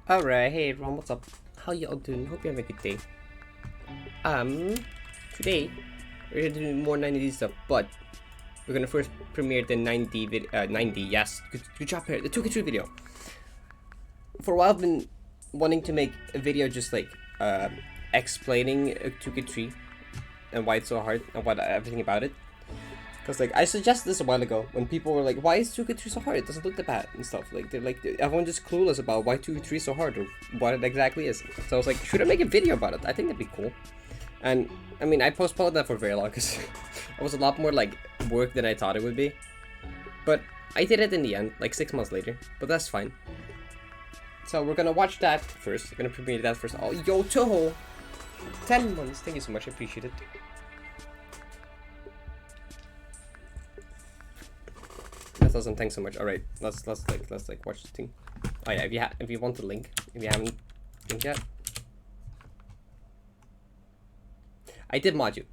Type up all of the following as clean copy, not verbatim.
Alright, hey everyone, what's up? How y'all doing? Hope you have a good day. Today we're gonna do more 90D stuff, but we're gonna first premiere the 90, yes, good job here, the 2K3 video. For a while I've been wanting to make a video just like, explaining 2K3 and why it's so hard and what everything about it. Because like I suggested this a while ago when people were like, why is 2K3 so hard? It doesn't look that bad and stuff. Like they're like, everyone's just clueless about why 2K3 is so hard or what it exactly is. So I was like, should I make a video about it? I think that'd be cool. And I mean, I postponed that for very long because it was a lot more like work than I thought it would be. But I did it in the end, like 6 months later. But that's fine. So we're gonna watch that first. We're gonna premiere that first. Oh, yo, Toho! 10 months. Thank you so much. I appreciate it. That's awesome. Thanks so much. All right, let's watch the thing. Oh yeah, if you want the link, if you haven't linked yet, I did mod you.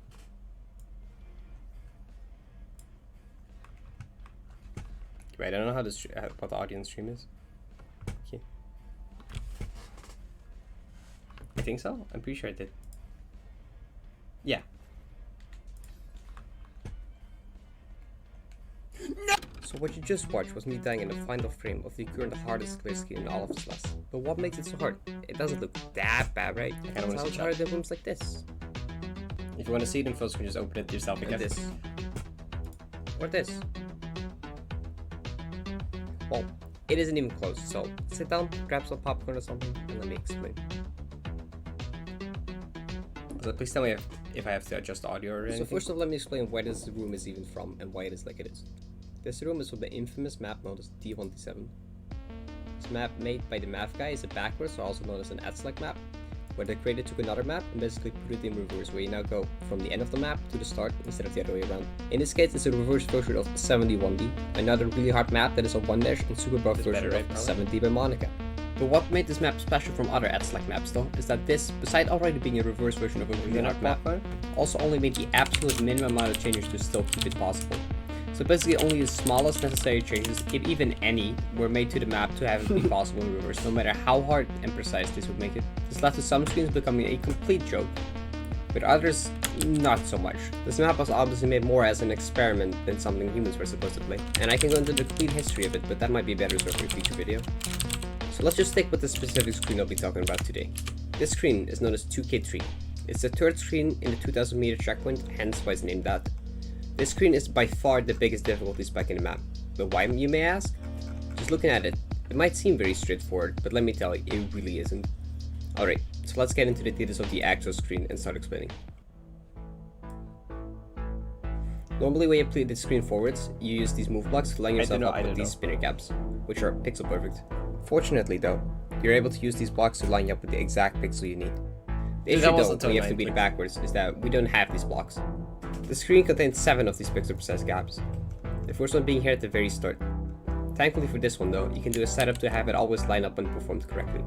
Right, I don't know how this what the audience stream is. Okay. I think so. I'm pretty sure I did. Yeah. So what you just watched was me dying in the final frame of the current hardest clear skin in all of Slash. But what makes it so hard? It doesn't look that bad, right? I don't want to see harder than rooms like this. If you want to see it in full screen, just open it yourself again. This. Or this. Well, it isn't even close, so sit down, grab some popcorn or something, and let me explain. So please tell me if I have to adjust the audio or anything. So first of all, let me explain where this room is even from and why it is like it is. This room is from the infamous map known as D1D7. This map made by the math guy is a backwards, or also known as an Ads-like map, where the creator took another map and basically put it in reverse, where you now go from the end of the map to the start instead of the other way around. In this case, it's a reverse version of 71D, another really hard map that is a 1-dash and super buff version of 7D by Monica. But what made this map special from other Ads-like maps though, is that this, besides already being a reverse version of a really hard map, also only made the absolute minimum amount of changes to still keep it possible. So basically only the smallest necessary changes, if even any, were made to the map to have it be possible in reverse, no matter how hard and precise this would make it. This led to some screens becoming a complete joke, but others not so much. This map was obviously made more as an experiment than something humans were supposed to play, and I can go into the complete history of it, but that might be better for a future video. So let's just stick with the specific screen I'll be talking about today. This screen is known as 2K3. It's the third screen in the 2000 meter checkpoint, hence why it's named that. This screen is by far the biggest difficulty spike in the map. But why, you may ask? Just looking at it, it might seem very straightforward, but let me tell you, it really isn't. Alright, so let's get into the details of the actual screen and start explaining. Normally when you play the screen forwards, you use these move blocks to line yourself up with these spinner gaps, which are pixel perfect. Fortunately though, you're able to use these blocks to line you up with the exact pixel you need. The issue though, when you have to beat it backwards, is that we don't have these blocks. The screen contains 7 of these pixel precise gaps, the first one being here at the very start. Thankfully for this one though, you can do a setup to have it always line up and performed correctly.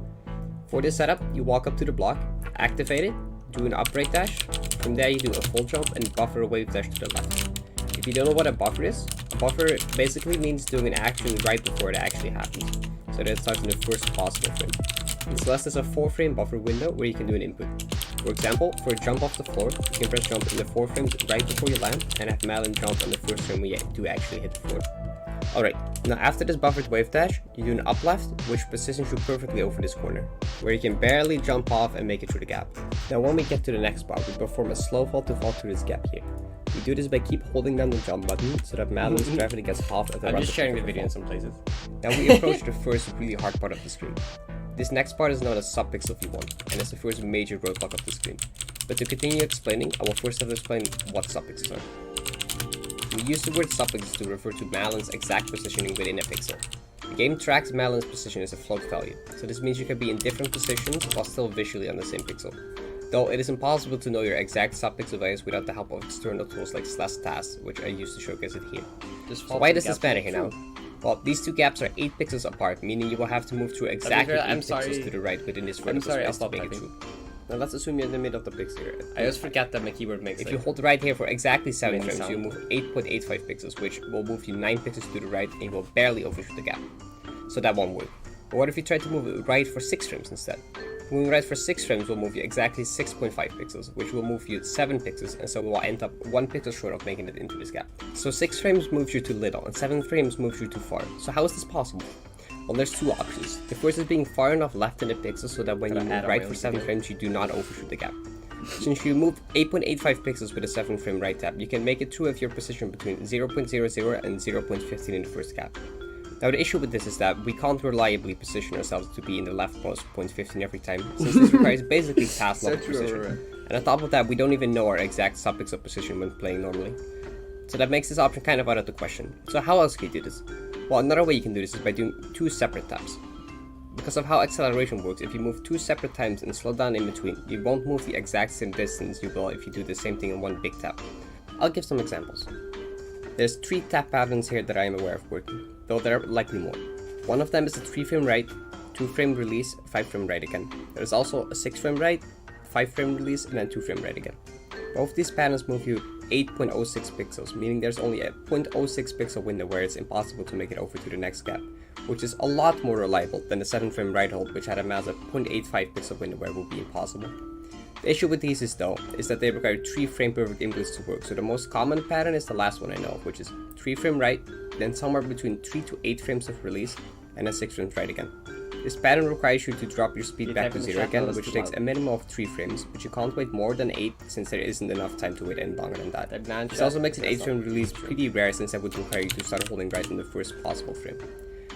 For this setup, you walk up to the block, activate it, do an upright dash, from there you do a full jump and buffer a wave dash to the left. If you don't know what a buffer is, a buffer basically means doing an action right before it actually happens, so that it starts in the first possible frame. In Celeste is a 4-frame buffer window where you can do an input. For example, for a jump off the floor, you can press jump in the 4 frames right before you land, and have Malin jump on the first frame when you do actually hit the floor. Alright, now after this buffered wave dash, you do an up left, which positions you perfectly over this corner, where you can barely jump off and make it through the gap. Now when we get to the next spot, we perform a slow fall to fall through this gap here. We do this by keep holding down the jump button, so that Malin's gravity gets half at the I'm just sharing the video in some places. Now we approach the first really hard part of the screen. This next part is known as subpixel V1, and it's the first major roadblock of the screen. But to continue explaining, I will first have to explain what subpixels are. We use the word subpixels to refer to Malin's exact positioning within a pixel. The game tracks Malin's position as a float value, so this means you can be in different positions while still visually on the same pixel. Though it is impossible to know your exact subpixel values without the help of external tools like /tasks, which I use to showcase it here. So why does this matter here now? Well, these two gaps are 8 pixels apart, meaning you will have to move through exactly 8 pixels to the right within this vertical space to make it true. Now let's assume you're in the middle of the pixel here. I always forget that my keyboard makes If you hold right here for exactly 7 frames, you move 8.85 pixels, which will move you 9 pixels to the right and you will barely overshoot the gap. So that won't work. But what if you try to move right for 6 frames instead? Moving right for 6 frames will move you exactly 6.5 pixels, which will move you 7 pixels, and so we'll end up 1 pixel short of making it into this gap. So 6 frames moves you too little, and 7 frames moves you too far. So how is this possible? Well, there's 2 options. The first is being far enough left in the pixel so that when you move right for 7 frames, you do not overshoot the gap. Since you move 8.85 pixels with a 7 frame right tap, you can make it true if your position between 0.00 and 0.15 in the first gap. Now the issue with this is that we can't reliably position ourselves to be in the leftmost 0.15 every time, since this requires basically task level position. And on top of that, we don't even know our exact subpixel position when playing normally. So that makes this option kind of out of the question. So how else can you do this? Well, another way you can do this is by doing 2 separate taps. Because of how acceleration works, if you move 2 separate times and slow down in between, you won't move the exact same distance you will if you do the same thing in one big tap. I'll give some examples. There's 3 tap patterns here that I am aware of working, though there are likely more. One of them is a 3 frame right, 2 frame release, 5 frame right again. There's also a 6 frame right, 5 frame release, and then 2 frame right again. Both these patterns move you 8.06 pixels, meaning there's only a 0.06 pixel window where it's impossible to make it over to the next gap, which is a lot more reliable than the 7 frame right hold, which had a massive 0.85 pixel window where it would be impossible. The issue with these is that they require 3 frame perfect inputs to work, so the most common pattern is the last one I know of, which is 3 frame right, then somewhere between 3 to 8 frames of release, and then 6 frames right again. This pattern requires you to drop your speed back to 0 again, which takes a minimum of 3 frames, but you can't wait more than 8 since there isn't enough time to wait any longer than that. This also makes an 8 frame release pretty rare since that would require you to start holding right in the first possible frame.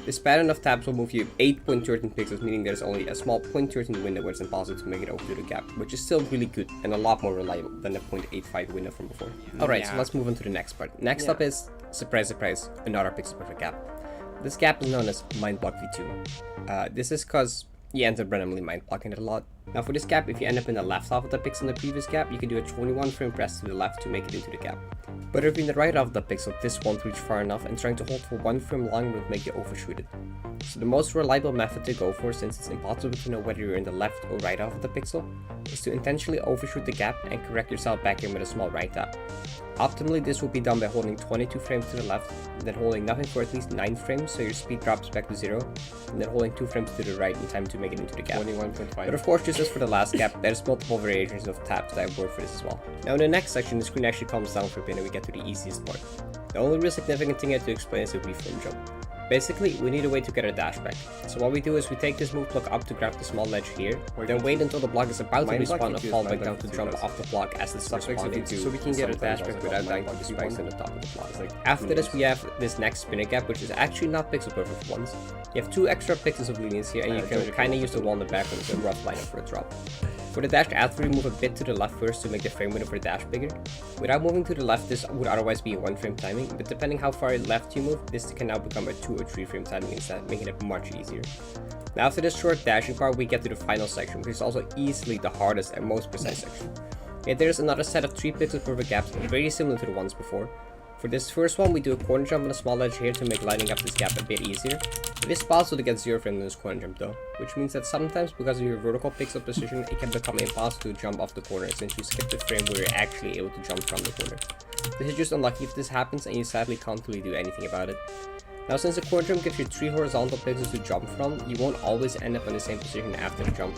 This pattern of taps will move you 8.13 pixels, meaning there's only a small 0.13 window where it's impossible to make it over to the gap, which is still really good and a lot more reliable than the 0.85 window from before. Alright, so let's move on to the next part. Next up is, surprise surprise, another pixel perfect gap. This gap is known as mind block v2. This is because you end up randomly mind blocking it a lot. Now for this gap, if you end up in the left half of the pixel in the previous gap, you can do a 21 frame press to the left to make it into the gap. But if you're in the right half of the pixel, this won't reach far enough, and trying to hold for 1 frame longer will make you overshoot it. So the most reliable method to go for, since it's impossible to know whether you're in the left or right half of the pixel, is to intentionally overshoot the gap and correct yourself back in with a small right tap. Optimally, this will be done by holding 22 frames to the left, then holding nothing for at least 9 frames so your speed drops back to 0, and then holding 2 frames to the right in time to make it into the gap. 21.5. But of course, just as for the last gap, there's multiple variations of taps that work for this as well. Now in the next section, the screen actually calms down for a bit and we get to the easiest part. The only real significant thing I have to explain is the reframe jump. Basically, we need a way to get our dash back. So what we do is we take this move block up to grab the small ledge here, then wait until the block is about to respawn and fall back down to jump off the block as it's respawning, so we can get a dash back without dying to the spawns in the top of the block. After this, we have this next spinner gap, which is actually not pixel perfect for once. You have 2 extra pixels of lenience here, and you can kind of use the wall in the background as a rough lineup for a drop. For the dash, after we move a bit to the left first to make the frame window for the dash bigger. Without moving to the left, this would otherwise be a 1 frame timing, but depending how far left you move, this can now become a 2 or 3 frame timing instead, making it much easier. Now after this short dashing part, we get to the final section, which is also easily the hardest and most precise section. Yet there's another set of 3 pixel perfect gaps, very similar to the ones before. For this first one, we do a corner jump on a small ledge here to make lining up this gap a bit easier. It is possible to get 0 frame in this corner jump though, which means that sometimes because of your vertical pixel position, it can become impossible to jump off the corner since you skip the frame where you're actually able to jump from the corner. This is just unlucky if this happens and you sadly can't really do anything about it. Now since the corner jump gives you 3 horizontal pixels to jump from, you won't always end up in the same position after the jump.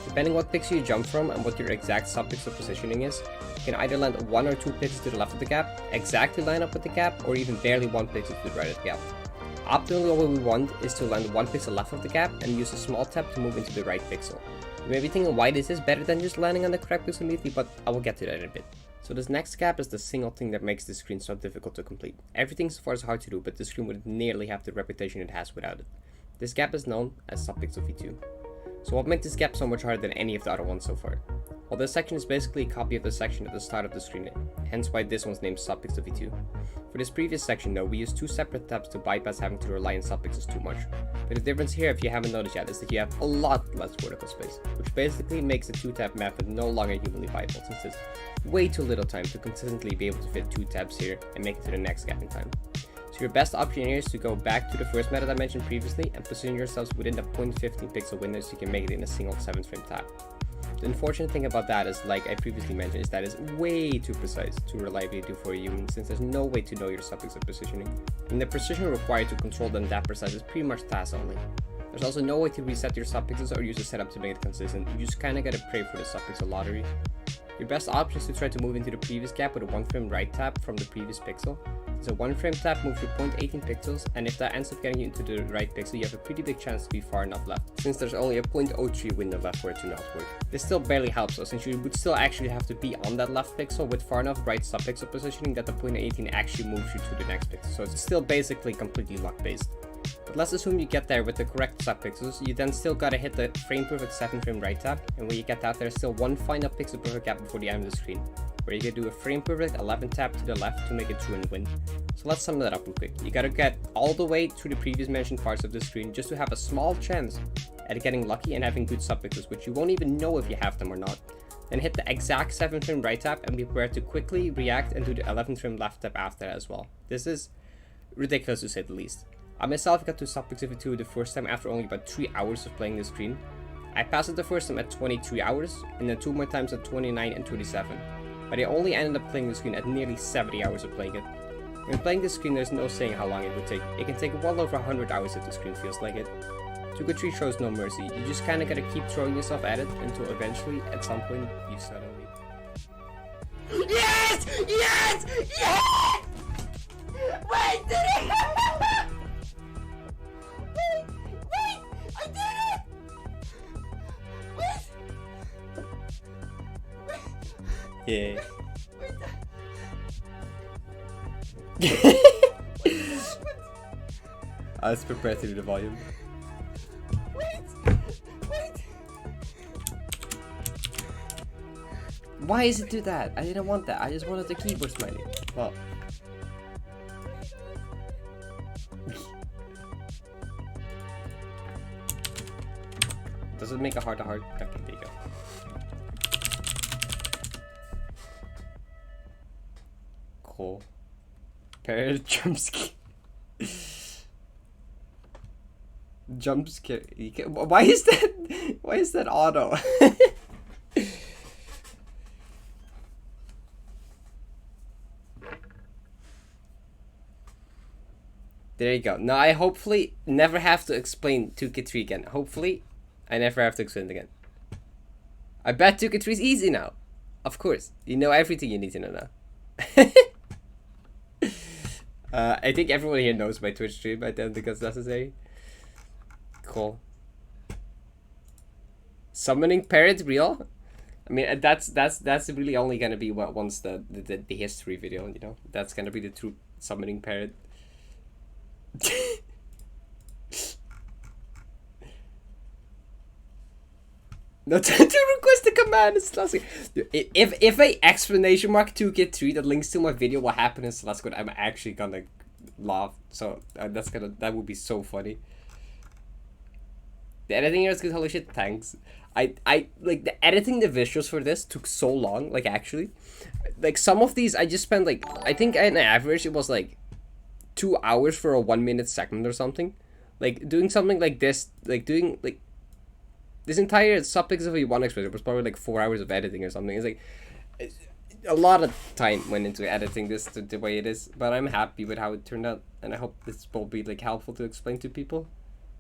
Depending what pixel you jump from and what your exact subpixel positioning is, you can either land 1 or 2 pixels to the left of the gap, exactly line up with the gap, or even barely 1 pixel to the right of the gap. Optimally, what we want is to land 1 pixel left of the gap and use a small tap to move into the right pixel. You may be thinking why this is better than just landing on the correct pixel immediately, but I will get to that in a bit. So this next gap is the single thing that makes this screen so difficult to complete. Everything so far is hard to do, but the screen would nearly have the reputation it has without it. This gap is known as subpixel v2. So what makes this gap so much harder than any of the other ones so far? Well, this section is basically a copy of the section at the start of the screen, hence why this one's named subpixel v2. For this previous section though, we used 2 separate taps to bypass having to rely on subpixels too much. But the difference here, if you haven't noticed yet, is that you have a lot less vertical space, which basically makes the 2-tap method no longer humanly viable since there's way too little time to consistently be able to fit 2 taps here and make it to the next gap in time. So your best option here is to go back to the first method I mentioned previously and position yourselves within the 0.15 pixel window so you can make it in a single 7 frame tap. The unfortunate thing about that is, like I previously mentioned, is that it's way too precise to reliably do for a human since there's no way to know your subpixel positioning, and the precision required to control them that precise is pretty much task only. There's also no way to reset your subpixels or use a setup to make it consistent. You just kinda gotta pray for the subpixel lottery. Your best option is to try to move into the previous gap with a 1 frame right tap from the previous pixel. So a 1 frame tap moves you 0.18 pixels, and if that ends up getting you into the right pixel, you have a pretty big chance to be far enough left, since there's only a 0.03 window left for it to not work. This still barely helps us, since you would still actually have to be on that left pixel with far enough right subpixel positioning that the 0.18 actually moves you to the next pixel, so it's still basically completely luck based. But let's assume you get there with the correct subpixels. You then still gotta hit the frame perfect 7 frame right tap, and when you get that, there's still one final pixel perfect gap before the end of the screen, where you can do a frame perfect 11 tap to the left to make it true and win. So let's sum that up real quick. You gotta get all the way to the previous mentioned parts of the screen just to have a small chance at getting lucky and having good subpixels, which you won't even know if you have them or not. Then hit the exact 7 frame right tap and be prepared to quickly react and do the 11 frame left tap after that as well. This is ridiculous to say the least. I myself got to subpixel 2 the first time after only about 3 hours of playing the screen. I passed it the first time at 23 hours, and then 2 more times at 29 and 27. But I only ended up playing the screen at nearly 70 hours of playing it. When playing the screen, there's no saying how long it would take. It can take well over 100 hours if the screen feels like it. 2K3 shows no mercy. You just kinda gotta keep throwing yourself at it until eventually, at some point, you suddenly... Yes! Yes! Yes! Wait, did it? Wait! I did it! Wait! Yeah. I was prepared to do the volume. Wait! Why does it do that? I didn't want that. I just wanted the keyboard smiley. Well. Does it make a heart to heart? Okay, there you go. Cool. Parrot jump scare. Jump scare. Why is that? Why is that auto? There you go. Now I hopefully never have to explain 2K3 again. Hopefully, I never have to explain it again. I bet 2K3 is easy now. Of course, you know everything you need to know now. I think everyone here knows my Twitch stream. I don't think that's necessary. Cool. Summoning Parrot real? I mean, that's really only gonna be what once the history video, you know. That's gonna be the true summoning Parrot. No time to request a command in Slash. If a exclamation mark 2K3 that links to my video what happened in Slash, I'm actually gonna laugh. So that would be so funny. The editing here is good. Holy shit! Thanks. I like the editing the visuals for this took so long. Like actually, like some of these I just spent like I think on average it was like 2 hours for a 1 minute segment or something. Like doing something like this, like doing like this entire subpixel of one expression was probably like 4 hours of editing or something. It's like a lot of time went into editing this the way it is, but I'm happy with how it turned out, and I hope this will be like helpful to explain to people,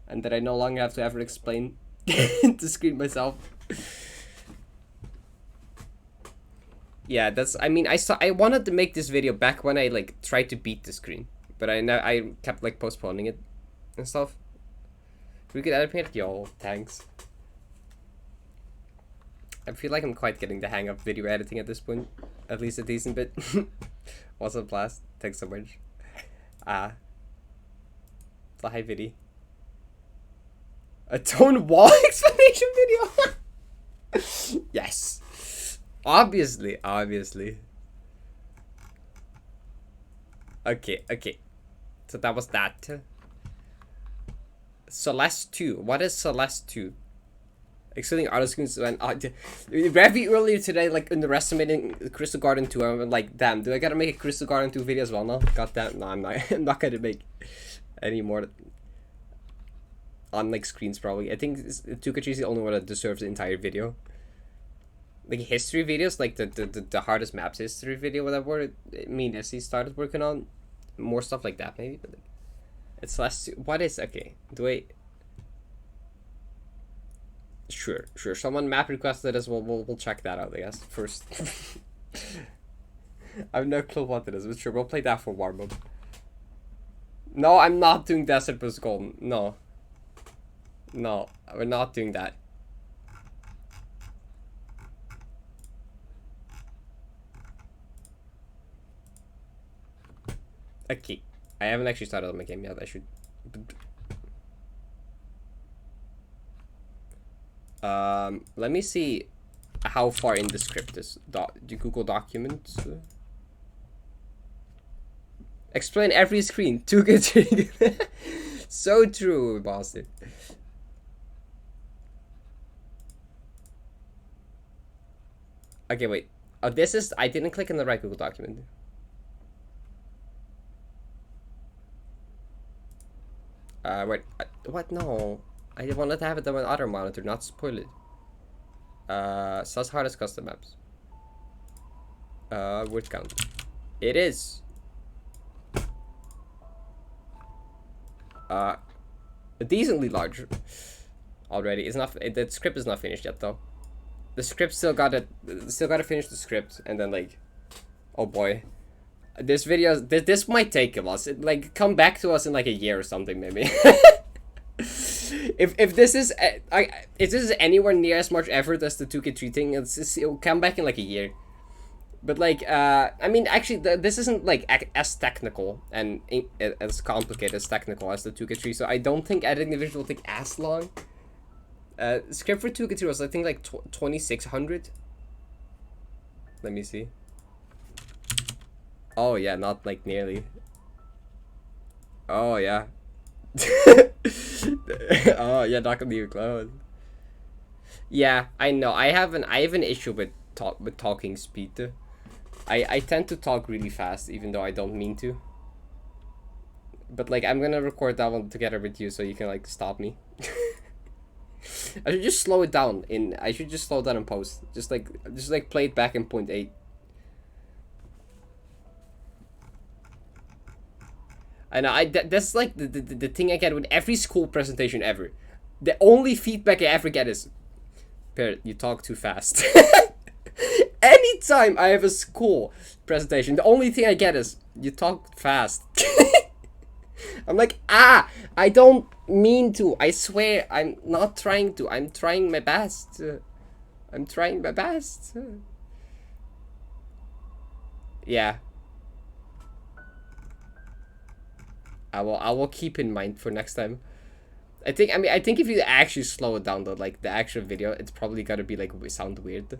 and that I no longer have to ever explain the screen myself. Yeah, that's. I mean, I wanted to make this video back when I like tried to beat the screen, but I kept like postponing it and stuff. We could edit it, yo. Thanks. I feel like I'm quite getting the hang of video editing at this point, at least a decent bit. What's up, Blast? Thanks so much. Hi, Viddy. A tone wall explanation video. Yes, obviously. Okay. So that was that. Celeste 2. What is Celeste 2? Excluding auto screens when Revy earlier today like underestimating Crystal Garden 2. I'm like, damn, do I gotta make a Crystal Garden 2 video as well now? God damn, no, I'm not. I'm not gonna make any more on like screens probably. I think 2K3 is the only one that deserves the entire video. Like history videos, like the hardest maps history video, whatever. I mean, as he started working on more stuff like that maybe, but like, it's less. What is okay? Do I? Sure. Someone map requested us. We'll check that out, I guess, first. I have no clue what it is, but sure, we'll play that for warm up. No, I'm not doing Desert vs. Golden. No. No, we're not doing that. Okay. I haven't actually started on my game yet. I should. Let me see how far in the script is. Do Google Documents? Explain every screen. Too good. So true, Boston. Okay, wait. Oh, this is. I didn't click on the right Google document. Wait. What? No. I wanted to have it on my other monitor, not spoil it. Sus hardest custom maps. Word count. It is. Decently large. Already. It's not. The script is not finished yet, though. The script still gotta finish the script, and then like, oh boy, this video, this might take us. Like, come back to us in like a year or something, maybe. if this is if this is anywhere near as much effort as the 2K3 thing, it'll come back in like a year. But like, I mean, actually, this isn't like as technical and as complicated as technical as the 2K3, so I don't think editing the video will take as long. Script for 2K3 was, I think, like 2600. Let me see. Oh yeah, not like nearly. Oh yeah. Oh yeah, not gonna even close. Yeah, I know. I have an issue with talking speed. I tend to talk really fast, even though I don't mean to. But like, I'm gonna record that one together with you, so you can like stop me. I should just slow it down in. I should just slow down in post. Just like play it back in 0.8. I know. That's like the thing I get with every school presentation ever. The only feedback I ever get is, Parrot, you talk too fast. Anytime I have a school presentation, the only thing I get is, you talk fast. I'm like, I don't mean to. I swear, I'm not trying to. I'm trying my best. I'm trying my best. Yeah. I will keep in mind for next time. I think if you actually slow it down, though, like the actual video, it's probably gotta be like sound weird.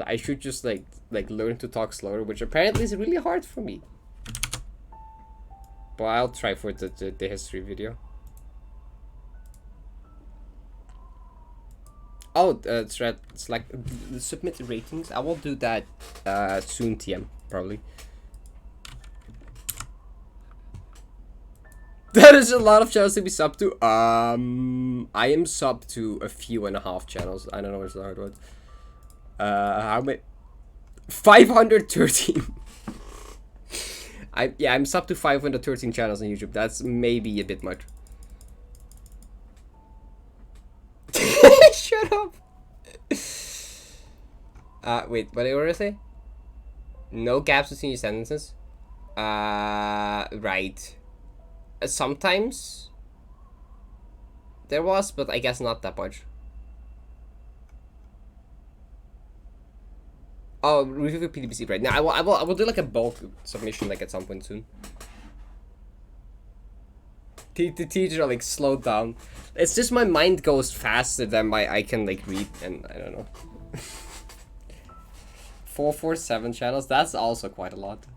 I should just like learn to talk slower, which apparently is really hard for me. But I'll try for the history video. Oh, it's like submit ratings. I will do that soon, TM, probably. That is a lot of channels to be sub to. I am sub to a few and a half channels. I don't know what's the hard one. How many? 513. I'm sub to 513 channels on YouTube. That's maybe a bit much. Shut up. Wait, what did I say? No gaps between your sentences. Right. Sometimes there was, but I guess not that much. Oh, review for PDBC, right? Now I will do like a bulk submission like at some point soon. The teacher like slowed down. It's just my mind goes faster than I can like read, and I don't know. 447 channels. That's also quite a lot.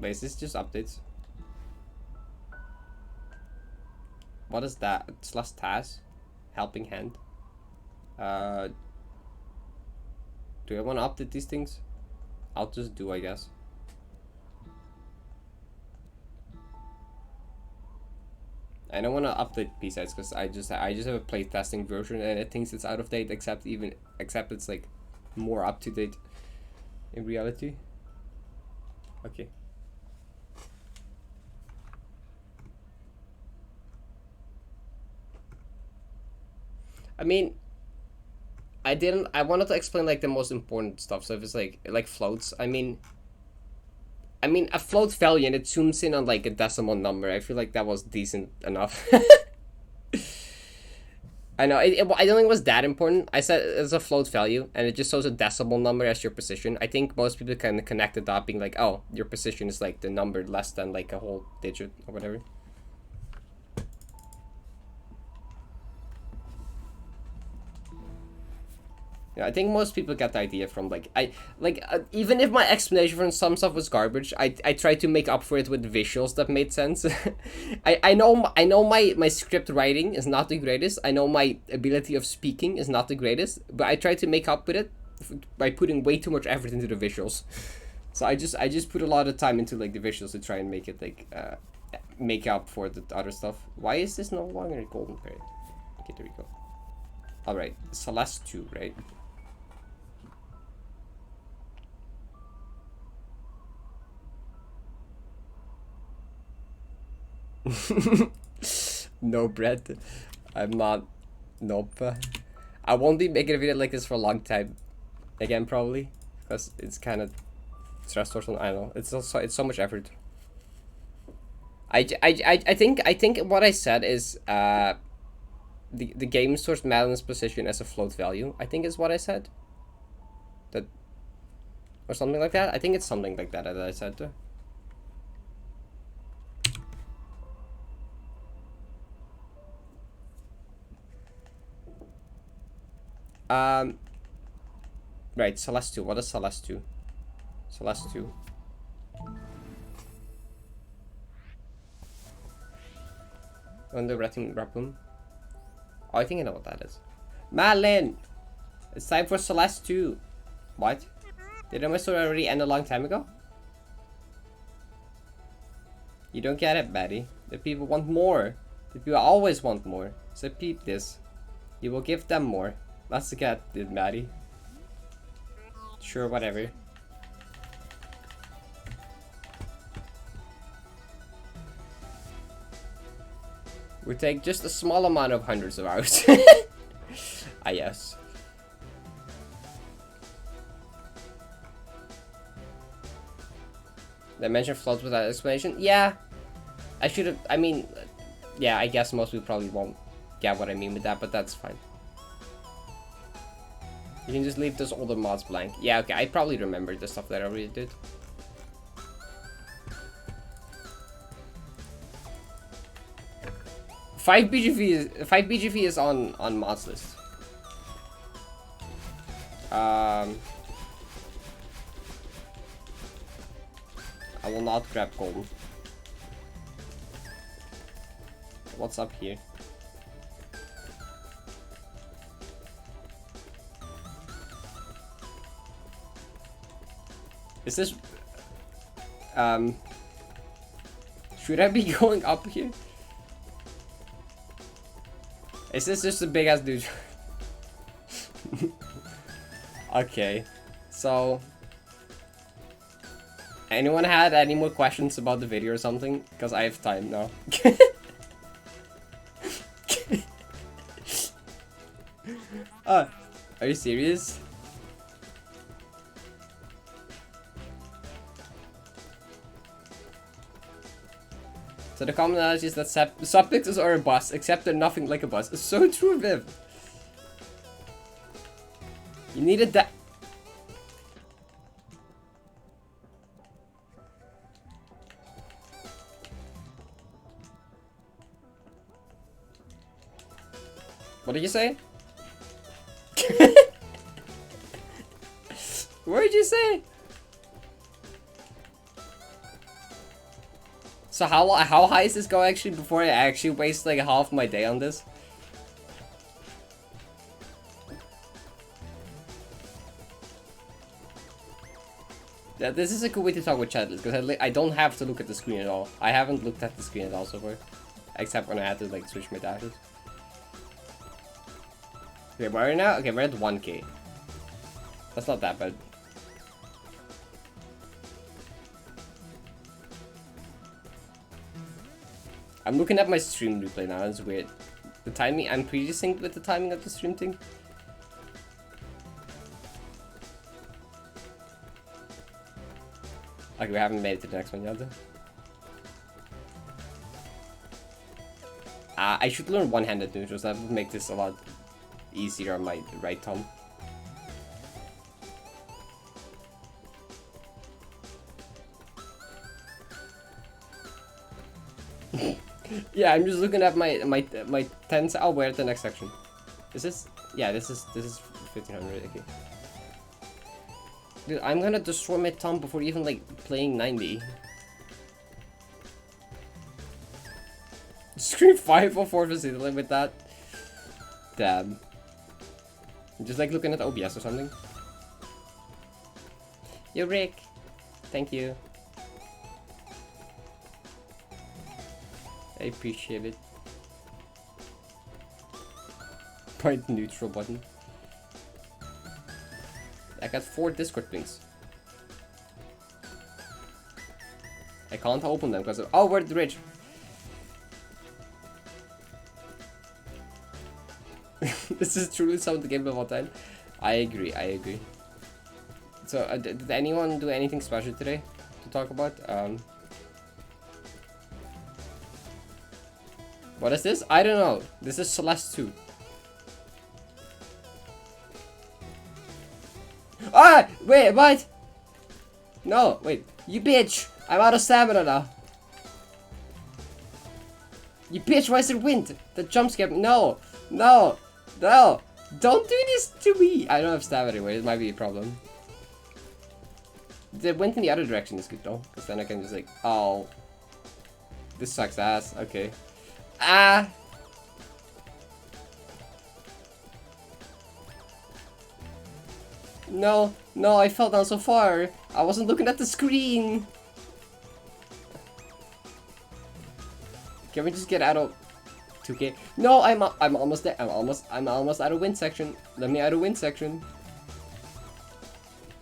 Wait, is this just updates? What is that? Slash task? Helping hand? Do I want to update these things? I'll just do, I guess. I don't want to update B-sides because I just have a playtesting version and it thinks it's out of date, except it's like more up to date in reality. Okay. I mean, I wanted to explain like the most important stuff. So if it's like floats, I mean a float value and it zooms in on like a decimal number. I feel like that was decent enough. I know, I don't think it was that important. I said it's a float value, and it just shows a decimal number as your position. I think most people kind of connect the dot being like, oh, your position is like the number less than like a whole digit or whatever. Yeah, I think most people get the idea from even if my explanation for some stuff was garbage, I tried to make up for it with visuals that made sense. I know my script writing is not the greatest. I know my ability of speaking is not the greatest, but I tried to make up with it by putting way too much effort into the visuals. So I just put a lot of time into like the visuals to try and make it like make up for the other stuff. Why is this no longer a golden parrot? Okay, there we go. All right, Celeste 2, right? No bread. I'm not. Nope. I won't be making a video like this for a long time. Again, probably because it's kind of stressful. I don't know. It's so much effort. I think what I said is the game stores Madeline's position as a float value. I think is what I said. That or something like that. I think it's something like that I said. Right, Celeste 2. What is Celeste 2? Celeste 2. On the Rating Rapum. Oh, I think I know what that is. Madeline! It's time for Celeste 2. What? Did my story already end a long time ago? You don't get it, Betty. The people want more. The people always want more. So peep this. You will give them more. That's the cat did, Maddie. Sure, whatever. We take just a small amount of hundreds of hours. Ah, yes. Did I mention floats without explanation? Yeah. I should have. I mean, yeah, I guess most people probably won't get what I mean with that, but that's fine. You can just leave those older mods blank. Yeah, okay, I probably remember the stuff that I already did. Five BGV is on mods list. I will not grab golden. What's up here? Is this... should I be going up here? Is this just a big ass dude? Okay, so... Anyone had any more questions about the video or something? Because I have time now. Are you serious? So the common analogy is that subpixels are a bus, except they're nothing like a bus. It's so true, Viv. You needed that. What did you say? What did you say? So how high is this go actually before I actually waste like half my day on this? Yeah, this is a good way to talk with chat because I don't have to look at the screen at all. I haven't looked at the screen at all so far, except when I had to like switch my dashes. Okay, where are we now? Okay, we're at 1K. That's not that bad. I'm looking at my stream replay now, it's weird. The timing, I'm pretty synced with the timing of the stream thing. Okay, we haven't made it to the next one yet. I should learn one-handed neutrals. That would make this a lot easier on my right thumb. Yeah, I'm just looking at my 10s. Oh, we're at the next section. Is this? Yeah, this is 1500. Okay. Dude, I'm gonna destroy my thumb before even like playing 90. Scream 504 facility with that. Damn. I'm just like looking at OBS or something. Yo, Rick. Thank you. I appreciate it. Point neutral button. I got 4 Discord links. I can't open them because of— oh, we're at the ridge. This is truly some of the game of all time. I agree, I agree. So, did anyone do anything special today to talk about? What is this? I don't know. This is Celeste 2. Ah! Wait, what? No, wait. You bitch! I'm out of stamina now. You bitch, why is there wind? The jump scare— no! No! No! Don't do this to me! I don't have stamina anyway, it might be a problem. The wind in the other direction is good though, because then I can just like— oh. This sucks ass, okay. Ah! No, no, I fell down so far. I wasn't looking at the screen. Can we just get out of 2K? No, I'm almost there. I'm almost out of wind section. Let me out of wind section.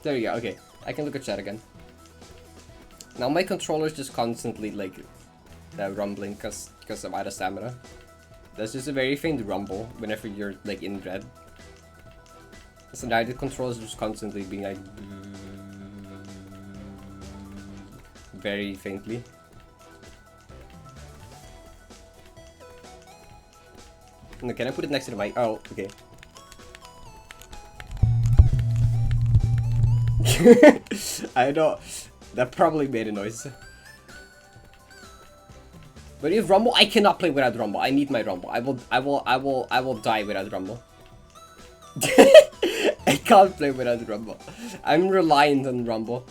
There you go. Okay, I can look at chat again. Now my controller's just constantly like rumbling because I'm out of stamina. That's just a very faint rumble whenever you're like in dread. So now the controller is just constantly being like very faintly. No, can I put it next to the mic? Oh, okay. I know that probably made a noise. But if Rumble, I cannot play without Rumble. I need my Rumble. I will die without Rumble. I can't play without Rumble. I'm reliant on Rumble.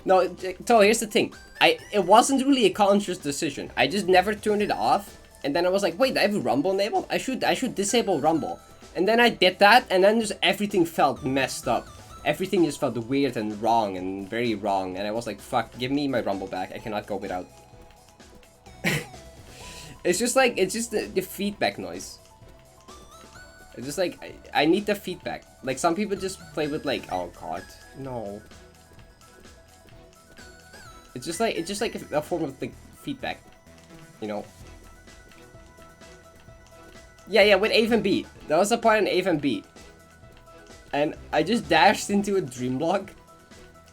No, so here's the thing. It wasn't really a conscious decision. I just never turned it off, and then I was like, wait, I have Rumble enabled. I should disable Rumble. And then I did that, and then just everything felt messed up. Everything just felt weird and wrong and very wrong. And I was like, fuck, give me my Rumble back. I cannot go without. It's just like, it's just the feedback noise. It's just like, I need the feedback. Like, some people just play with like, oh god, no. It's just like a form of like feedback, you know? Yeah, with A and B. That was a part in A and B. And I just dashed into a dream block.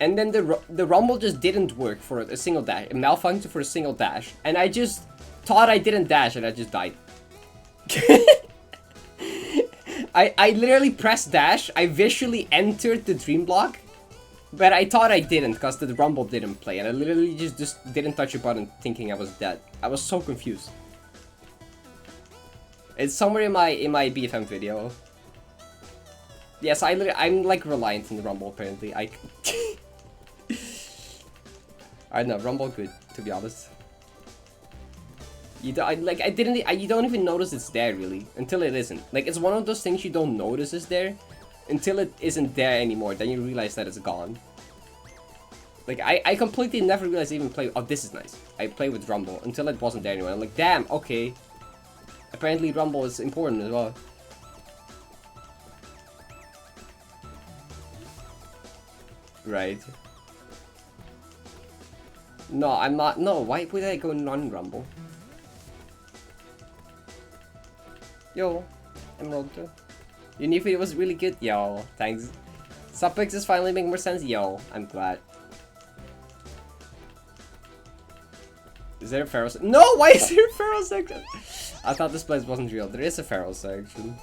And then the rumble just didn't work for a single dash. It malfunctioned for a single dash. And I just thought I didn't dash and I just died. I literally pressed dash. I visually entered the dream block. But I thought I didn't because the rumble didn't play. And I literally just didn't touch a button thinking I was dead. I was so confused. It's somewhere in my BFM video. Yes, I'm like reliant on the rumble apparently. I don't know, rumble good, to be honest. You don't even notice it's there really until it isn't. Like, it's one of those things you don't notice is there until it isn't there anymore. Then you realize that it's gone. Like, I completely never realized I even play. Oh, this is nice. I play with rumble until it wasn't there anymore. I'm like, damn, okay. Apparently rumble is important as well. Right. No, I'm not. No, why would I go non-rumble? Yo, Emerald too. Your new video was really good. Yo, thanks. Subpix is finally making more sense. Yo, I'm glad. Is there a feral section? No, why is there a feral section? I thought this place wasn't real. There is a feral section.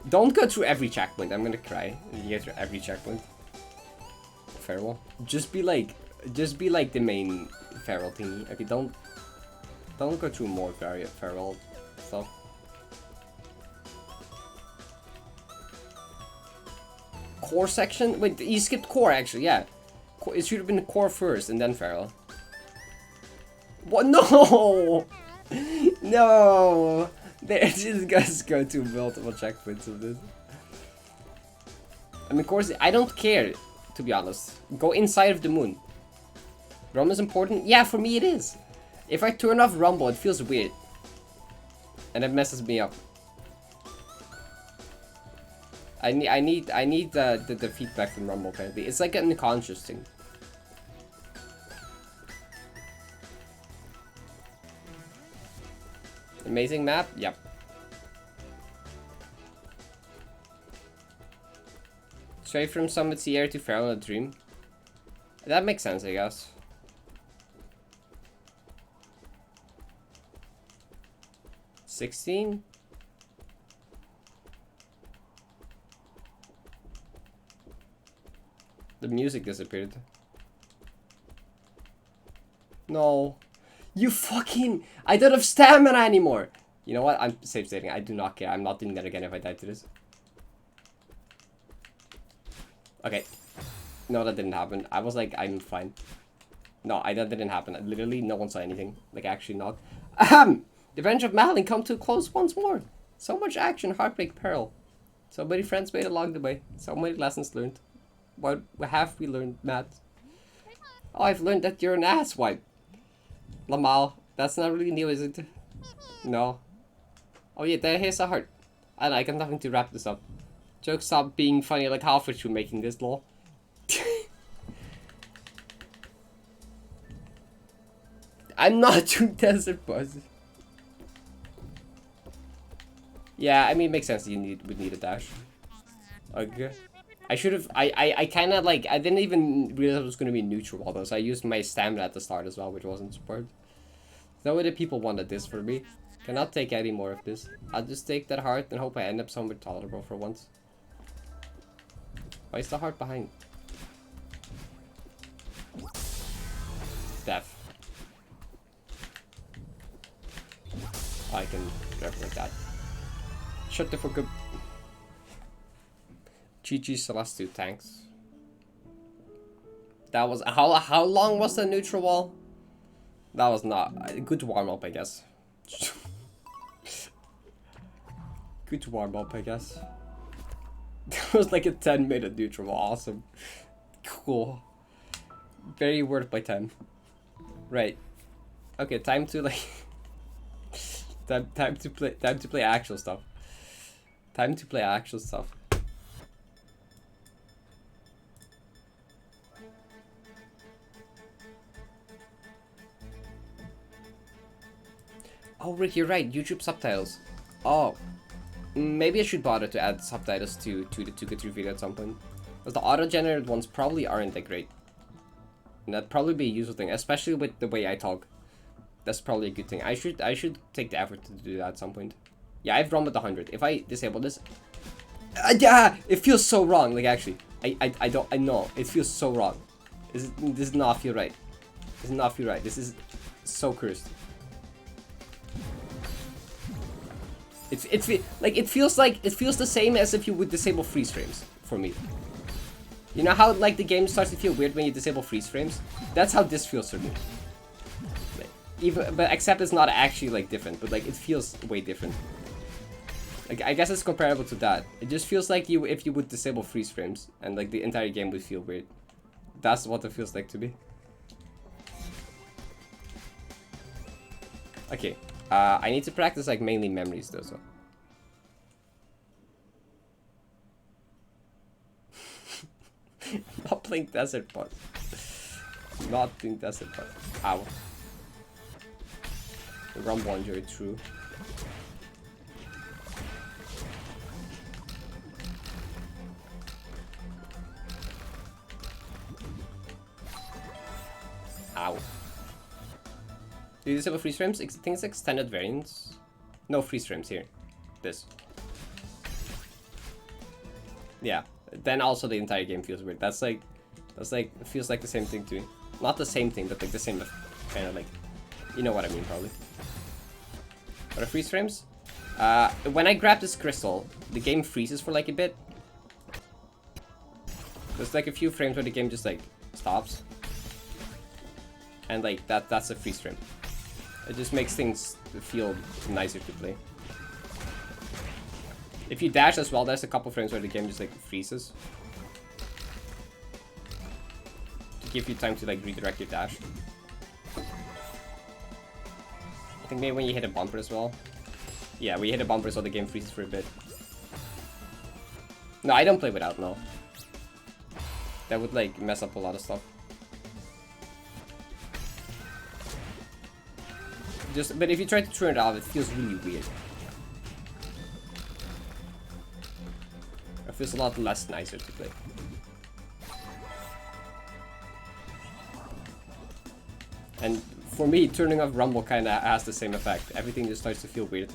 Don't go through every checkpoint. I'm gonna cry. You go through every checkpoint. Feral. Just be like the main feral thingy. Okay, don't go through more feral stuff. Core section? Wait, you skipped core actually, yeah. It should have been core first and then feral. What? No! No! They're just gonna go to multiple checkpoints of this. I mean, of course, I don't care, to be honest. Go inside of the moon. Rumble is important? Yeah, for me it is. If I turn off Rumble, it feels weird. And it messes me up. I need the feedback from Rumble apparently. It's like an unconscious thing. Amazing map? Yep. Straight from Summit Sierra to Feral in a Dream. That makes sense, I guess. $16? The music disappeared. No. You fucking... I don't have stamina anymore! You know what? I'm safe stating. I do not care. I'm not doing that again if I die to this. Okay. No, that didn't happen. I was like, I'm fine. No, that didn't happen. Literally, no one saw anything. Like, actually not. Ahem! The Revenge of Malin come to a close once more. So much action, heartbreak, peril. So many friends made along the way. So many lessons learned. What have we learned, Matt? Oh, I've learned that you're an asswipe. Lamal, that's not really new, is it? No. Oh yeah, here's a heart. And I got nothing to wrap this up. Jokes stop being funny like halfway through making this, lol. I'm not doing Desert Buzz. Yeah, I mean, it makes sense that would need a dash. Okay. I should have, I kind of like, I didn't even realize it was going to be neutral although, so I used my stamina at the start as well, which wasn't support. No way that people wanted this for me. Cannot take any more of this. I'll just take that heart and hope I end up somewhere tolerable for once. Why is the heart behind? Death. I can grab like that. Shut the fuck up. GG Celeste, thanks. That was how long was the neutral wall? That was not a good warm up, I guess. Good warm up, I guess. That was like a 10-minute neutral wall. Awesome. Cool. Very worth my time. Right. Okay, time to like time to play actual stuff. Time to play actual stuff. Oh, Rick, you're right. YouTube subtitles. Oh, maybe I should bother to add subtitles to the 2K3 video at some point. Because the auto-generated ones probably aren't that great. And that'd probably be a useful thing, especially with the way I talk. That's probably a good thing. I should take the effort to do that at some point. Yeah, I've run with 100. If I disable this, yeah, it feels so wrong. Like actually, I know it feels so wrong. This does not feel right. This does not feel right. This is so cursed. It feels the same as if you would disable freeze frames for me. You know how like the game starts to feel weird when you disable freeze frames? That's how this feels for me. Like, but except it's not actually like different, but like it feels way different. Like I guess it's comparable to that. It just feels like if you would disable freeze frames and like the entire game would feel weird. That's what it feels like to me. Okay. I need to practice like mainly memories though, so. Not playing Desert Buzz. Not playing Desert Buzz. Ow. The Rumble enjoy true. Do you disable freeze frames? I think it's extended variants. No freeze frames here. This. Yeah. Then also the entire game feels weird. That's like it feels like the same thing too. Not the same thing, but like the same kind of like, you know what I mean probably. But freeze frames? When I grab this crystal, the game freezes for like a bit. There's like a few frames where the game just like stops. And like that's a freeze frame. It just makes things feel nicer to play. If you dash as well, there's a couple frames where the game just like freezes. To give you time to like redirect your dash. I think maybe when you hit a bumper as well. Yeah, when you hit a bumper so the game freezes for a bit. No, I don't play without, no. That would like mess up a lot of stuff. But if you try to turn it off, it feels really weird. It feels a lot less nicer to play. And for me, turning off Rumble kinda has the same effect. Everything just starts to feel weird.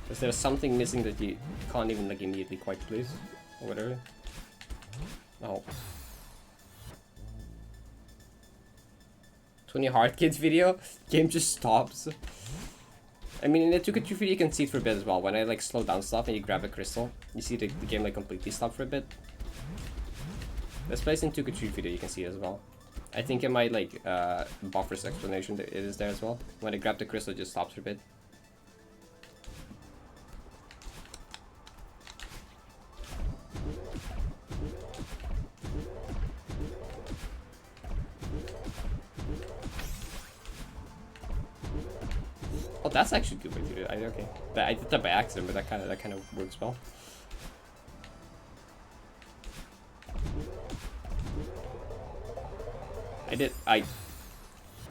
Because there's something missing that you can't even like immediately quite place. Or whatever. Oh. 20 hard kids video, game just stops. I mean, in the 2K2 video you can see it for a bit as well. When I like slow down stuff and you grab a crystal, you see the game like completely stop for a bit. This place in 2K2 video you can see it as well. I think in my like buffers explanation it is there as well. When I grab the crystal it just stops for a bit. Oh, that's actually a good way to do it. Okay, I did that by accident, but that kind of works well. I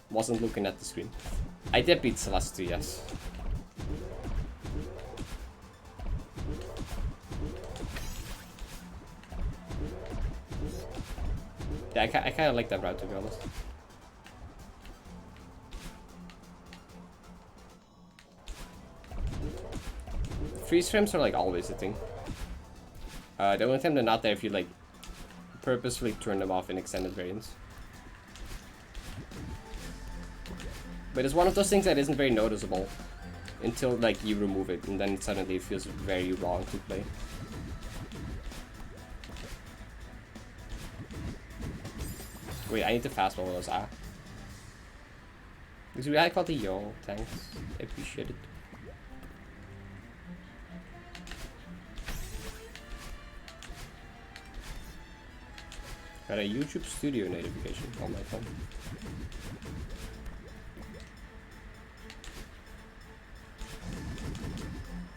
wasn't looking at the screen. I did beat Celeste too, yes. Yeah, I kind of like that route, to be honest. Freeze frames are like always a thing. The only time they're not there if you like purposefully turn them off in extended variants. But it's one of those things that isn't very noticeable until like you remove it, and then suddenly it feels very wrong to play. Wait, I need to fast forward those. Because we had called the yo, thanks. I appreciate it. Got a YouTube Studio notification on my phone.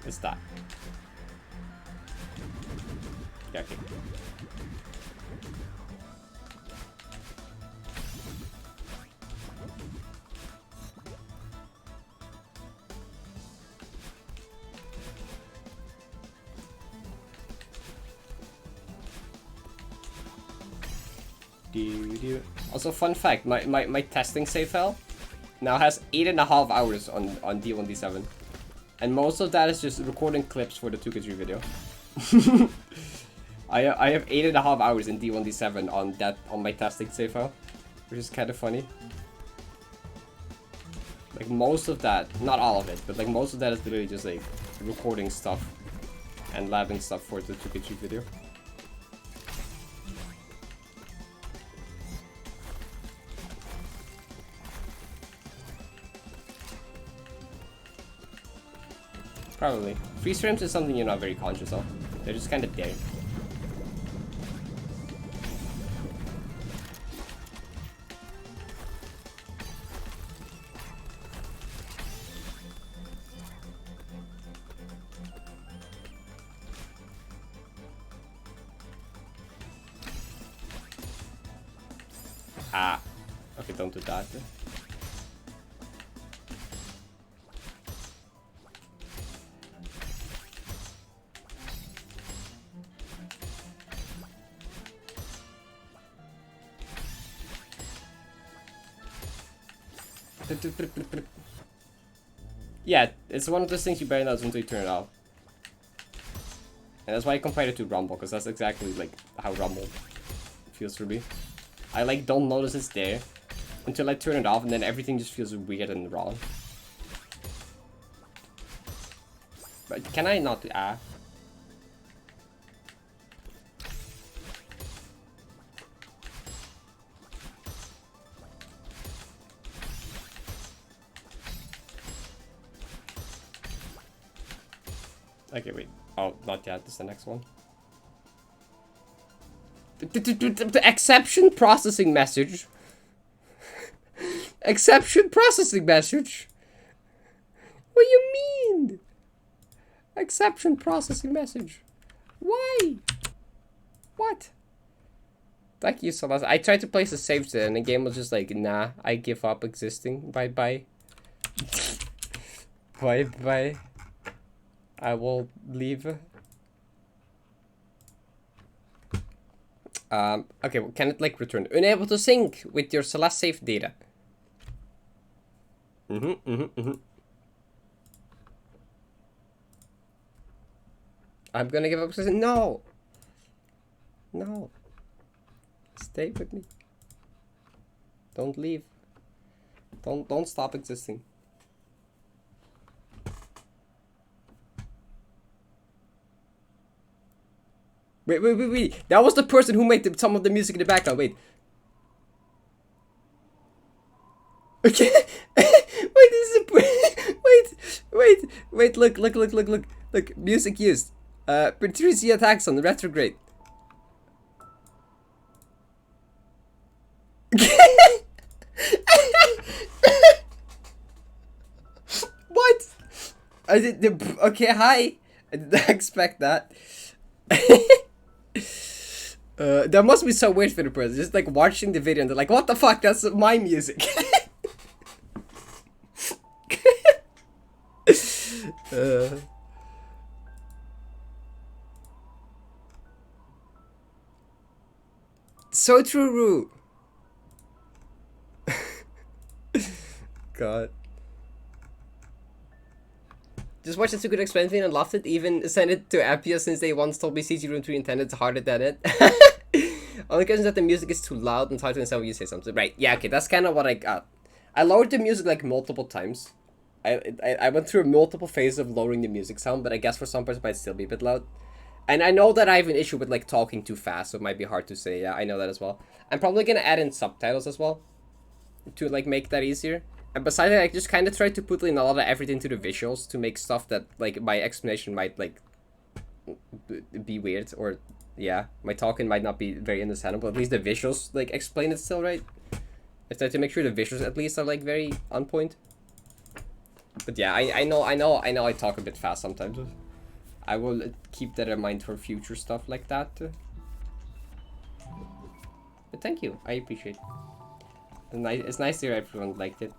It's that. Yeah, okay. Also, fun fact, my testing save file now has 8.5 hours on D1D7. And most of that is just recording clips for the 2K3 video. I have 8.5 hours in D1D7 on my testing save file, which is kind of funny. Like most of that, not all of it, but like most of that is literally just like recording stuff and labbing stuff for the 2K3 video. Probably. Freeze frames is something you're not very conscious of. They're just kind of there. Ah. Okay, don't do that. Yeah, it's one of those things you barely notice until you turn it off. And that's why I compared it to Rumble, because that's exactly like how Rumble feels for me. I like don't notice it's there until I turn it off, and then everything just feels weird and wrong. But can I not do Okay, wait. Oh, not yet. This is the next one. The exception processing message. Exception processing message. What do you mean? Exception processing message. Why? What? Thank you so much. I tried to place a save state and the game was just like, nah, I give up existing. Bye bye. Bye bye. I will leave. Okay, well, can it like return? Unable to sync with your last save data. I'm gonna give up. No. No. Stay with me. Don't leave. Don't stop existing. Wait. That was the person who made some of the music in the background. Wait. Okay. Wait, this is wait, look. Music used. Patricia Taxon, retrograde. What? I did okay, hi. I didn't expect that. That must be so weird for the person. Just like watching the video and they're like, what the fuck? That's my music. So true, Rue. God. Just watched it, could explain it and loved it. Even sent it to Appia since they once told me CG Room 3 intended harder than it. Only question that the music is too loud and hard to understand when you say something. Right, yeah, okay, that's kind of what I got. I lowered the music like multiple times. I went through multiple phases of lowering the music sound, but I guess for some person it might still be a bit loud. And I know that I have an issue with like talking too fast, so it might be hard to say. Yeah, I know that as well. I'm probably gonna add in subtitles as well to like make that easier. And besides that, I just kind of tried to put in a lot of effort into the visuals to make stuff that like my explanation might like be weird, or yeah, my talking might not be very understandable. At least the visuals like explain it still right. I tried to make sure the visuals at least are like very on point. But yeah, I know I talk a bit fast sometimes. I will keep that in mind for future stuff like that. But thank you, I appreciate it. It's nice to hear everyone liked it.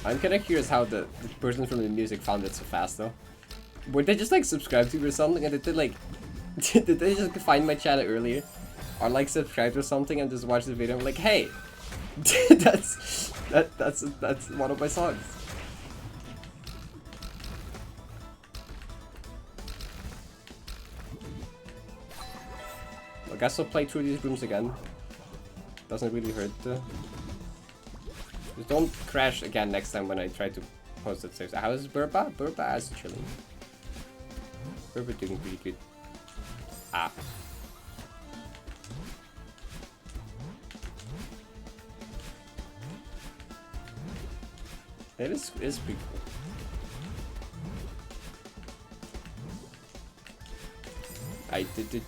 I'm kind of curious how the person from the music found it so fast though. Would they just like subscribe to me or something, and did they like did they just find my channel earlier? Or like subscribe or something and just watch the video and be like, hey, that's one of my songs. I guess I'll play through these rooms again. Doesn't really hurt. Just don't crash again next time when I try to post it safe. How is Burba? Burba is chilling. Burba doing pretty good. Ah. It is pretty cool. I did it.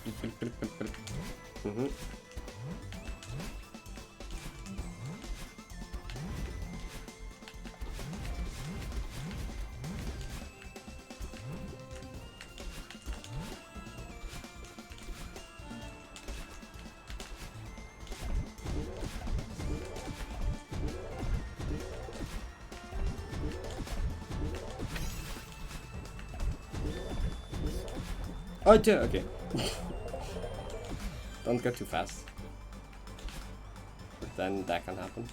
Oh, okay. Don't go too fast. But then that can happen.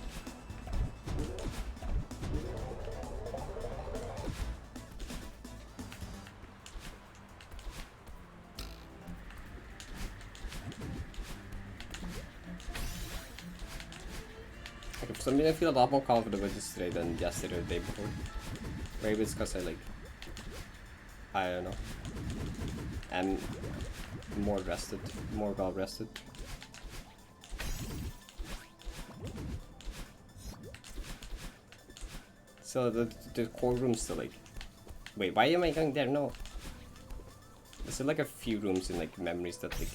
Okay, for some reason I feel a lot more confident with this today than yesterday or the day before. Maybe it's because I don't know. I'm more rested, more well rested. So the core room's still like, wait, why am I going there? No. There's still like a few rooms in like memories that like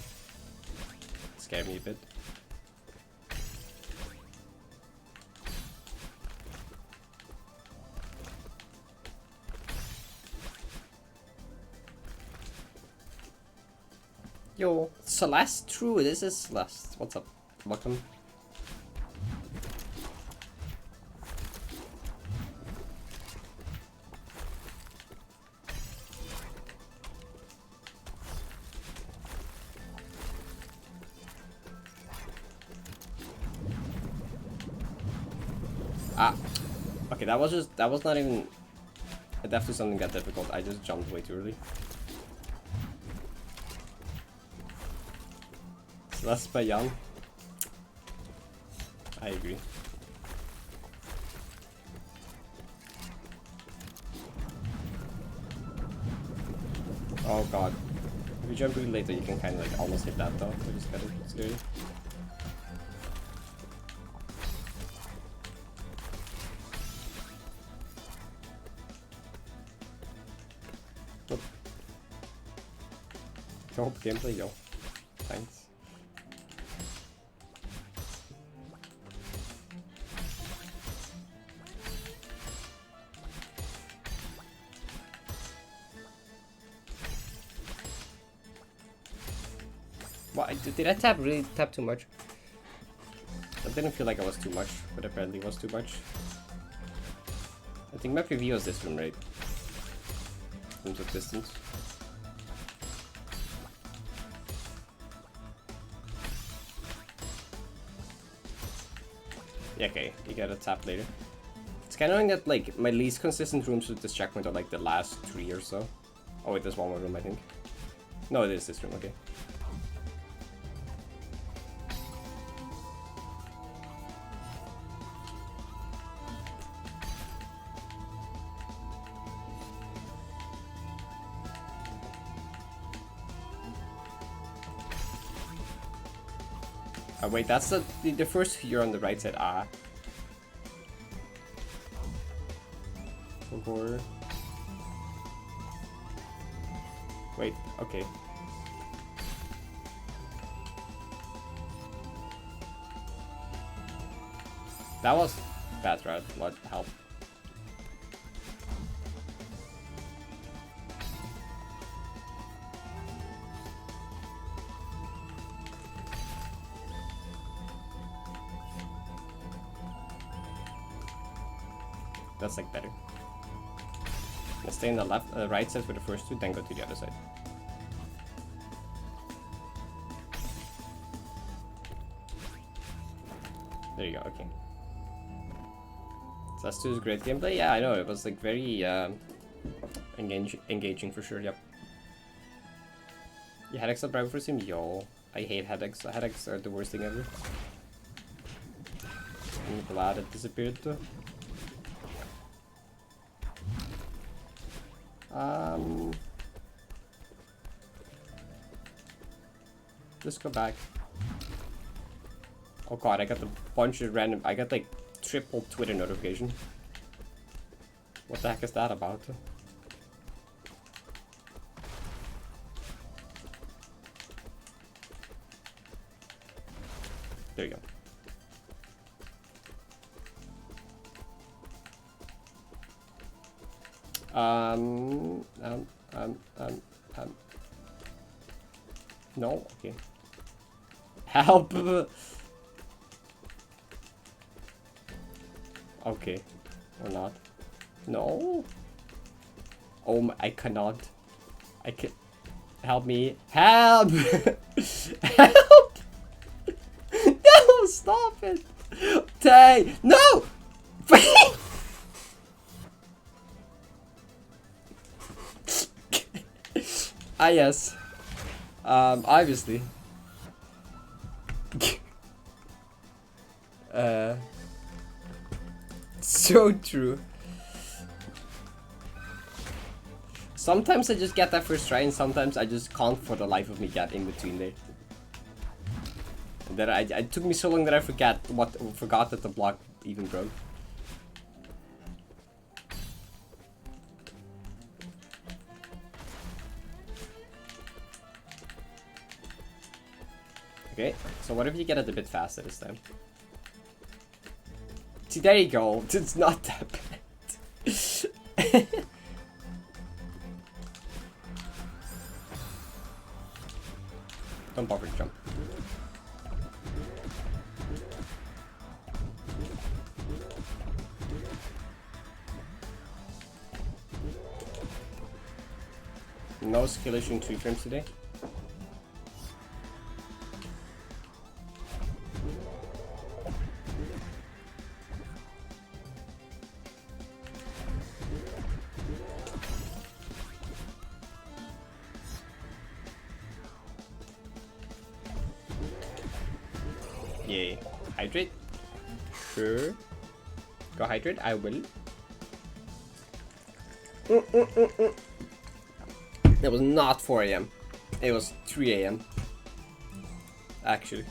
scare me a bit. Yo, Celeste, true, this is Celeste. What's up? Welcome. Ah, okay, that was not even definitely something that difficult. I just jumped way too early. Celeste by Young. I agree. Oh god. If you jump really later, you can kind of like almost hit that though, which is kind of scary. Nope. Yo, gameplay, yo. Thanks. What, did I really tap too much? I didn't feel like I was too much, but apparently was too much. I think my preview was this room, right? In terms of distance. Yeah, okay, you gotta tap later. It's kind of annoying that like my least consistent rooms with this checkpoint are like the last 3 or so. Oh wait, there's one more room I think. No, it is this room, okay. Oh wait, that's the first here on the right side. Ah. Horror. Wait, okay. That was bad route. What help? That's like better. Let's stay in the right side for the first two, then go to the other side. There you go, okay. So that's two's great gameplay. Yeah, I know, it was like very engaging for sure, yep. Yeah, headaches are private for sim? Yo, I hate headaches. Headaches are the worst thing ever. I'm glad it disappeared too. Just go back. Oh god, I got a bunch of random. I got like triple Twitter notification. What the heck is that about? There you go. No, okay. Help! Okay, or not. No! Oh my, I cannot. I can. Help me. Help! Help! No, stop it! Tay! No! Ah, yes. Obviously. So true. Sometimes I just get that first try, and sometimes I just can't for the life of me get in between there. And then it took me so long that I forgot that the block even broke. Okay, so what if you get it a bit faster this time? See, there you go. It's not that bad. Don't bother to jump. No skill issue in 3 frames today. Yay. Hydrate? Sure. Go hydrate? I will. It was not 4 AM. It was 3 AM. Actually.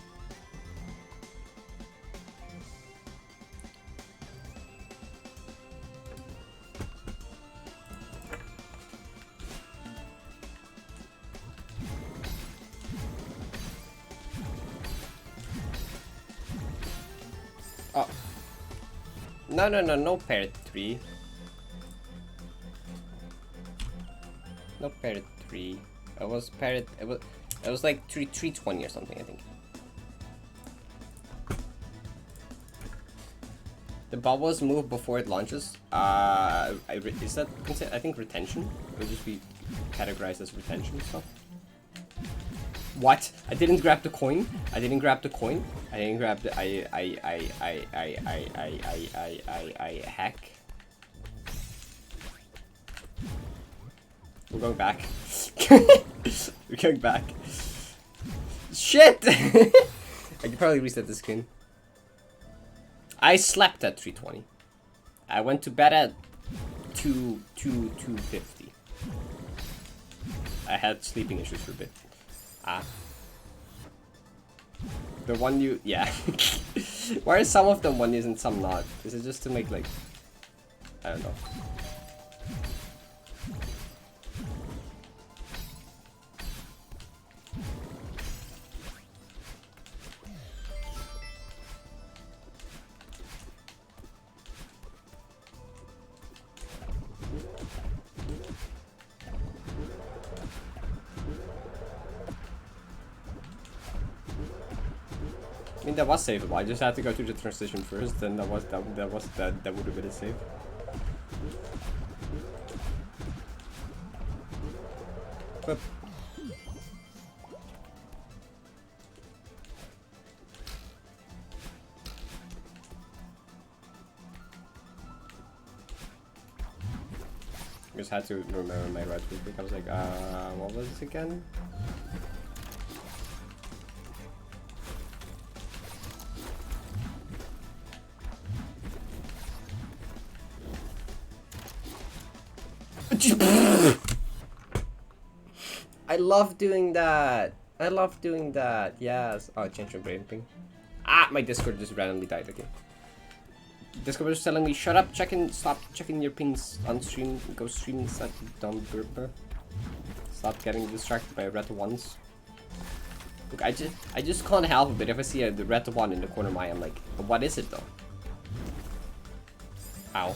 Oh. No Parrot 3. No Parrot 3. It was Parrot. It was like 320 or something, I think. The bubbles move before it launches. Is that I think retention? It would just be categorized as retention stuff. What? I didn't grab the coin. I didn't grab the coin. I didn't grab the I hack. We're going back. We're going back. Shit! I could probably reset the screen. I slept at 3:20. I went to bed at 2:50. I had sleeping issues for a bit. The one you, yeah. Why are some of them one use and some not? Is it just to make like, I don't know. I mean, that was savable. I just had to go through the transition first, and that would have been a save. But I just had to remember my right click. I was like, what was this again? I love doing that. I love doing that. Yes. Oh, change your brain ping. Ah, my Discord just randomly died again. Discord was telling me, shut up, stop checking your pings on stream. Go stream instead, you dumb burper. Stop getting distracted by red ones. Look, I just can't help it, but if I see the red one in the corner of my eye, I'm like, what is it though? Ow.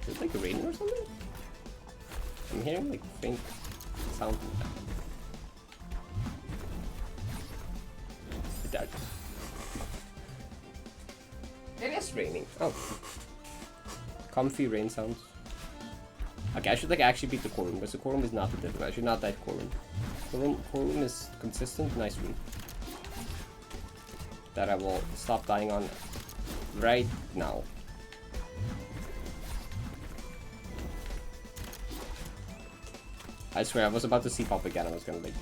Is it like raining or something? I'm hearing like faint sound from that. It died. It is raining. Oh. Comfy rain sounds. Okay, I should like actually beat the core room, because the core room is not the difficult. I should not die core room. Core room is consistent, nice room. That I will stop dying on right now. I swear, I was about to see pop again. I was gonna like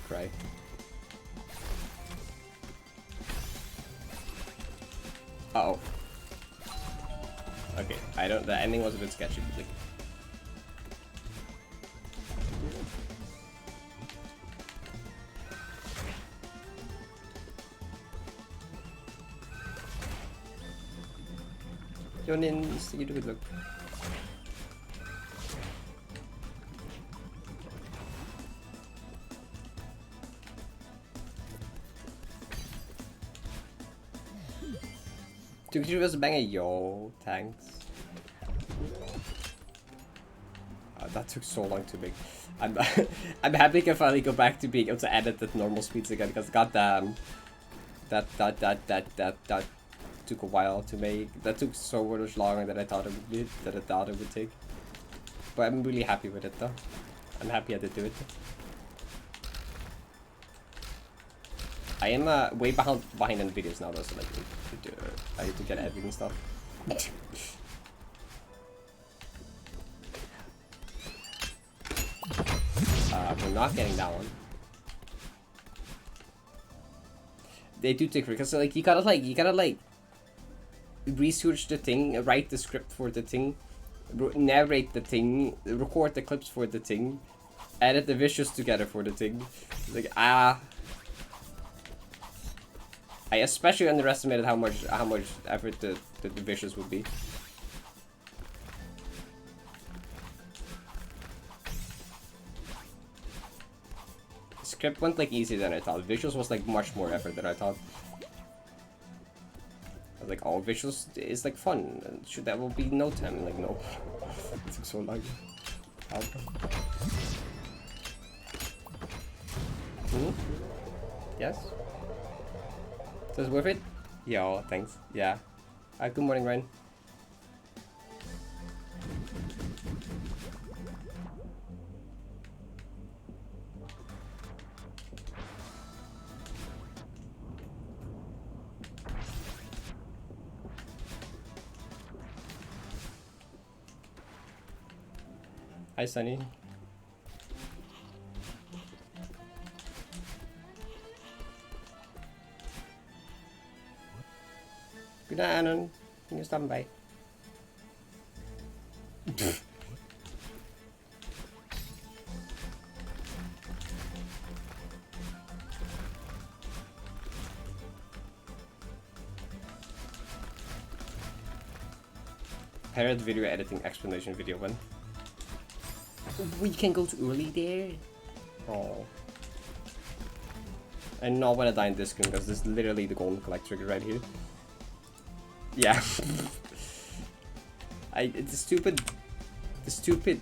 cry. Uh oh. Okay, I don't. The ending was a bit sketchy. Like, Yo, Nins, you do good look. Dude, you just bang a yo, thanks. That took so long to make. I'm I'm happy I can finally go back to being able to edit at normal speeds again, because goddamn, that took a while to make. That took so much longer than I thought it would take. But I'm really happy with it though. I'm happy I did do it. I am way behind in videos now though, so like I need to get editing stuff. We're not getting that one. They do take because like you gotta like research the thing, write the script for the thing, narrate the thing, record the clips for the thing, edit the visuals together for the thing. Like I especially underestimated how much effort the visuals would be. Script went like easier than I thought. Visuals was like much more effort than I thought. I was like, oh, visuals is like fun. Should that will be no time? Like no, it took so long. Yes. So it's worth it? Yo, thanks. Yeah. Good morning, Ryan. Hi, Sunny. Good night, Anon. Thank you for stopping by. Parrot video editing explanation video when? We can go too early there. Oh. I not want to die in this screen because this is literally the golden collector right here. Yeah. The stupid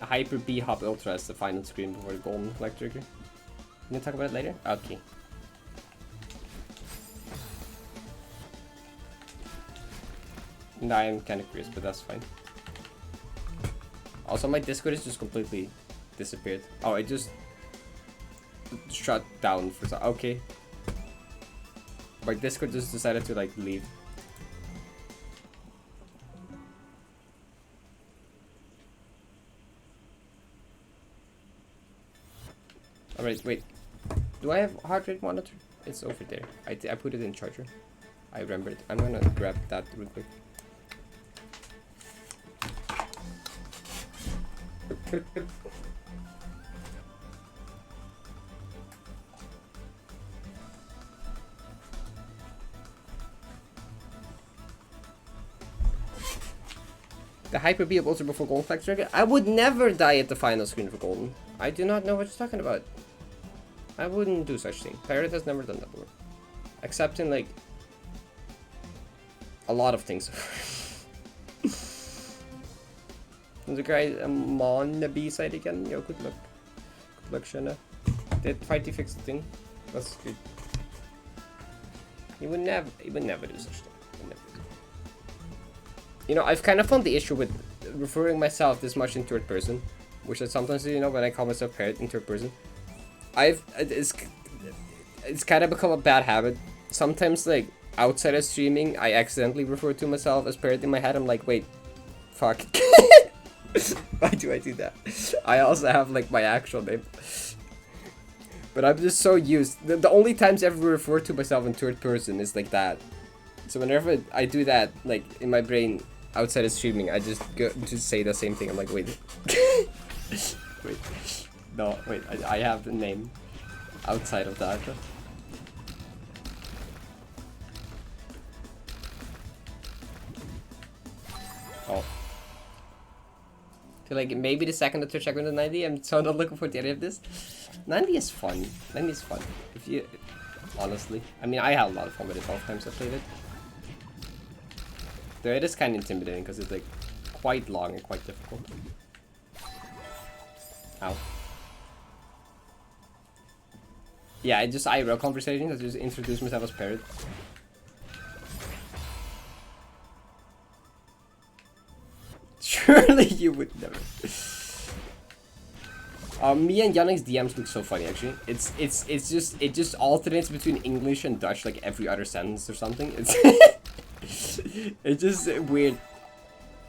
Hyper B Hop Ultra is the final screen before the golden collector. Can you talk about it later? Okay. No, I'm kind of curious, but that's fine. Also, my Discord is just completely disappeared. Oh, it just shut down for some. Okay. My Discord just decided to like leave. Alright, wait. Do I have heart rate monitor? It's over there. I put it in charger. I remember it. I'm gonna grab that real quick. The Hyper B of Ultra before Golden Flex Dragon? I would never die at the final screen for Golden. I do not know what you're talking about. I wouldn't do such thing. Parrot has never done that before. Except in like a lot of things. There's a guy on the B side again. Yo, good luck. Good luck, Shanna. Did Fighty fix the thing? That's good. He would never do such thing. You know, I've kind of found the issue with referring myself this much in third person, which I sometimes, you know, when I call myself Parrot in third person, it's kind of become a bad habit. Sometimes, like, outside of streaming, I accidentally refer to myself as Parrot in my head. I'm like, wait, fuck. Why do I do that? I also have, like, my actual name. But I'm just so used. The only times I ever refer to myself in third person is like that. So whenever I do that, like, in my brain, outside of streaming, I just say the same thing. I'm like, wait. Wait. No, wait, I have the name outside of that. Oh. So, like, maybe the second or third check with the 90, I'm so not looking for any of this. 90 is fun. 90 is fun. If you... Honestly. I mean, I had a lot of fun with it both times I played it. Though it is kind of intimidating because it's, like, quite long and quite difficult. Ow. Yeah, I just IRL conversations. I just introduce myself as Parrot. Surely you would never. Me and Yannick's DMs look so funny actually. It just alternates between English and Dutch like every other sentence or something. It's just weird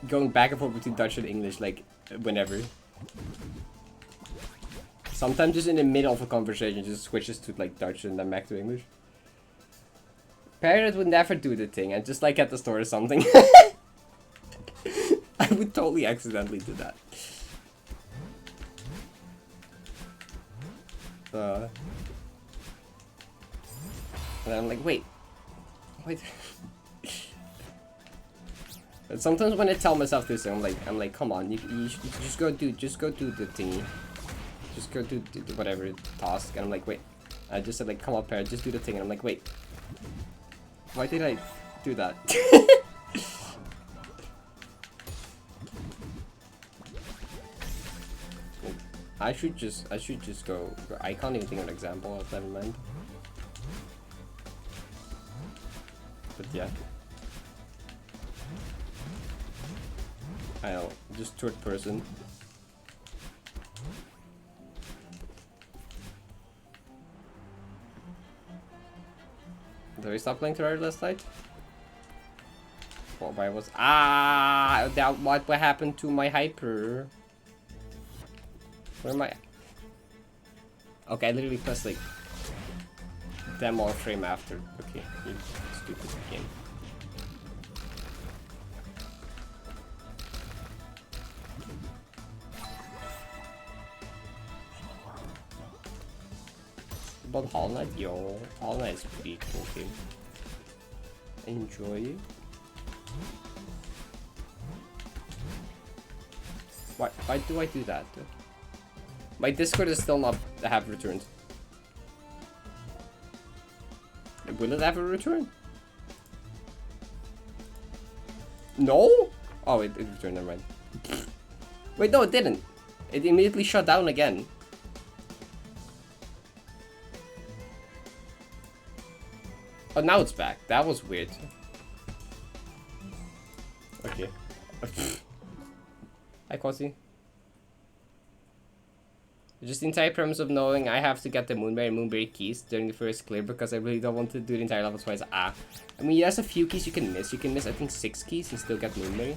going back and forth between Dutch and English like whenever. Sometimes just in the middle of a conversation just switches to like Dutch and then back to English. Parrot would never do the thing and just like at the store or something. I would totally accidentally do that. And I'm like, wait. But sometimes when I tell myself this, I'm like, come on, you just go do the thingy. Just go do whatever task. And I'm like, wait. I just said like, come on, Parrot, just do the thing. And I'm like, wait. Why did I do that? I should just go. I can't even think of an example. Never mind. But yeah. I know, just third person. Did we stop playing Terraria last night? What was that? What happened to my hyper? Where am I? Okay, I literally pressed like demo frame after. Okay, you stupid game. But Hollow Knight, yo, Hollow Knight is pretty cool game. Enjoy it. Why do I do that? My Discord is still not have returned. Will it ever return? No? Oh, it returned, never mind. Wait, no, it didn't. It immediately shut down again. Oh, now it's back. That was weird. Okay. Hi, Quasi. Just the entire premise of knowing I have to get the Moonberry keys during the first clear because I really don't want to do the entire level twice. I mean, there's a few keys you can miss. You can miss, I think, 6 keys and still get Moonberry.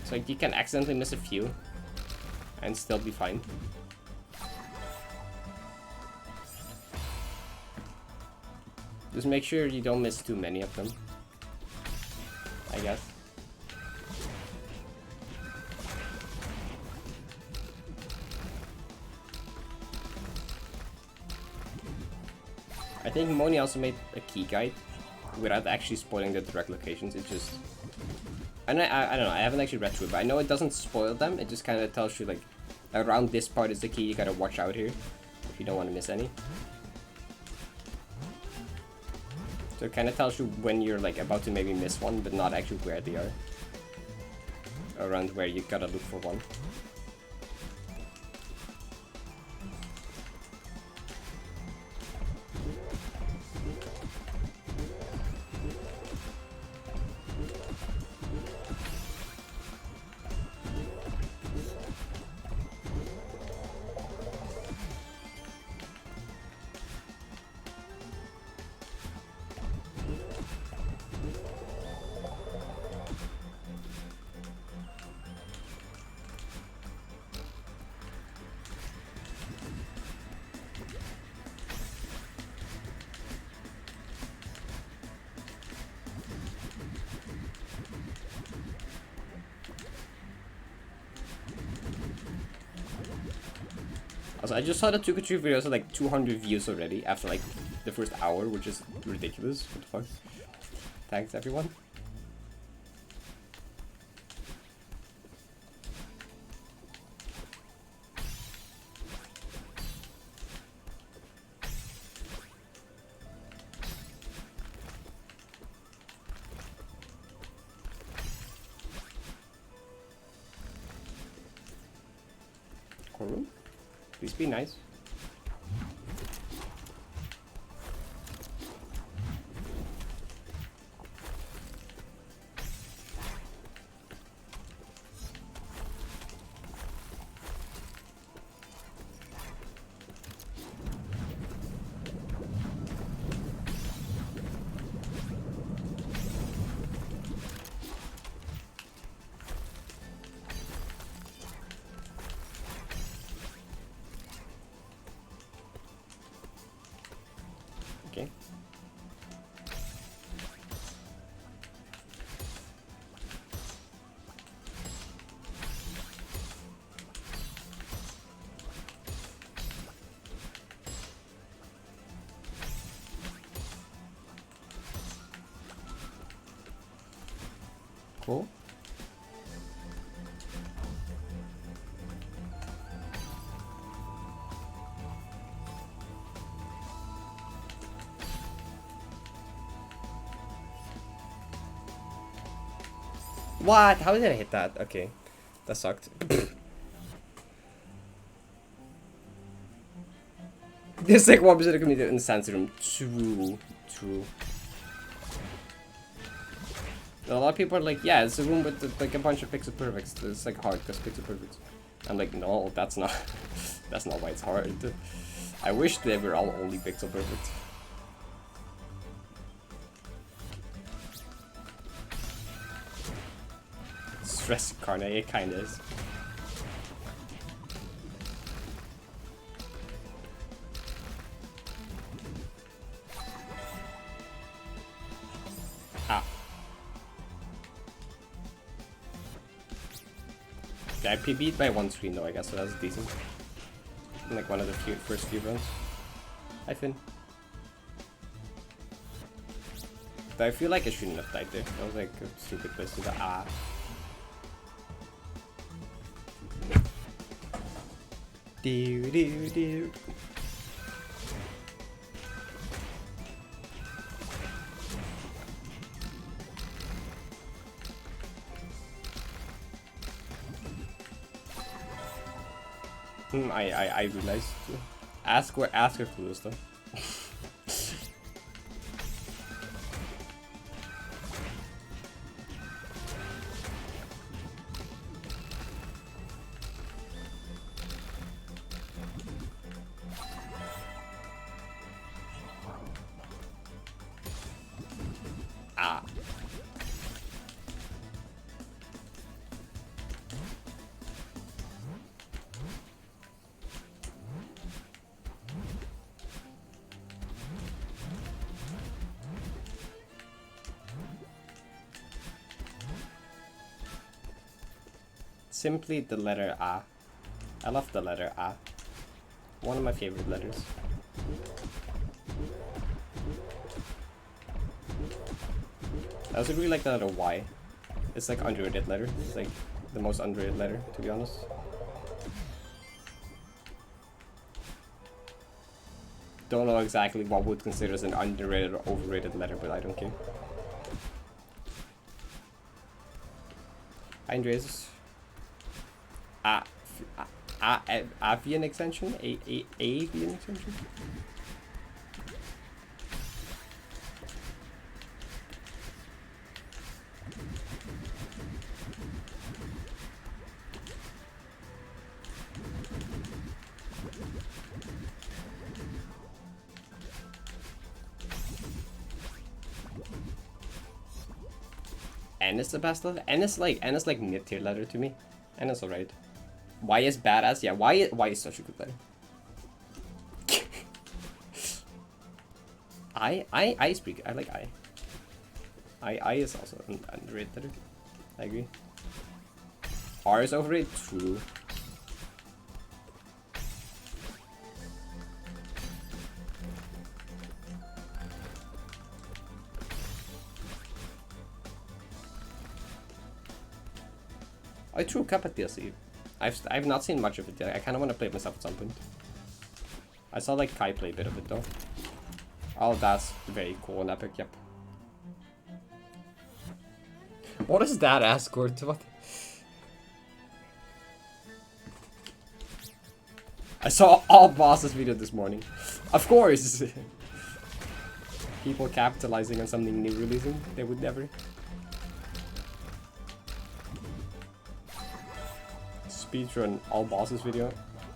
So like, you can accidentally miss a few and still be fine. Just make sure you don't miss too many of them, I guess. I think Moni also made a key guide without actually spoiling the direct locations. It just... I don't know, I haven't actually read through it, but I know it doesn't spoil them. It just kind of tells you, like, around this part is the key, you gotta watch out here if you don't want to miss any. So it kind of tells you when you're, like, about to maybe miss one, but not actually where they are. Around where you gotta look for one. Also, I just saw the 2K3 videos with like 200 views already after like the first hour, which is ridiculous. What the fuck? Thanks, everyone. Room? Please be nice. Okay. Cool. What? How did I hit that? Okay. That sucked. There's like 1% of community in the Sansa room. True. A lot of people are like, yeah, it's a room with like a bunch of pixel perfects. It's like hard because pixel perfects. I'm like, no, that's not. That's not why it's hard. I wish they were all only pixel perfect. Stress incarnate, it kinda is. Ah. Yeah, I PB'd by one screen though, I guess, so that's decent. In like one of the first few runs. Hi Finn. But I feel like I shouldn't have died there. That was like a stupid place to the ah. Do. I realized. Ask her clues though. Ah. Simply the letter A. I love the letter A. One of my favorite letters. I also really like the letter Y. It's like underrated letter. It's like the most underrated letter, to be honest. Don't know exactly what would consider as an underrated or overrated letter, but I don't care. Hi Andreas. Avian extension? Avian extension? N is the best letter? N is like mid-tier letter to me. N is alright. Y is badass? Yeah, Y is such a good letter. I is pretty good. I like I. I is also an underrated letter. I agree. R is overrated? True. I threw Cup at DLC. I've not seen much of it yet. I kind of want to play it myself at some point. I saw like Kai play a bit of it though. Oh, that's very cool and epic. Yep. What is that escort? What? I saw all bosses video this morning. Of course. People capitalizing on something new releasing. They would never. Speedrun all bosses video.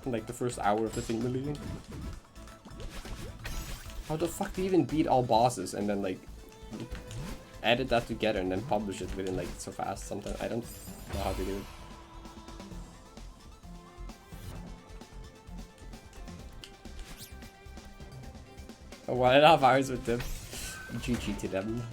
Like the first hour of the thing releasing. How the fuck do you even beat all bosses and then like edit that together and then publish it within like so fast sometimes? I don't know how to do it. Oh, 1.5 hours with them. GG to them.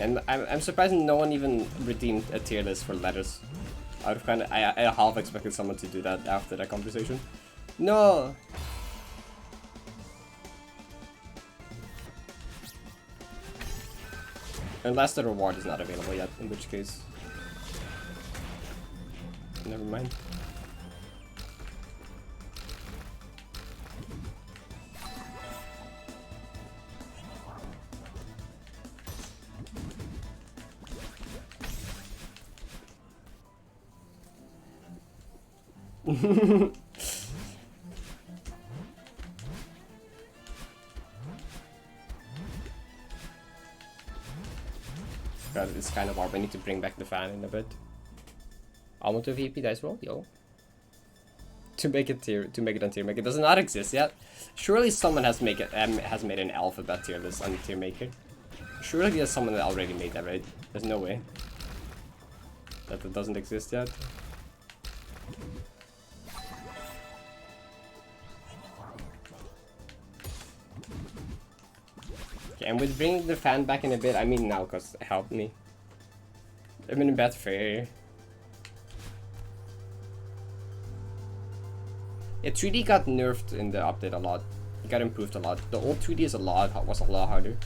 And I'm surprised no one even redeemed a tier list for letters. I half expected someone to do that after that conversation. No! Unless the reward is not available yet, in which case... Never mind. God, it's kind of hard. I need to bring back the fan in a bit. I want to VP dice roll, yo. To make it on tier maker. It does not exist yet. Surely someone has made an alphabet tier list on tier maker. Surely there's someone that already made that, right? There's no way that it doesn't exist yet. And with bringing the fan back in a bit, I mean now, because it helped me. I'm in a bad fair. Yeah, 3D got nerfed in the update a lot. It got improved a lot. The old 3D was a lot harder.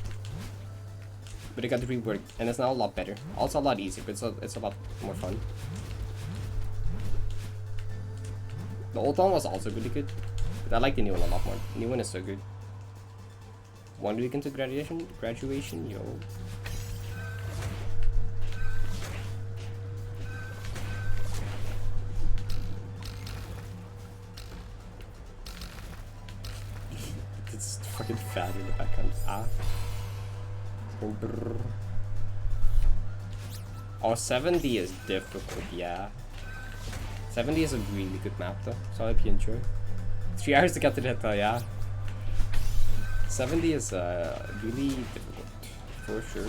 But it got reworked, and it's now a lot better. Also a lot easier, but it's a lot more fun. The old one was also really good, but I like the new one a lot more. The new one is so good. 1 week into graduation, yo. It's fucking fat in the background. Ah. Oh, 70 is difficult, yeah. 70 is a really good map though, so I hope you enjoy. 3 hours to get to the hotel, yeah. 70 is really difficult, for sure.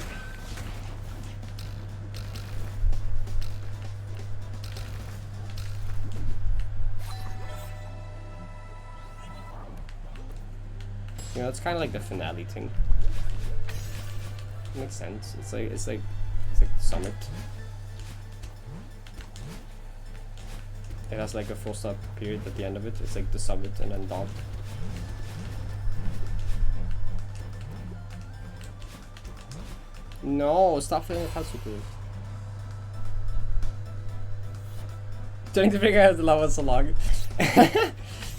You know, it's kind of like the finale thing. It makes sense. It's like the summit. It has like a full stop period at the end of it. It's like the summit and then dawn. No, stop feeling super. Trying to figure out the level so long.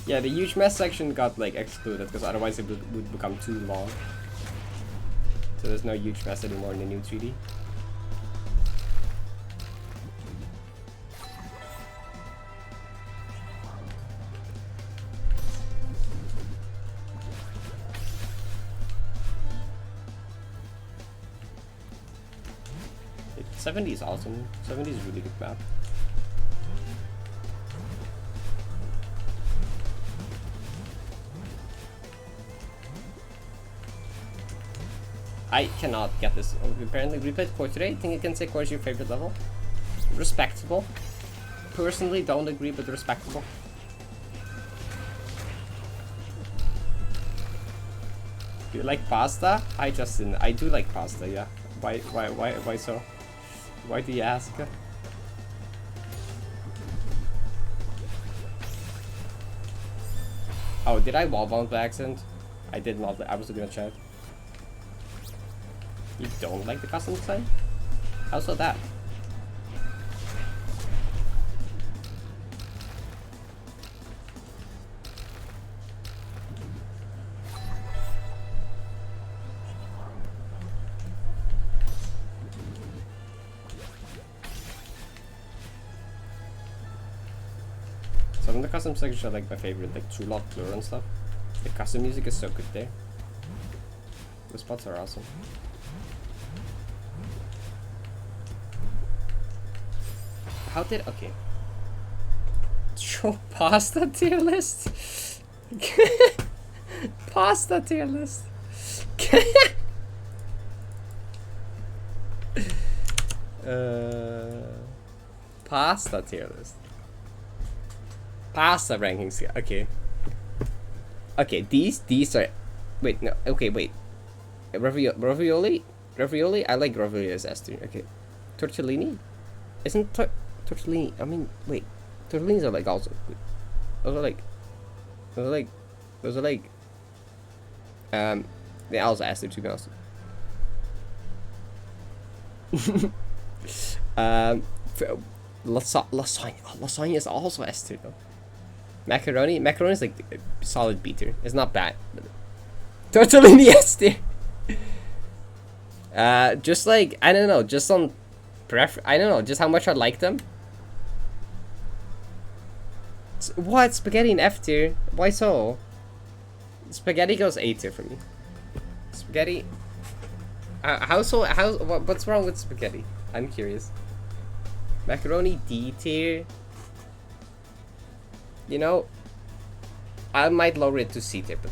Yeah, the huge mess section got like excluded because otherwise it would become too long. So there's no huge mess anymore in the new 3D. It, 70 is awesome. 70 is a really good map. I cannot get this. Apparently, we played Core today. I think you can say Core is your favorite level. Respectable. Personally, don't agree, but respectable. You like pasta? Hi Justin, I do like pasta, yeah. Why so? Why do you ask? Oh, did I wall bounce by accident? I did not. I was looking at chat. You don't like the custom design? How's that? Some of the custom sections are like my favorite, like True Love Blur and stuff. The custom music is so good there. The spots are awesome. How did... okay. Show pasta tier list? Pasta tier list? Pasta tier list. Pasta rankings, okay. Okay, these are... wait, no, okay, wait. Ravioli? Ravioli? I like ravioli as Esther, okay. Tortellini? Isn't tortellini... I mean, wait. Tortellinis are like also... Those are like... They also Esther, to be honest. Lasagna. Oh, lasagna is also Esther, though. Macaroni is like a solid beater. It's not bad. Tortellini Esther. Just like, I don't know, just on I don't know, just how much I like them. What? Spaghetti in F tier? Why so? Spaghetti goes A tier for me. Spaghetti. What's wrong with spaghetti? I'm curious. Macaroni D tier. You know, I might lower it to C tier, but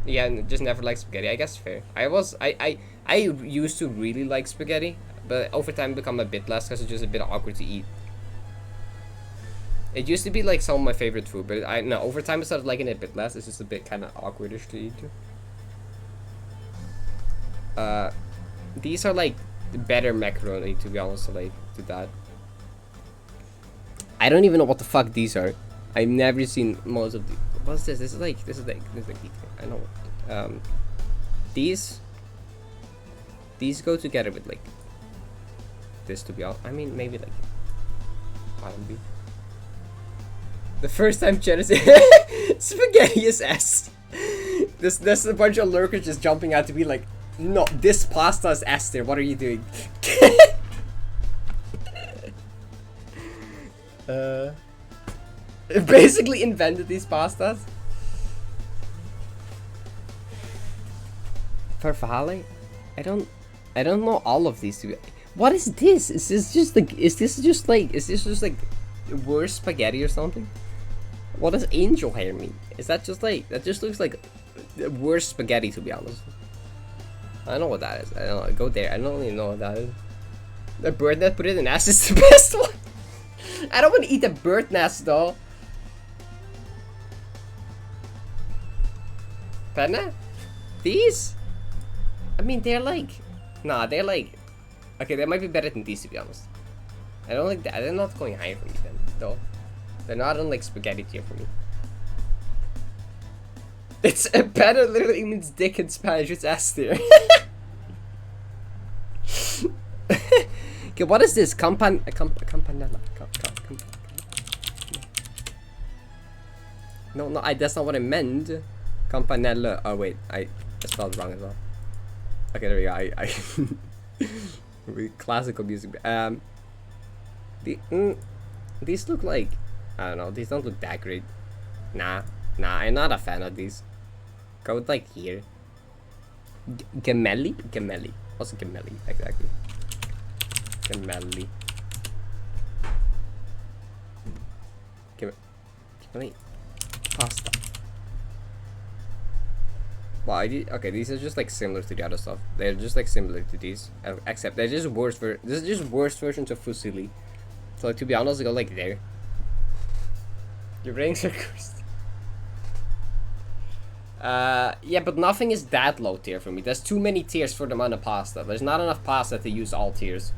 yeah, just never liked spaghetti. I guess fair. I used to really like spaghetti, but over time become a bit less because it's just a bit awkward to eat. It used to be like some of my favorite food, but over time I started liking it a bit less. It's just a bit kind of awkwardish to eat too. These are like better macaroni, to be honest, like to that. I don't even know what the fuck these are. I've never seen most of these. What's this? This is like I know. These go together with like this, to be honest. I mean, maybe like I don't be. The first time Cheddar spaghetti is S. There's a bunch of lurkers just jumping out to be like, no, this pasta is S there. What are you doing? Basically invented these pastas. Farfalle? I don't know all of these. What is this? Is this just like worse spaghetti or something? What does angel hair mean? Is that just like, that just looks like worse spaghetti, to be honest. I don't know what that is. I don't know. Go there. I don't even know what that is. The bird that put it in ass is the best one. I don't want to eat a bird nest though. Penna? These? I mean, they're like... Nah, they're like... Okay, they might be better than these, to be honest. I don't like that. They're not going higher for me then, though. They're not on like spaghetti tier for me. It's a better literally means dick in Spanish. It's ass tier. Okay, what is this? Campanella. No, that's not what I meant. Campanella. Oh wait, I spelled it wrong as well. Okay, there we go. Really classical music. These look like, I don't know. These don't look that great. Nah, I'm not a fan of these. Go with like here. Gemelli. What's a gemelli exactly? Gemelli. Gemelli. Pasta. Well, okay, these are just like similar to the other stuff. They're just like similar to these, except they're just worse this is just worse versions of fusilli. So like, to be honest, they go like there. Your rings are cursed. Yeah, but nothing is that low tier for me. There's too many tiers for the amount of pasta. There's not enough pasta to use all tiers.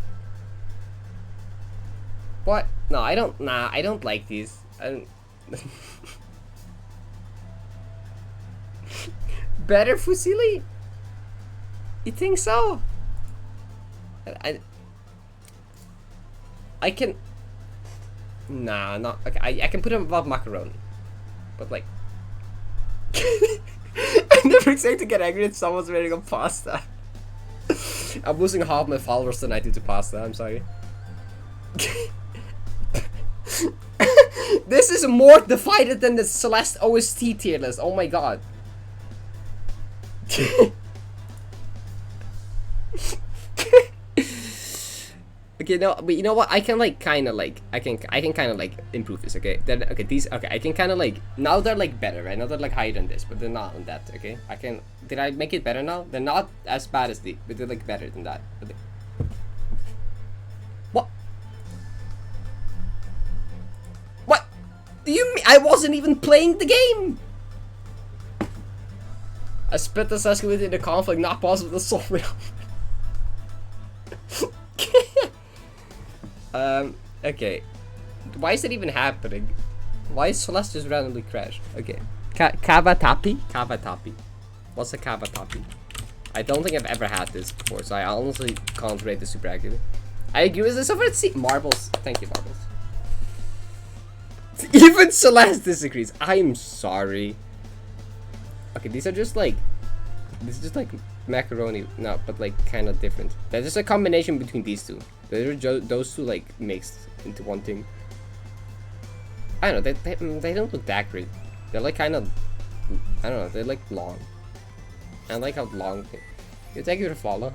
What? No, I don't. Nah, I don't like these. I don't. Better fusilli? You think so? I can. Nah, not. Okay, I can put him above macaroni, but like. I never expect to get angry if someone's rating on pasta. I'm losing half my followers tonight due to pasta. I'm sorry. This is more divided than the Celeste OST tier list. Oh my god. Okay, no, but you know what? I can like kind of like I can kind of like improve this. Okay, then okay these okay I can kind of like now they're like better, right? Now they're like higher than this, but they're not on that. Okay, I can. Did I make it better now? They're not as bad as the, but they're like better than that. But what? What? Do you mean I wasn't even playing the game? I spit this escalated into conflict, not possible to solve it. Okay. Why is it even happening? Why is Celeste just randomly crashed? Okay. Kavatapi? Kavatapi. What's a Kavatapi? I don't think I've ever had this before, so I honestly can't rate this super accurately. I agree with this over at sea. Marbles. Thank you, Marbles. Even Celeste disagrees. I'm sorry. Okay, these are just like... This is just like macaroni. No, but like kind of different. There's just a combination between these two. Those two like mixed into one thing. I don't know, they don't look that great. They're like kind of, I don't know, they're like long. I like how long. You take it to follow.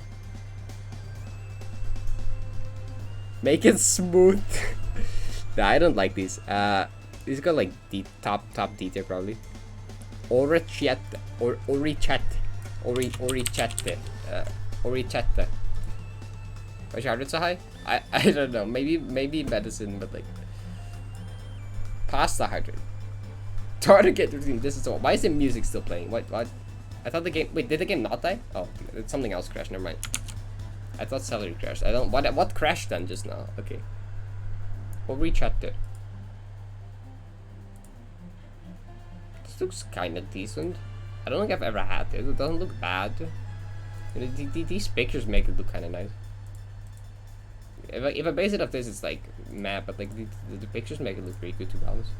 Make it smooth. Nah, I don't like these. These got like the top D tier probably. Orichet or Orichet. Orichette. Orichette. Why should I so high? I don't know. Maybe medicine, but like pasta hydrate. Target routine. This is all. Why is the music still playing? What? I thought the game. Wait, did the game not die? Oh, it's something else crashed. Never mind. I thought celery crashed. I don't. What crashed then just now? Okay. Orichette. This looks kind of decent. I don't think I've ever had it. It doesn't look bad. These pictures make it look kind of nice. If I base it off this, it's like meh, but like the pictures make it look pretty good to be honest.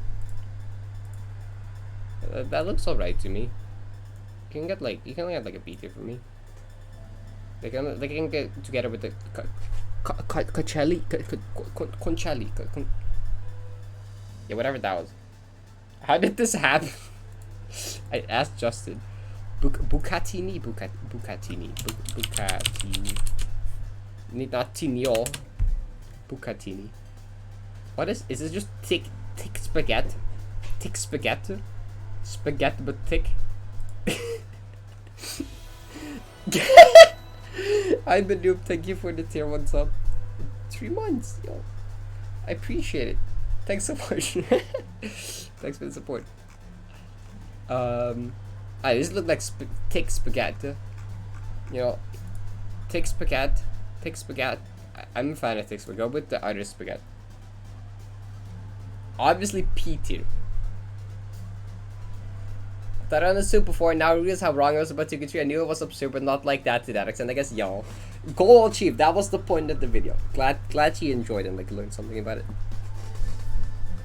That looks alright to me. You can get like a B tier for me. They can get together with the Concelli. Yeah, whatever that was. How did this happen? I asked Justin. Bucatini. Not Tinio. Bucatini. What is this just thick spaghetti? Thick spaghetti? Spaghetti but thick? I'm a noob, thank you for the tier 1 sub. 3 months, yo. I appreciate it. Thanks so much. Thanks for the support. This look like thick spaghetti. You know, thick spaghetti. I'm a fan of thick spaghetti. Go with the other spaghetti. Obviously P tier. Thought I understood before, now I realize how wrong I was about 2K3. I knew it was absurd, but not like that to that extent. I guess, yo. Goal achieved. That was the point of the video. Glad you enjoyed and like learned something about it.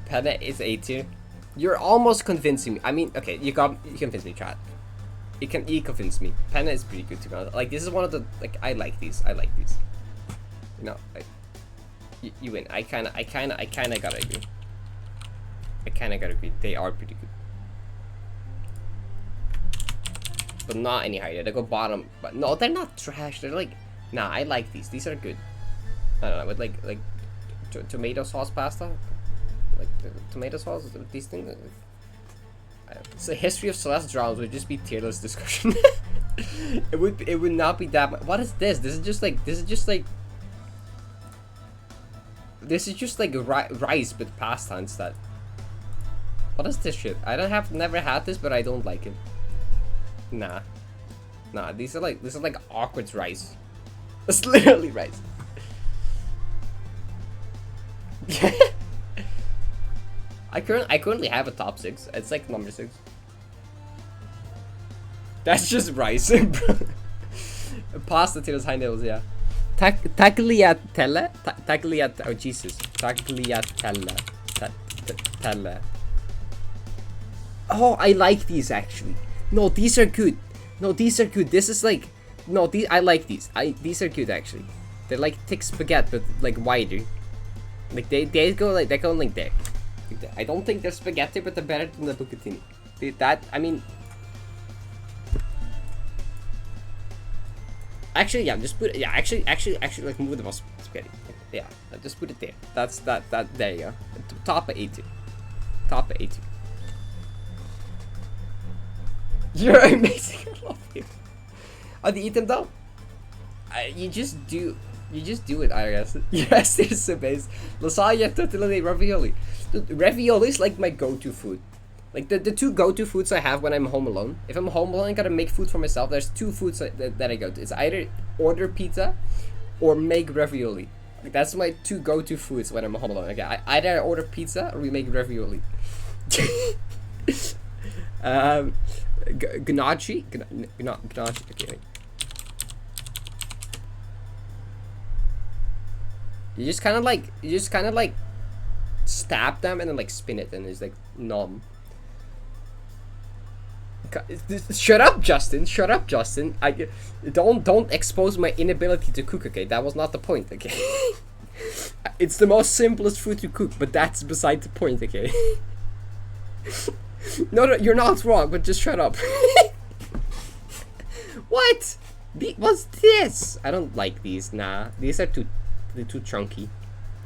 Penna is A tier. You're almost convincing me. I mean, okay, you convinced me, chat. You convinced me. Penna is pretty good to be honest. Like, this is one of the, like, I like these. You know, like, you win. I kinda gotta agree. They are pretty good. But not any higher. They go bottom. But no, they're not trash. They're like, nah, I like these. These are good. I don't know, with like tomato sauce pasta. Like tomato sauce, these things. It's a history of Celeste drums would just be tierless discussion. it would not be that much. What is this? This is just like rice with pasta instead. What is this shit? Never had this, but I don't like it. Nah. Nah, this is like awkward rice. It's literally rice. I currently have a top 6. It's like number 6. That's just rice. Pasta to those high noodles, yeah. Tagliatelle? Oh Jesus. Tagliatelle. Telle. Oh, I like these actually. No, these are good. No, these are good. This is like, no, I like these. These are good actually. They're like thick spaghetti, but like wider. Like they go like there. I don't think they're spaghetti, but they're better than the bucatini. That, I mean, actually, yeah, just put it. Yeah, actually, like move the spaghetti. Yeah, just put it there. That's that. There you go. Top of 80. Top of 80. You're amazing. I love you. Oh, do you eat them though? You just do it, I guess. Yes, it's the best. Lasagna, tortellini, ravioli. Ravioli is like my go-to food. Like the 2 go-to foods I have when I'm home alone. If I'm home alone, I gotta make food for myself. There's 2 foods that I go to. It's either order pizza or make ravioli. Like that's my 2 go-to foods when I'm home alone. Okay, either I order pizza or we make ravioli. Gnocchi. Okay, wait. You just kind of like stab them and then like spin it and it's like numb. Shut up, Justin. Shut up, Justin. I don't expose my inability to cook. Okay, that was not the point. Okay, it's the most simplest food to cook, but that's beside the point. Okay. No, you're not wrong, but just shut up. What? What's this? I don't like these. Nah, these are too chunky.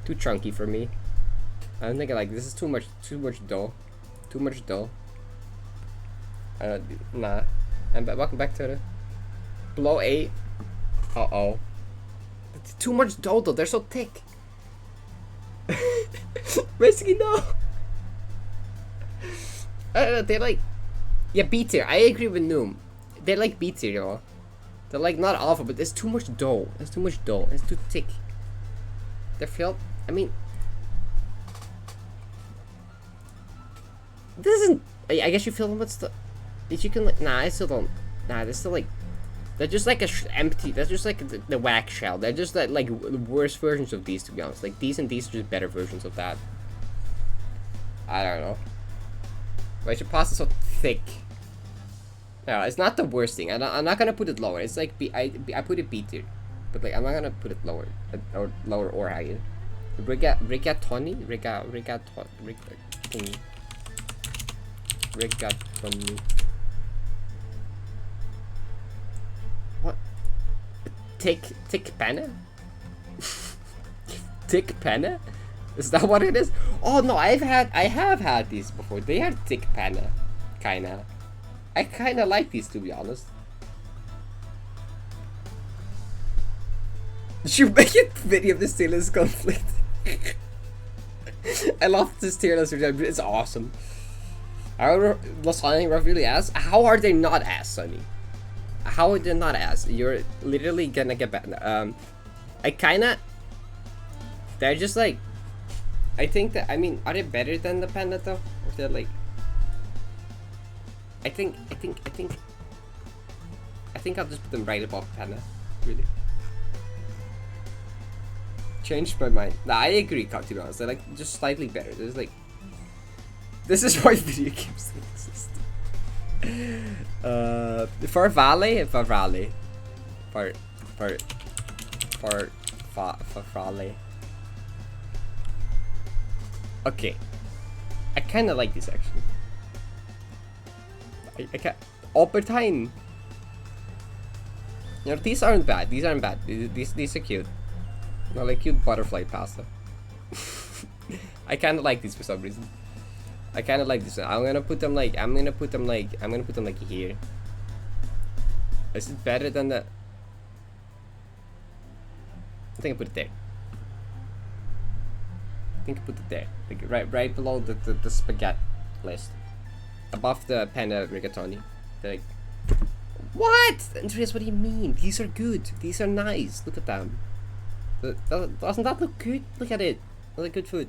Too chunky for me. I don't think I like this. Is too much dough. Too much dough. Nah. And welcome back to the below 8. Uh-oh. It's too much dough though. They're so thick. Basically, no. I don't know, they're like, yeah, B tier. I agree with Noom. They're like B tier, y'all. They're like not awful, but there's too much dough. There's too much dough. It's too thick. They're filled. I mean, this isn't. I guess you fill them with stuff. If you can, like, nah, I still don't. Nah, they're still like, they're just like empty. They're just like the wax shell. They're just like worse versions of these, to be honest. Like these and these are just better versions of that. I don't know. Wait, your pasta's so thick. No, it's not the worst thing. I'm not gonna put it lower. It's like I put it B tier, but like I'm not gonna put it lower or higher. Rigatoni. What? Tick penne? Tick penne? Is that what it is? Oh no, I have had these before. They are thick penne, kinda. I kinda like these, to be honest. You make a video of the tier list conflict. I love this tier list. It's awesome. However, lasagna ravioli ass. How are they not ass, Sonny? How are they not ass? You're literally gonna get back. I kinda. They're just like. I think that, I mean, are they better than the panda though? Or they're like, I think I'll just put them right above panda, really. Changed my mind. Nah, I agree, to be honest. They're like just slightly better. There's like, this is why video games exist. For Vale. Okay, I kind of like this actually. I can't. Albertine. You know, these aren't bad. These aren't bad. These are cute. No, like cute butterfly pasta. I kind of like these for some reason. I kind of like this. I'm gonna put them like here. Is it better than the? I think I put it there. I think I put it there, like right below the spaghetti list, above the penne rigatoni. Like, What? Andreas, what do you mean? These are good. These are nice. Look at them. Doesn't that look good? Look at it. Look at good food.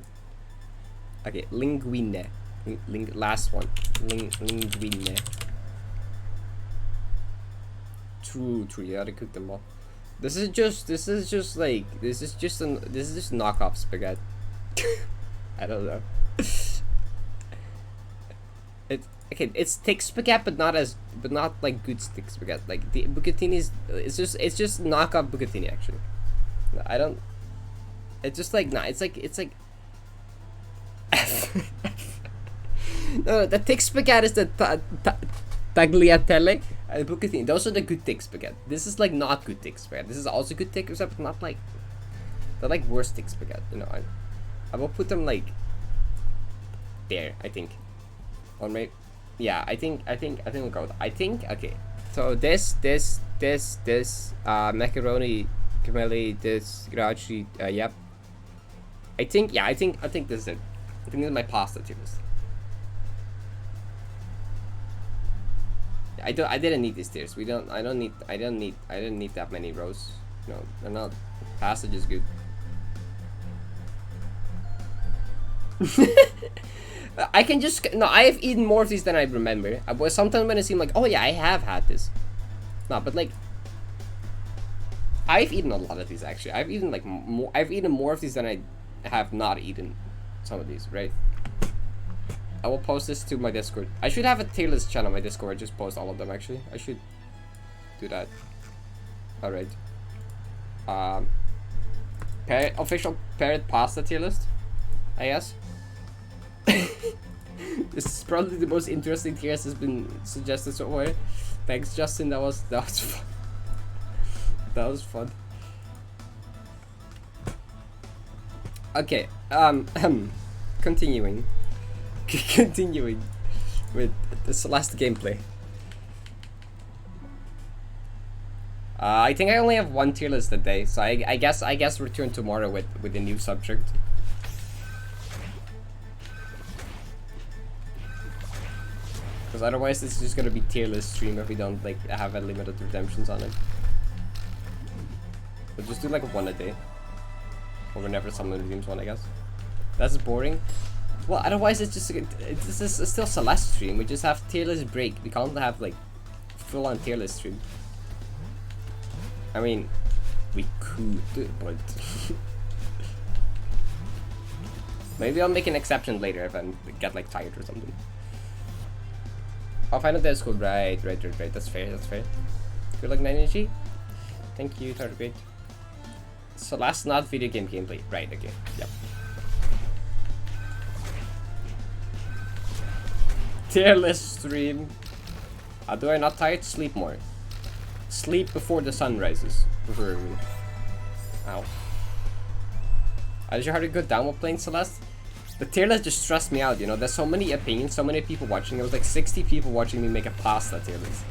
Okay, linguine. Last one. Linguine. True. You gotta cook them all. This is just knockoff spaghetti. I don't know. It's thick spaghetti, but not like good thick spaghetti. Like the bucatini is, it's just knockoff bucatini actually. I don't. It's just like nah. It's like. No, the thick spaghetti is the tagliatelle and bucatini. Those are the good thick spaghetti. This is like not good thick spaghetti. This is also good thick spaghetti, but not like. They're like worse thick spaghetti. You know, I will put them like. There, I think. On my. Yeah, I think we'll go with. I think okay. So this macaroni, gemelli, this grauci. Yep. I think this is it. I think this is my pasta tier list. I didn't need these tiers. I didn't need that many rows. No, they're not. Pasta is good. I can just no. I have eaten more of these than I remember. But sometimes when it seems like, oh yeah, I have had this. No, but like, I've eaten a lot of these actually. I've eaten like more. I've eaten more of these than I have not eaten some of these. Right. I will post this to my Discord. I should have a tier list channel on my Discord. Just post all of them actually. I should do that. All right. Official Parrot pasta tier list, I guess. This is probably the most interesting tier has been suggested so far. Thanks, Justin. That was fun. That was fun. Okay. Continuing with the Celeste gameplay. I think I only have one tier list today, so I guess return tomorrow with a new subject. Because otherwise it's just gonna be tier list stream if we don't like have a limited redemptions on it. But just do like one a day. Or whenever someone redeems one, I guess. That's boring. Well, otherwise it's still Celeste stream. We just have tier list break. We can't have like full on tier list stream. I mean, we could, but maybe I'll make an exception later if I get like tired or something. I'll find out that's cool. Right. That's fair. Good luck, 9G. Thank you, Target. So last not video game gameplay. Right, okay. Yep. Tier list stream. Do I not tired? Sleep more. Sleep before the sun rises. Preferably. Ow. Did you hardly go down while playing Celeste? The tier list just stressed me out, you know. There's so many opinions, so many people watching. There was like 60 people watching me make a pasta tier list.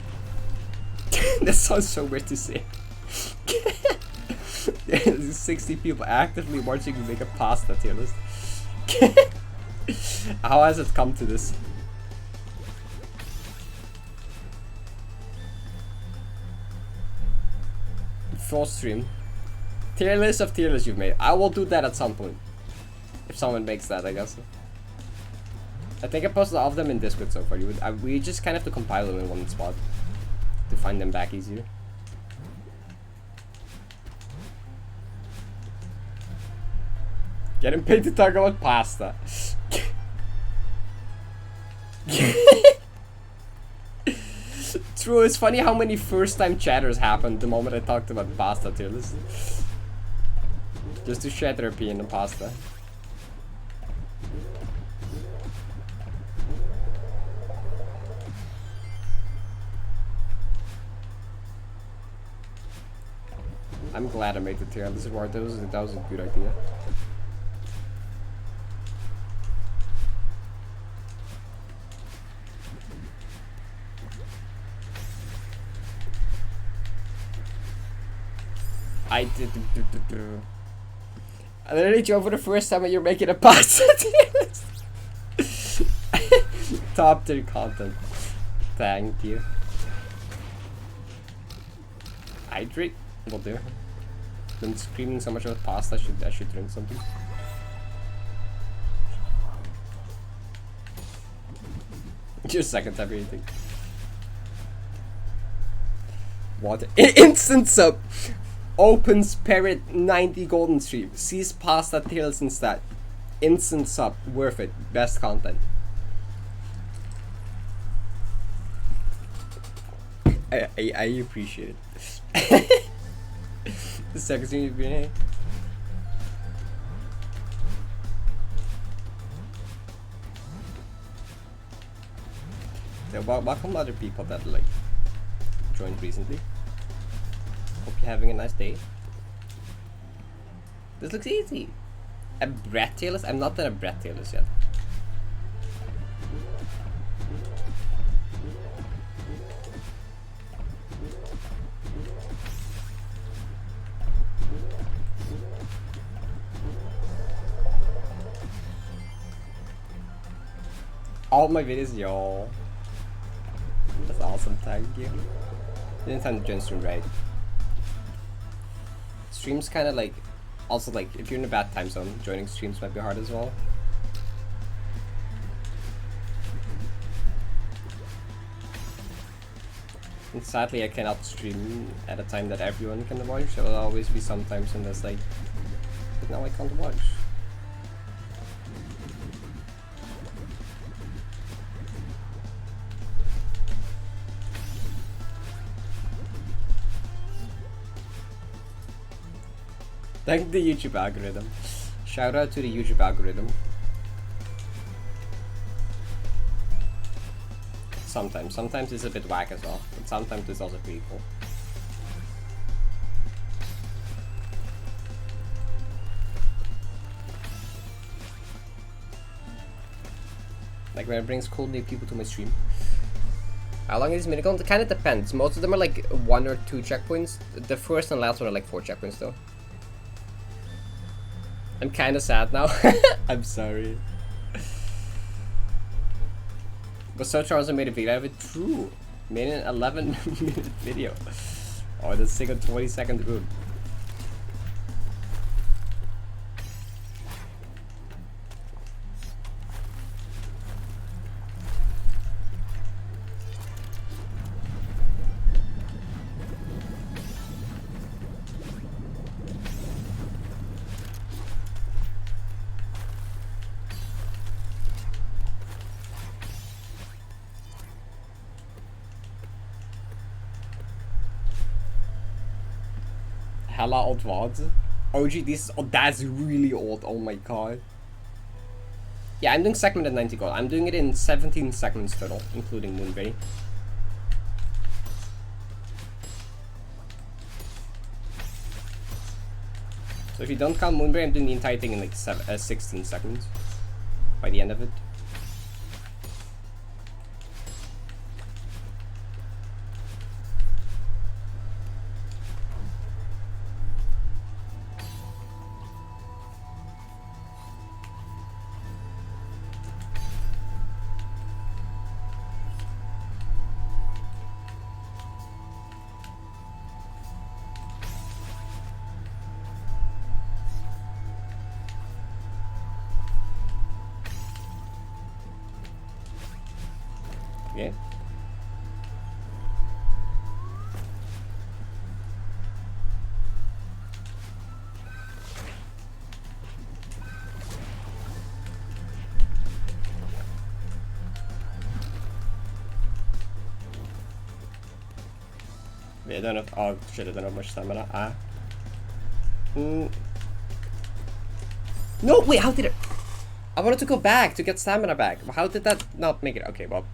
That sounds so weird to say. There's 60 people actively watching me make a pasta tier list. How has it come to this? Full stream. Tier list of tier lists you've made. I will do that at some point. If someone makes that, I guess. I think I posted all of them in Discord so far. We just kind of have to compile them in one spot to find them back easier. Getting paid to talk about pasta. True, it's funny how many first-time chatters happened the moment I talked about pasta tier list. Just to share their opinion on pasta. I'm glad I made the tier list reward. That was a good idea. I did. I literally drove for the first time and you're making a pasta tier list. Top tier content. Thank you. Hydrate will do. Been screaming so much about pasta, I should drink something. Your second time eating. What? Instant sub! Opens Parrot 90 golden stream. Sees pasta tails instead. Instant sub. Worth it. Best content. I appreciate it. The second stream you've been here. So welcome other people that like joined recently. Hope you're having a nice day. This looks easy. A breath-tailers? I'm not done a breath-tailers yet. All my videos, y'all. That's awesome, thank you. Didn't time to join stream, right? Streams kind of like, also like, if you're in a bad time zone, joining streams might be hard as well. And sadly, I cannot stream at a time that everyone can watch. There will always be some times when there's like, but now I can't watch. Thank the YouTube algorithm. Shout out to the YouTube algorithm. Sometimes it's a bit whack as well, but sometimes it's also pretty cool. Like when it brings cool new people to my stream. How long is Minigon? It kind of depends. Most of them are like 1 or 2 checkpoints. The first and last one are like 4 checkpoints though. I'm kind of sad now. I'm sorry. But so Charles made a video out of it. True. Made an 11-minute video. Oh, the single 20-second room. Hella old Vods. OG, that's really old, oh my god. Yeah, I'm doing segment at 90 gold. I'm doing it in 17 segments total, including Moonberry. So if you don't count Moonberry, I'm doing the entire thing in like 16 seconds by the end of it. Okay. Yeah, I don't have, oh shit, I don't have much stamina. No, wait, how did it? I wanted to go back to get stamina back. How did that not make it? Okay, well.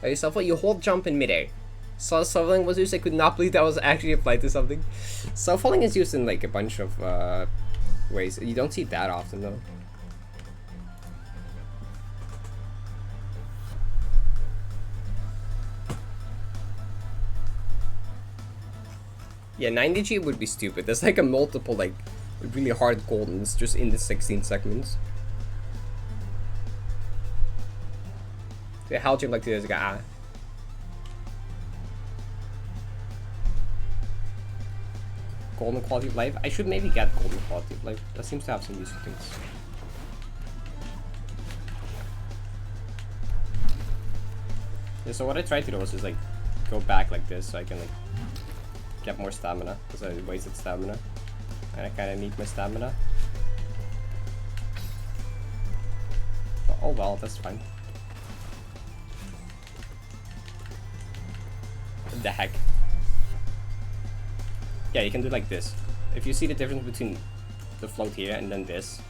Okay, so you hold jump in midair. So self-falling was used, I could not believe that was actually applied to something. Self-falling is used in like a bunch of ways. You don't see it that often though. Yeah, 90G would be stupid. There's like a multiple like really hard goldens just in the 16 segments. The Hell Gym like this guy. Golden quality of life. I should maybe get golden quality of life. That seems to have some useful things. Yeah, so what I tried to do was just like go back like this so I can like get more stamina because I wasted stamina and I kind of need my stamina. But, oh well, that's fine. What the heck? Yeah, you can do like this. If you see the difference between the float here and then this,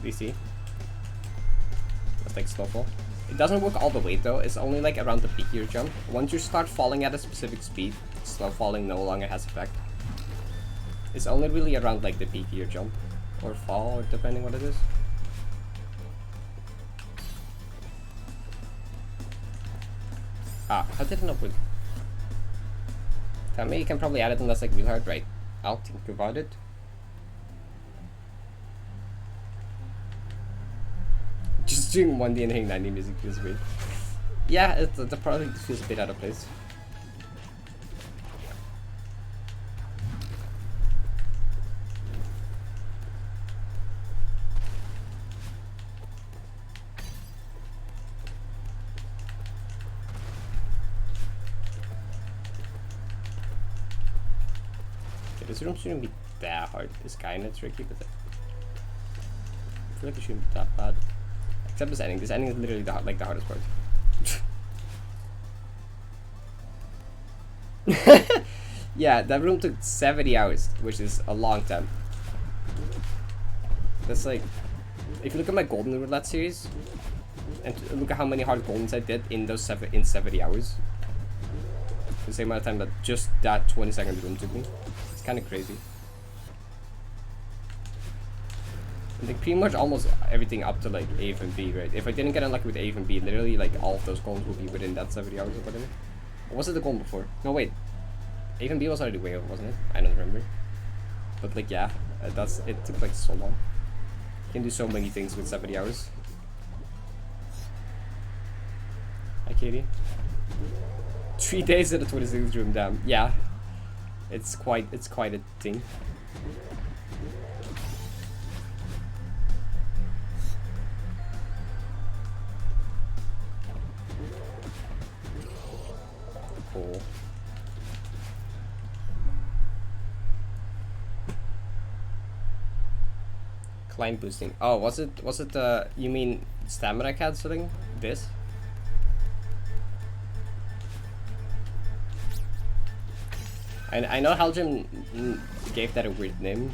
do you see? That's like snowfall. It doesn't work all the way though, it's only like around the peak of your jump. Once you start falling at a specific speed, slow falling no longer has effect. It's only really around like the peak of your jump, or fall, or depending what it is. Ah, how did it not work? Tell me, you can probably add it and that's like real hard, right? I'll think about it. Just doing 1D and hitting 90 music feels weird. Yeah, the product feels a bit out of place. Okay, this room shouldn't be that hard. It's kinda tricky, but I feel like it shouldn't be that bad. Except this ending. This ending is literally the hardest part. Yeah, that room took 70 hours, which is a long time. That's like, if you look at my Golden Roulette series, and look at how many hard Goldens I did in those 70 hours. The same amount of time that just that 20-second room took me. It's kind of crazy. I think pretty much almost everything up to like A and B, right? If I didn't get unlucky with A and B, literally like all of those goals would be within that 70 hours or whatever. Or was it the goal before? No, wait. A and B was already way over, wasn't it? I don't remember. But like, yeah, it took like so long. You can do so many things with 70 hours. Hi, Katie. 3 days at a 26th room, damn. Yeah, it's quite a thing. Cool. Climb boosting. Oh, was it you mean stamina canceling this? I know Helgem gave that a weird name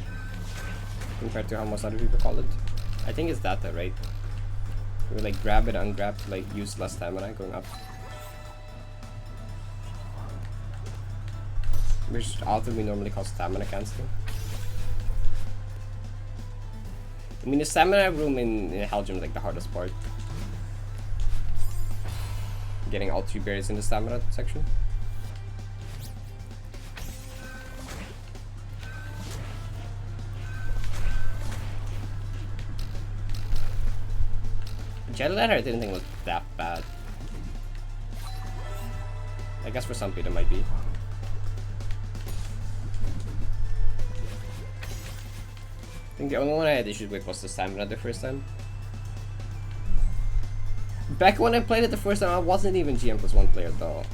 compared to how most other people call it. I think it's that, right? We like grab it, ungrab to like use less stamina going up. Which also we normally call stamina canceling. I mean, the stamina room in Helgem is like the hardest part. Getting all 3 berries in the stamina section. Jet ladder I didn't think was that bad. I guess for some people it might be. I think the only one I had issues with was the stamina the first time. Back when I played it the first time, I wasn't even GM+1 player though.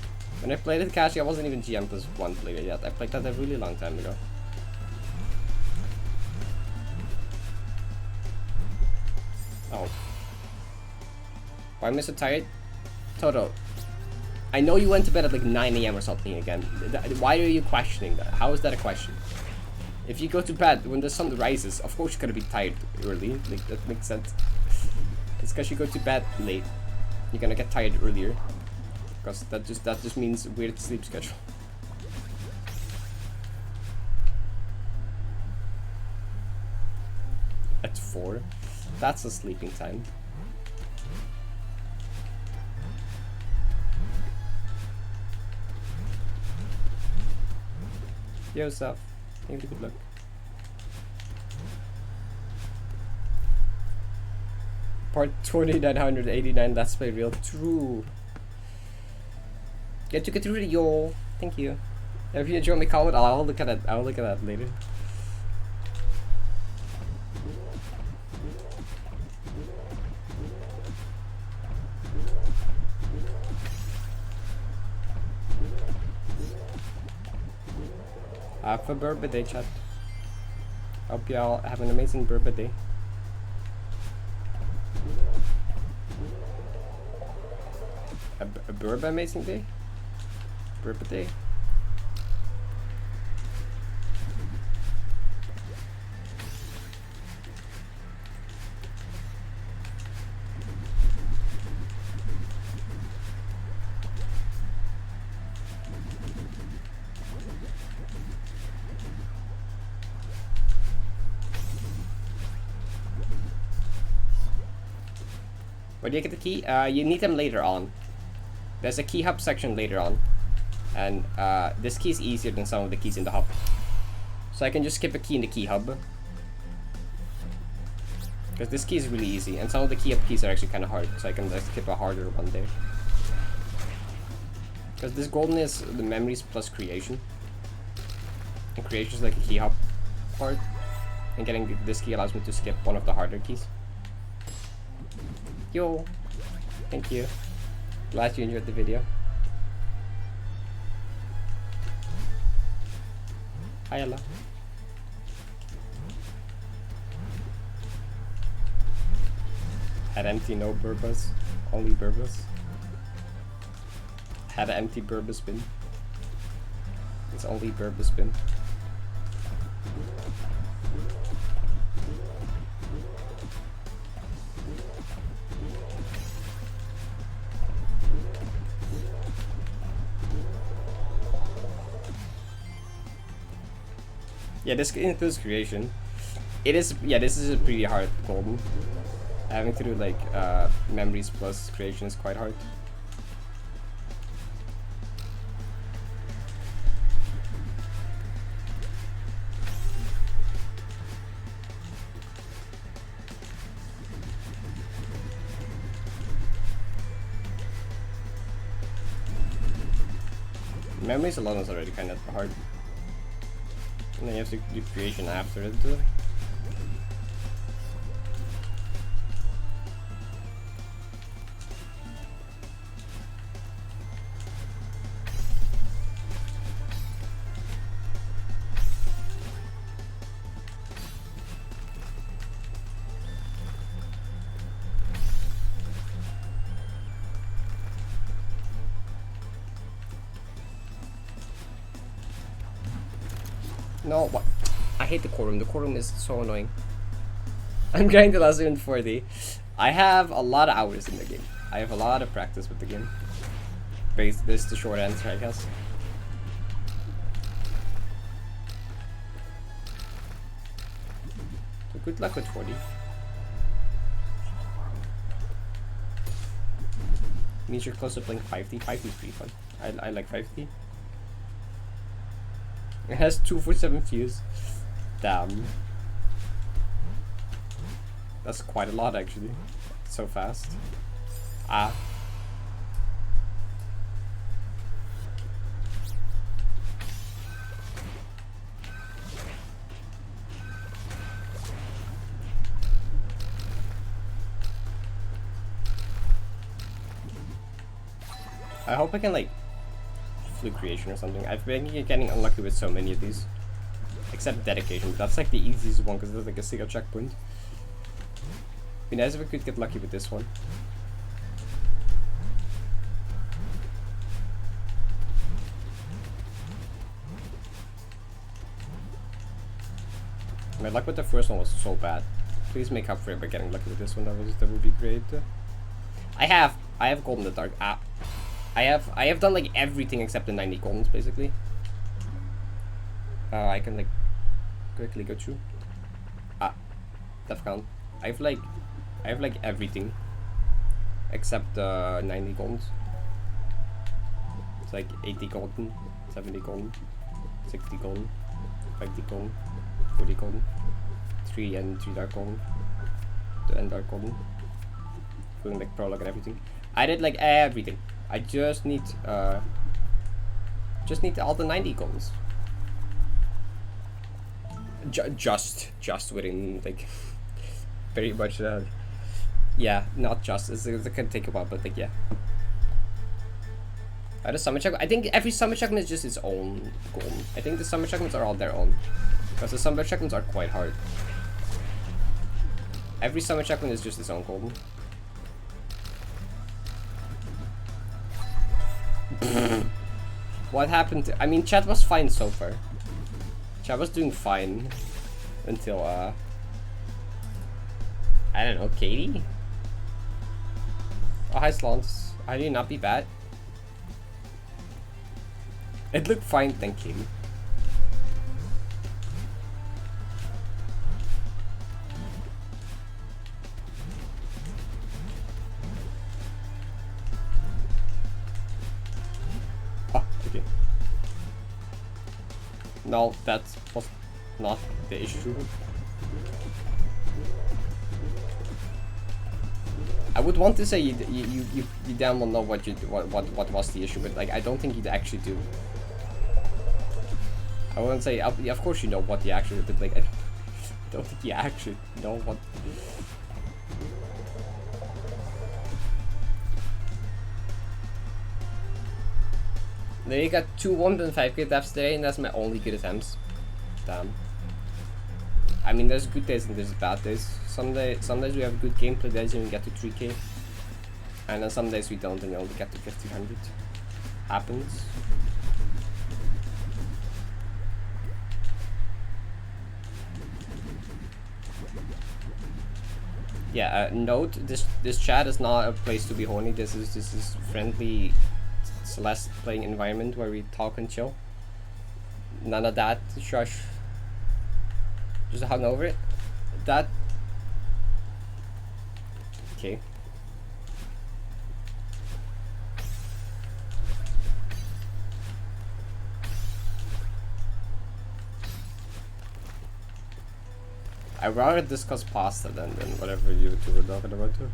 When I played it casually, I wasn't even GM+1 player yet. I played that a really long time ago. Oh. Why am I so tired? Toto, I know you went to bed at like 9 AM or something again. Why are you questioning that? How is that a question? If you go to bed when the sun rises, of course you're gonna be tired early. Like, that makes sense. It's because you go to bed late. You're gonna get tired earlier. Because that just means weird sleep schedule. At 4? That's a sleeping time. Yo, Saf. Thank you, good luck. Part 2989, that's my real true. Get to get through the yo. Thank you. If you enjoy my comment, I'll look at it. I'll look at that later. Happy birthday, chat. Hope y'all have an amazing birthday. A bird amazing day? Birthday? Where do you get the key? You need them later on. There's a key hub section later on. And this key is easier than some of the keys in the hub. So I can just skip a key in the key hub. Because this key is really easy. And some of the key hub keys are actually kind of hard. So I can just skip a harder one there. Because this golden is the memories plus creation. And creation is like a key hub part. And getting this key allows me to skip one of the harder keys. Yo, thank you. Glad you enjoyed the video. Hi, Ella. Had empty, no burbas, only burbas. Had an empty burbas bin. It's only burbas bin. Yeah, this includes creation. It is, yeah, this is a pretty hard golden. Having to do like memories plus creation is quite hard. Memories alone is already kind of hard. And then you have to do creation after it. No, what? I hate the core room. The core room is so annoying. I'm trying to last 40. I have a lot of hours in the game. I have a lot of practice with the game. This is the short answer, I guess. So good luck with 40. Means you're close to playing 5D. 5D is pretty fun. I like 5D. It has 247 fuse. Damn. That's quite a lot actually. So fast. Ah. I hope I can like fluke creation or something. I've been getting unlucky with so many of these. Except dedication. That's like the easiest one because there's like a single checkpoint. Be nice if we could get lucky with this one. My luck with the first one was so bad. Please make up for it by getting lucky with this one. That would be great. I have gold in the dark. Ah. I have done like everything except the 90 goldens basically. I can like quickly go through. Ah, def count. I have like everything except 90 goldens. It's like 80 golden, 70 golden, 60 golden, 50 golden, 40 golden, 3 and 3 dark golden, 2 and dark golden, including like prologue and everything. I did like everything. I just need all the 90 goals. Just within like very much yeah, not just, it can take a while, but like yeah. The summer check, I think every summer checkpoint is just its own goal. I think the summer checkpoints are all their own, because the summer checkpoints are quite hard. Every summer checkpoint is just its own goal. What happened to, I mean, chat was fine so far. Chat was doing fine until I don't know, Katie? Oh, hi Slants. How do you not be bad? It looked fine, thank you. Oh, okay. No, that was not the issue. I would want to say you damn well know what was the issue, but like I don't think you'd actually do. I wouldn't say of course you know what the actual, but like I don't think you actually know what. Then you got 2 1.5 good attempts today, and that's my only good attempts. Damn. I mean, there's good days and there's bad days. Some days we have good gameplay days and we get to 3K, and then some days we don't and we only get to 1500. Happens. Yeah. Note this chat is not a place to be horny. This is friendly Celeste playing environment where we talk and chill. None of that. Shush. Just hung over it. That. Okay. I'd rather discuss pasta than whatever you two were talking about too.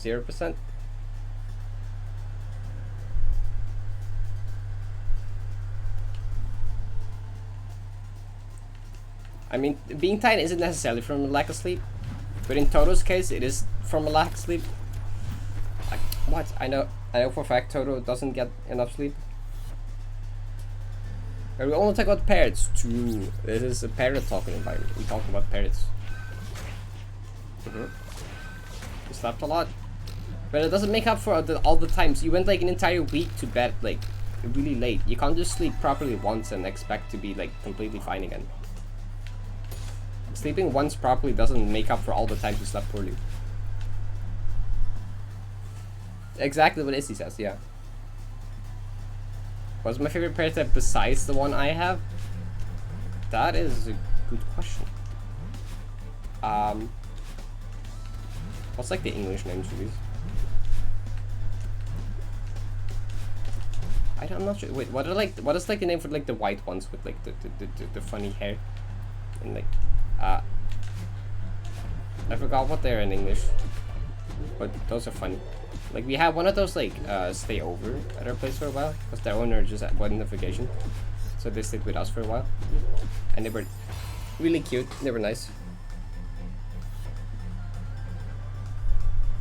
%. I mean, being tired isn't necessarily from a lack of sleep, but in Toto's case, it is from a lack of sleep. Like, what? I know for a fact Toto doesn't get enough sleep. But we only talk about parrots. True. This is a parrot talking environment. We talk about parrots. You slept a lot. But it doesn't make up for all the times. You went like an entire week to bed like really late. You can't just sleep properly once and expect to be like completely fine again. Sleeping once properly doesn't make up for all the times you slept poorly. Exactly what Issy says, yeah. What's my favorite parrot type besides the one I have? That is a good question. What's like the English names for these? I'm not sure. Wait, what is like the name for like the white ones with like the funny hair and like I forgot what they're in English, but those are funny. Like we had one of those like stay over at our place for a while because their owner just had one notification, so they stayed with us for a while, and they were really cute. They were nice.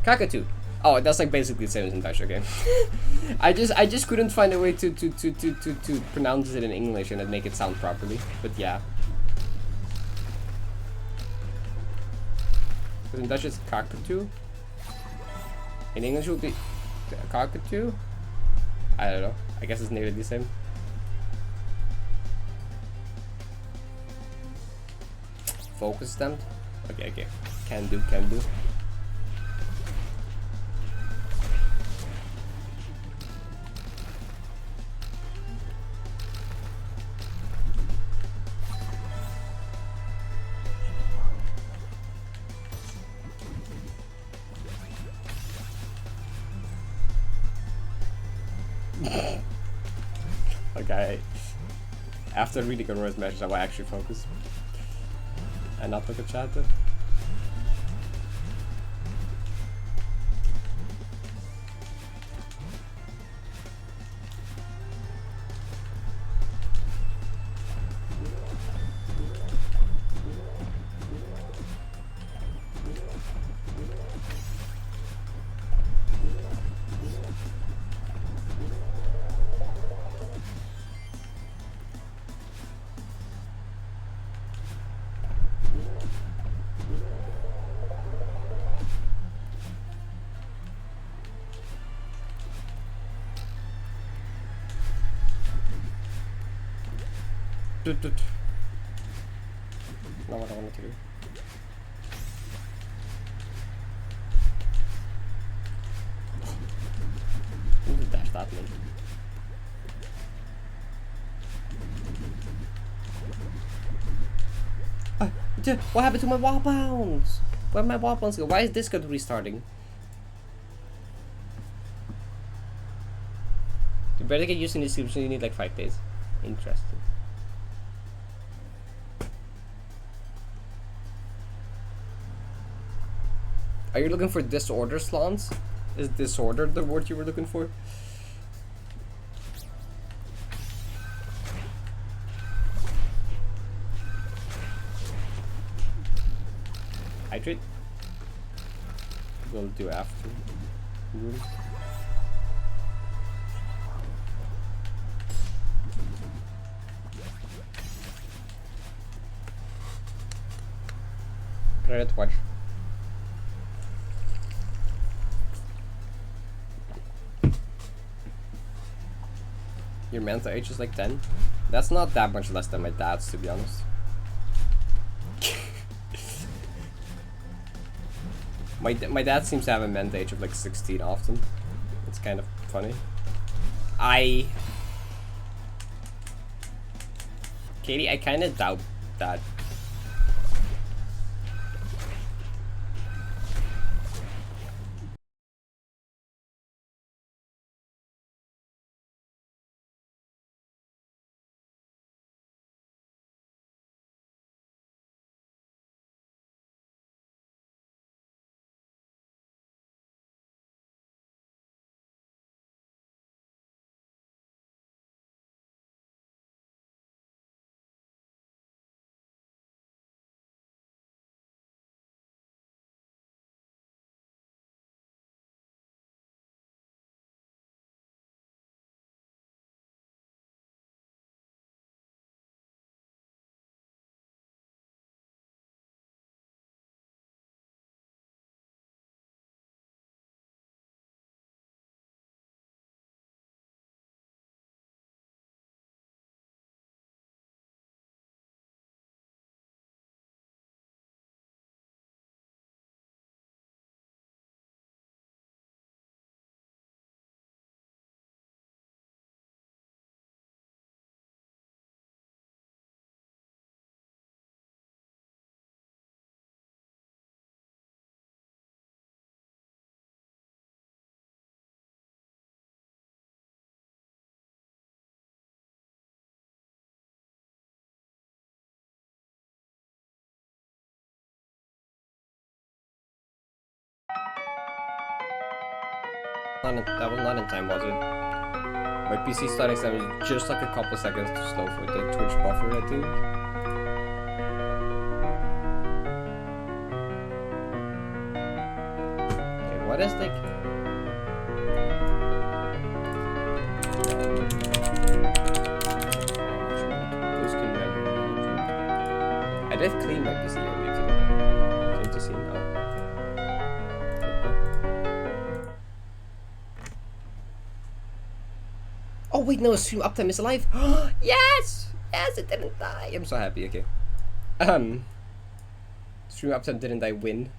Cockatoo. Oh, that's like basically the same as in Dutch, okay. I just couldn't find a way to pronounce it in English and make it sound properly. But yeah. Because in Dutch it's cockatoo. In English it would be cockatoo. I don't know. I guess it's nearly the same. Focus stamped. Okay. Can do. Okay. After reading Aurora's message, I will actually focus. and not look at chat. Not what I wanted to do. Who did dash that me? Dude, what happened to my wall bounce? Where my wall bounce go? Why is Discord restarting? You better get used to this subscription, you need like 5 days. Interesting. Are you looking for disorder, Slans? Is disorder the word you were looking for? Hydrate? We'll do after. Parrot, watch. Your mental age is like 10? That's not that much less than my dad's, to be honest. My dad seems to have a mental age of like 16 often. It's kind of funny. Katie, I kind of doubt that. That was not in time, was it? My PC starting time was just like a couple seconds too slow for the Twitch buffer, I think. Okay, what is like... I did clean my PC earlier today. Seem to see now. Oh wait, no, stream uptime is alive. Yes! Yes, it didn't die. I'm so happy, okay. Stream uptime didn't die, win.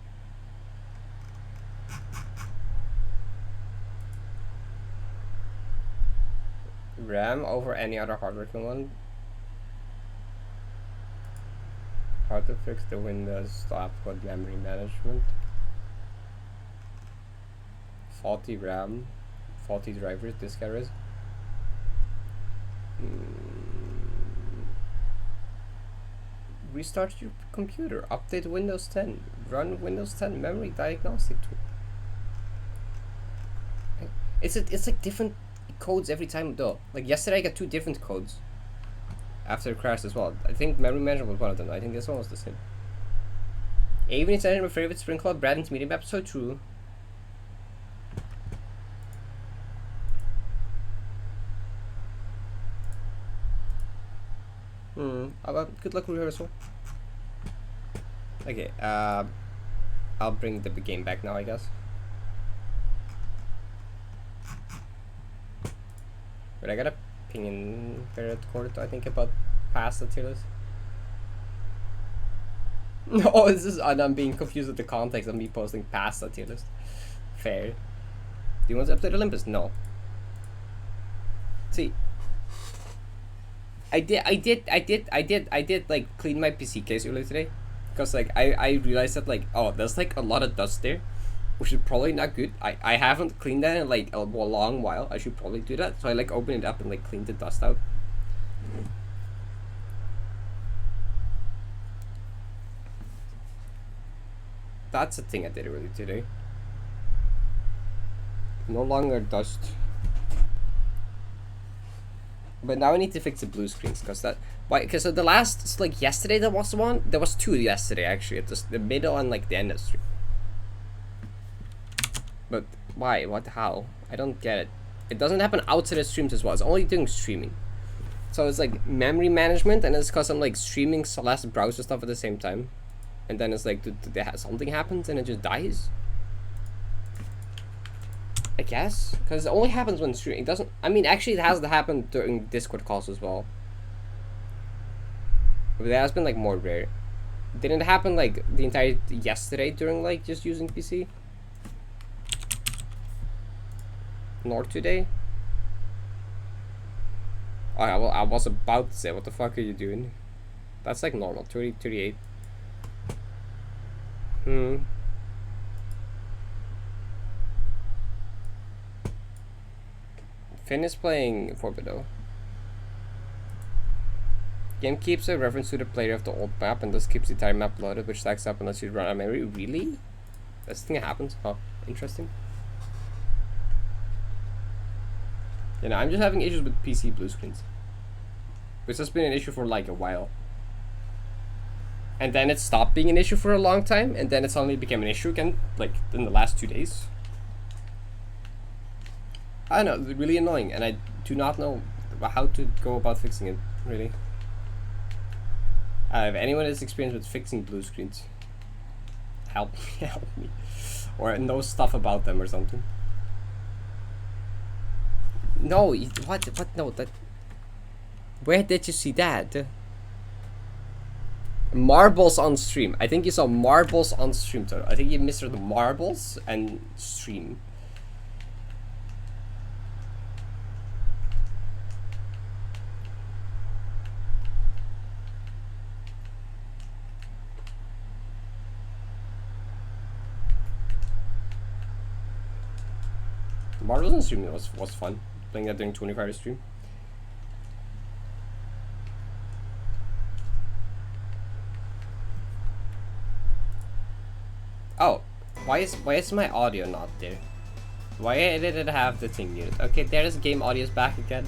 RAM over any other hardware component. How to fix the Windows app called memory management. Faulty RAM, faulty drivers, disk errors. Restart your computer. Update Windows 10. Run Windows 10 memory diagnostic tool. It's like different codes every time though. Like yesterday I got 2 different codes after it crashed as well. I think memory management was one of them. I think this one was the same. Even it's my favorite Spring Club Brandon's meeting map. So true. Good luck with rehearsal. Okay, I'll bring the game back now, I guess. But I got a ping in Parrot court, I think, about past the tier list. No, this is, I'm being confused with the context of me posting past the tier list. Fair. Do you want to update Olympus? No. See, I did like clean my PC case earlier today, because like I realized that like, oh, there's like a lot of dust there, which is probably not good. I haven't cleaned that in like a long while. I should probably do that. So I like opened it up and like cleaned the dust out. That's a thing I did earlier today. No longer dust. But now I need to fix the blue screens, because that, why? Because the last, like yesterday there was one. There was 2 yesterday actually, at the middle and like the end of the stream. But why? What? How? I don't get it. It doesn't happen outside of streams as well. It's only doing streaming. So it's like memory management, and it's because I'm like streaming / browser stuff at the same time, and then it's like something happens and it just dies. I guess, because it only happens when streaming. It doesn't. I mean, actually, it has to happen during Discord calls as well. But that has been like more rare. Didn't it happen like the entire yesterday during like just using PC? Nor today. Oh, yeah, well, I was about to say, what the fuck are you doing? That's like normal. 30, 38. Finn is playing Forbido. Game keeps a reference to the player of the old map and thus keeps the entire map loaded, which stacks up unless you run out of memory. Really? That's the thing that happens? Huh. Interesting. You know, I'm just having issues with PC blue screens, which has been an issue for like a while. And then it stopped being an issue for a long time, and then it suddenly became an issue again, like in the last 2 days. I don't know, it's really annoying, and I do not know how to go about fixing it, really. If anyone has experience with fixing blue screens, help me, help me. Or knows stuff about them or something. No, what, no, that... Where did you see that? Marbles on stream. I think you saw marbles on stream, Toto. I think you misread the marbles and stream. Marbles on stream was fun. Playing that during 24-hour stream. Oh, why is my audio not there? Why did it have the thing muted? Okay, there's game audio's back again.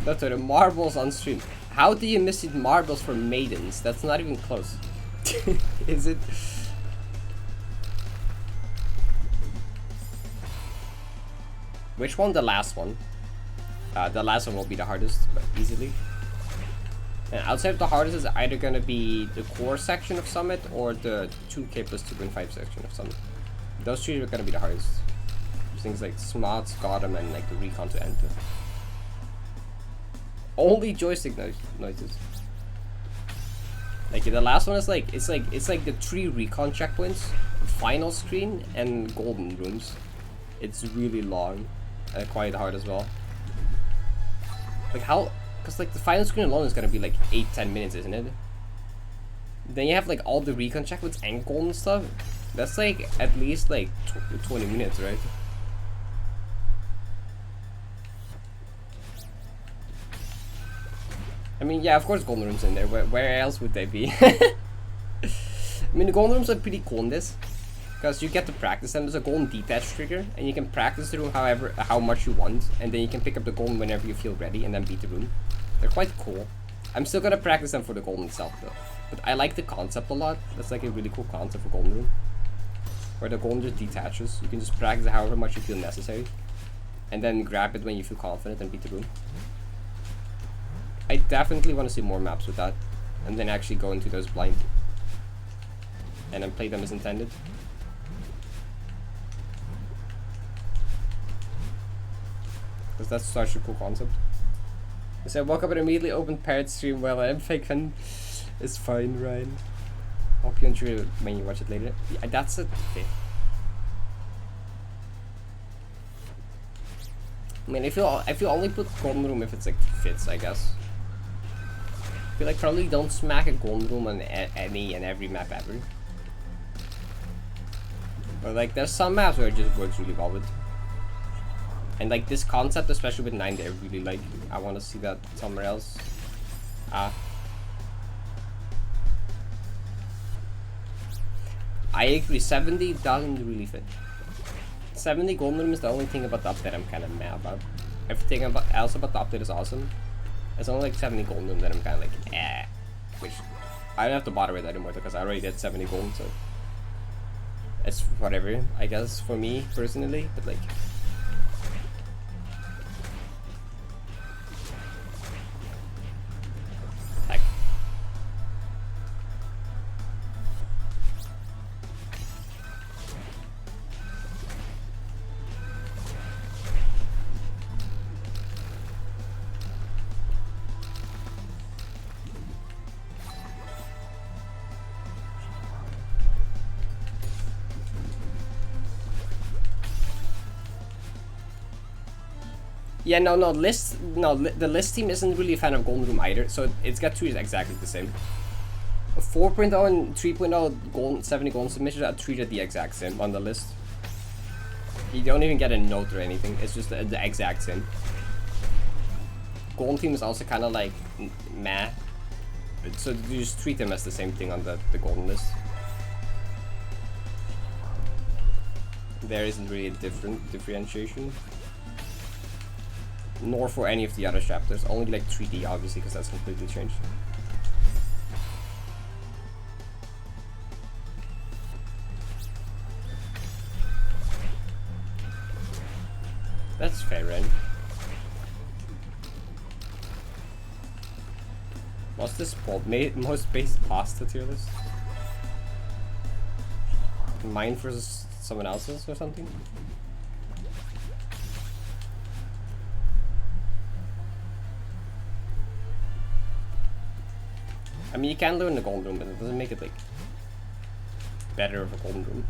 That's the marbles on stream. How do you miss it marbles for maidens? That's not even close. Is it? Which one? The last one. The last one will be the hardest, but easily. And outside of the hardest is either gonna be the core section of Summit or the 2K plus 2.5 section of Summit. Those 3 are gonna be the hardest. Things like Smots, Gotham, and like the recon to enter. Only joystick noises. Like the last one is like it's like the 3 recon checkpoints, final screen, and golden rooms. It's really long and quite hard as well. Like how? Because like the final screen alone is gonna be like 8-10 minutes, isn't it? Then you have like all the recon checkpoints and golden stuff. That's like at least like 20 minutes, right? I mean, yeah, of course golden rooms in there. Where else would they be? I mean, the golden rooms are pretty cool in this, because you get to practice them. There's a golden detach trigger, and you can practice the room how much you want, and then you can pick up the golden whenever you feel ready, and then beat the room. They're quite cool. I'm still gonna practice them for the golden itself though. But I like the concept a lot. That's like a really cool concept for golden room, where the golden just detaches. You can just practice however much you feel necessary, and then grab it when you feel confident and beat the room. I definitely want to see more maps with that, and then actually go into those blind, and then play them as intended. Because that's such a cool concept. So I woke up and immediately opened Parrot stream while I'm fake fan. It's fine, Ryan. Hope you enjoy it when you watch it later. Yeah, that's a thing. I mean, I feel only put golden room if it's like fits, I guess. I feel like probably don't smack a golden room on any and every map ever. Or like there's some maps where it just works really well with. And like this concept, especially with 9, I really like. I want to see that somewhere else. I agree, 70 doesn't really fit. 70 golden room is the only thing about the update I'm kind of mad about. Everything else about the update is awesome. It's only like 70 golden room that I'm kind of like, eh. Which I don't have to bother with that anymore because I already did 70 golden, so it's whatever, I guess, for me personally. But like, yeah, no, the list team isn't really a fan of golden room either, so it's got treated exactly the same. 4.0 and 3.0 golden, 70 golden submissions are treated the exact same on the list. You don't even get a note or anything, it's just the exact same. Golden team is also kind of like meh, so you just treat them as the same thing on the golden list. There isn't really a differentiation. Nor for any of the other chapters, only like 3D obviously, because that's completely changed. That's fair, Ren. What's this called? Most base pasta tier list? Mine versus someone else's or something? I mean, you can learn the golden room, but it doesn't make it like better of a golden room.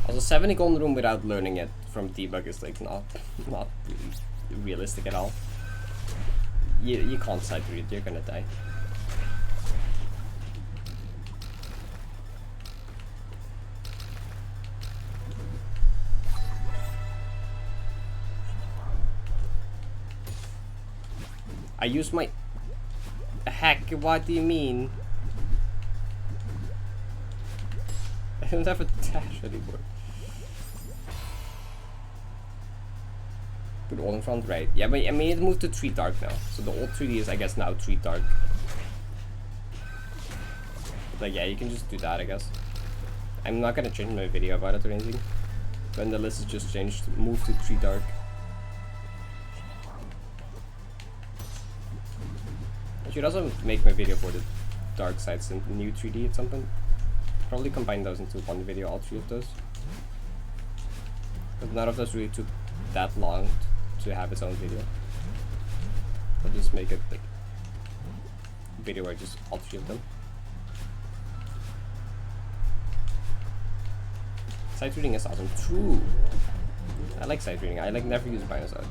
Also, 70 golden room without learning it from debug is like not really realistic at all. You can't side read, you're gonna die. I use my... Heck, what do you mean? I don't have a dash anymore. Put all in front, right? Yeah, but I mean it moved to 3 dark now. So the old 3D is I guess now 3 dark. But yeah, you can just do that I guess. I'm not gonna change my video about it or anything. When the list is just changed, move to 3 dark. I should also make my video for the dark sides and new 3D at some point. Probably combine those into one video, all 3 of those. But none of those really took that long to have its own video. I'll just make it like a video where I just all 3 of them. Sight reading is awesome. True. I like sight reading. I like never use binary sight.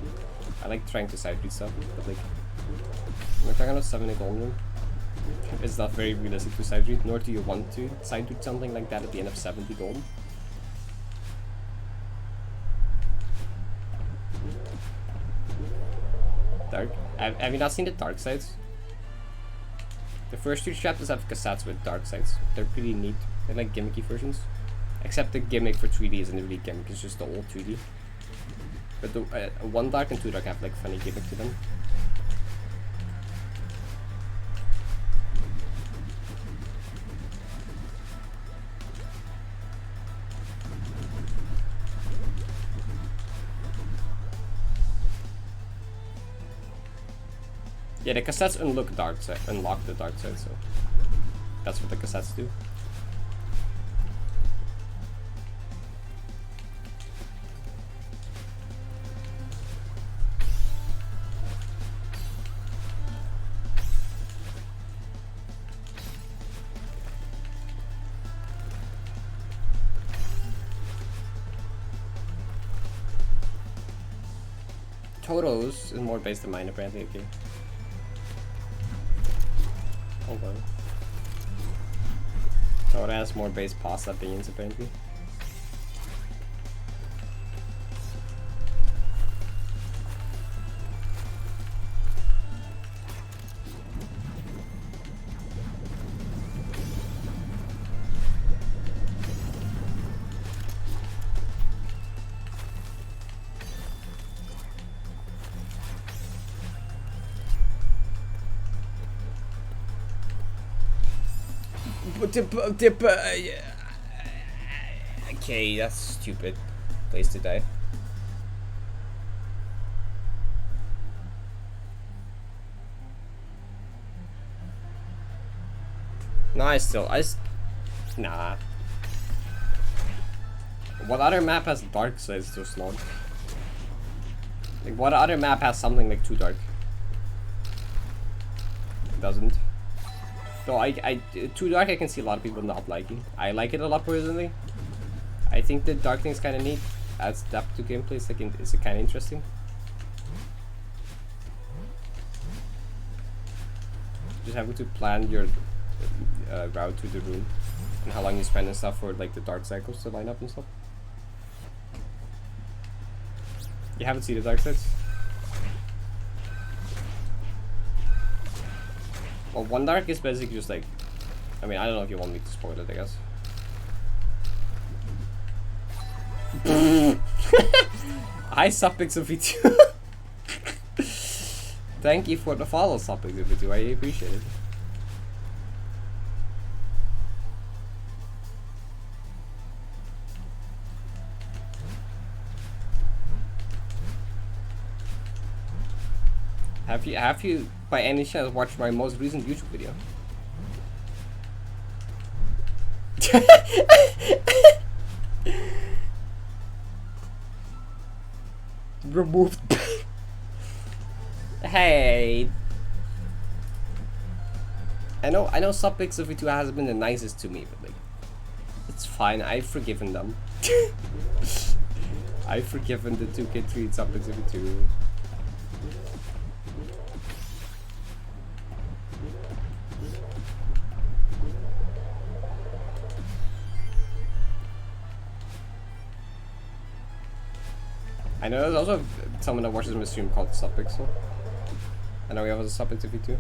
I like trying to sight read stuff, but like we're talking about 70 golden room. It's not very realistic to sight read, nor do you want to sight read something like that at the end of 70 golden. Dark. Have you not seen the dark sides? The first 2 chapters have cassettes with dark sides. They're pretty neat. They're like gimmicky versions. Except the gimmick for 3D isn't really gimmick, it's just the old 3D. But the 1 dark and 2 dark have like funny gimmick to them. Yeah, the cassettes unlock the dark side, so that's what the cassettes do. Toto's is more based on mine apparently, okay. Oh well. Toto has more base pasta opinions apparently. Okay, that's stupid place to die. No, nah. What other map has dark sides so long? Like, what other map has something like too dark? It doesn't. So too dark I can see a lot of people not liking. I like it a lot personally. I think the dark thing is kind of neat. Adds depth to gameplay. It's like it's kind of interesting. Just having to plan your route to the room and how long you spend and stuff for like the dark cycles to line up and stuff. You haven't seen the dark sides? Well, 1 dark is basically just like, I mean, I don't know if you want me to spoil it, I guess. Hi, Suppix52. Thank you for the follow, Suppix52. I appreciate it. Have you by any chance watched my most recent YouTube video? Removed. Hey. I know Suppix52 has been the nicest to me, but like, it's fine. I've forgiven them. I've forgiven the 2K3 Suppix52. I know there's also someone that watches my stream called Suppixel. I know we have a Suppix52.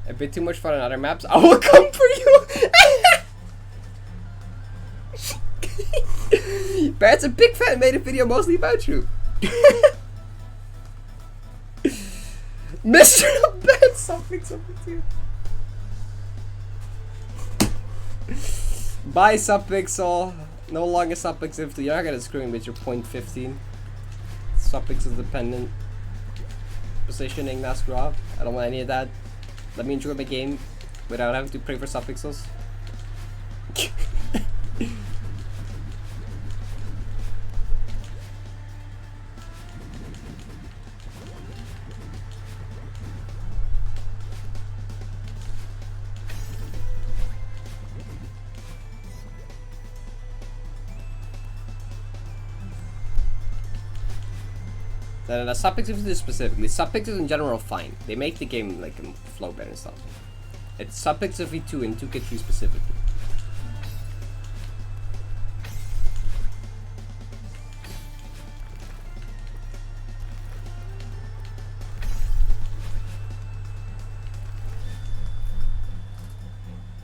A bit too much fun on other maps. I will come for you! Barrett's a big fan, made a video mostly about you. Mr. Bad Suppix52. Bye, Suppixel. No longer Suppix52. You're not gonna screw me with your .15. Suffix is dependent positioning, that's rough. I don't want any of that. Let me enjoy my game without having to pray for suffixes. No, Suppix52 specifically. Suppixes in general are fine. They make the game like flow better and stuff. It's Suppix52 and 2K3 specifically.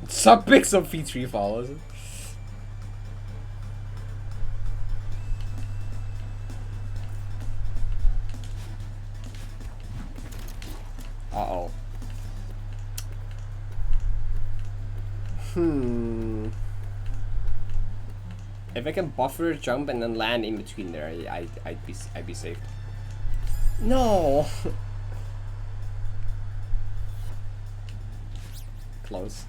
Subpixel V3 follows it. Uh-oh. If I can buffer, jump, and then land in between there, I'd be safe. No. Close.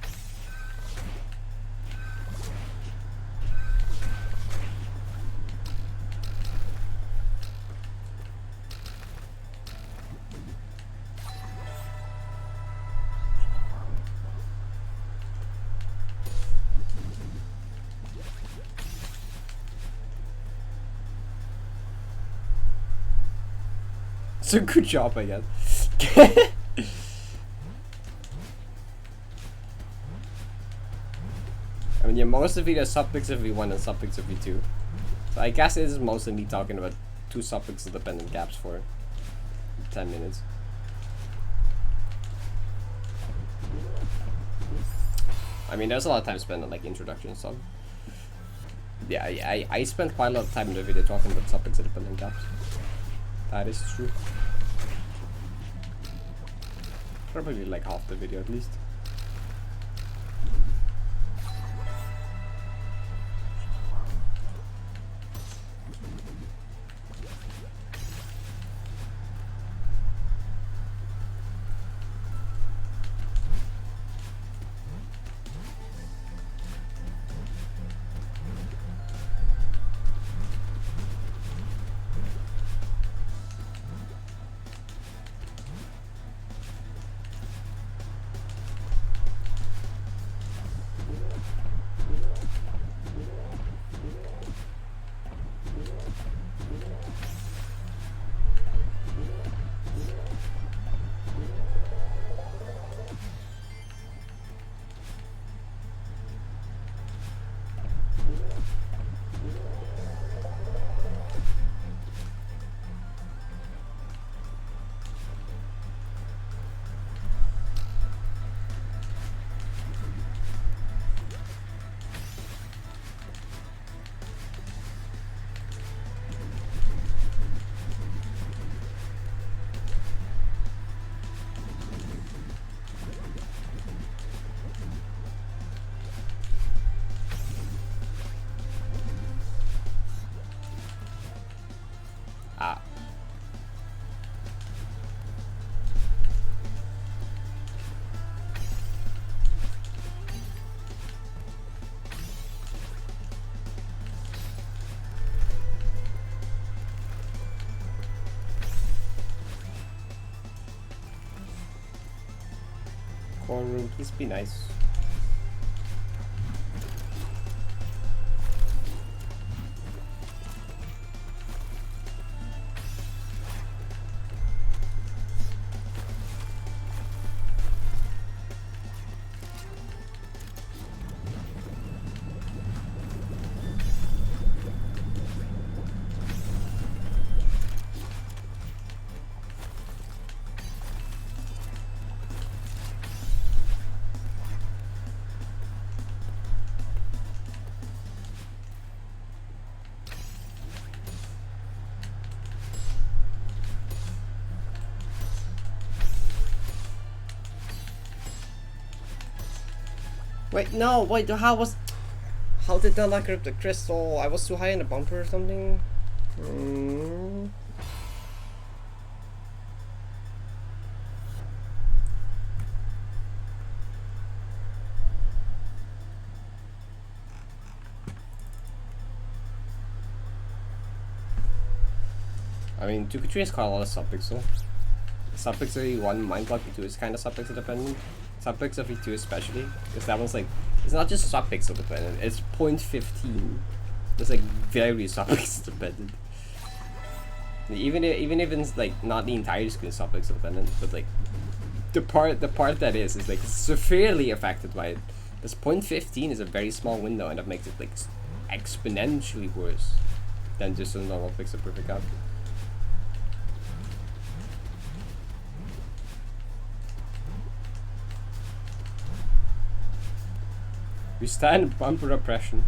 So good job, I guess. I mean, yeah, most of it is subpixel V1 and subpixel V2. So I guess it is mostly me talking about 2 subpixel dependent gaps for 10 minutes. I mean, there's a lot of time spent on like introduction and stuff. Yeah, I spent quite a lot of time in the video talking about subpixel dependent gaps. That is true. Probably like half the video at least. Corn room, please be nice. Wait, no, wait, how did that not grip the crystal? I was too high in the bumper or something? I mean, 2K3 has quite a lot of subpixel. Subpixel V1, Minecraft V2 is kind of subpixel dependent. Subpixel V2 especially, because that one's like, it's not just subpixel dependent, it's 0.15. It's like very subpixel dependent. Even if it's like not the entire screen subpixel dependent, but like the part that is like severely affected by it. This 0.15 is a very small window, and that makes it like exponentially worse than just a normal pixel perfect gap. We stand bumper oppression.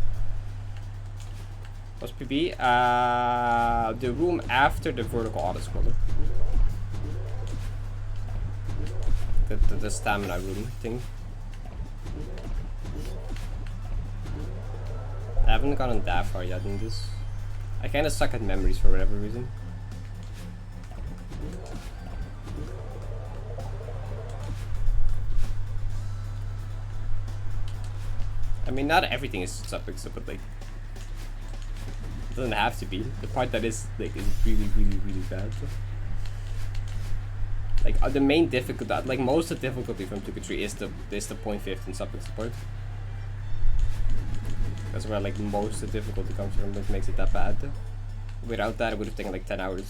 What's PB? The room after the vertical auto-scroller. The stamina room thing. I haven't gotten that far yet in this. I kinda suck at memories for whatever reason. I mean, not everything is suffix, but like, it doesn't have to be. The part that is like is really, really, really bad. Like the main difficulty, like most of the difficulty from 2k3 is the 0.15 suffix support. That's where like most of the difficulty comes from, which makes it that bad. Without that, it would have taken like 10 hours.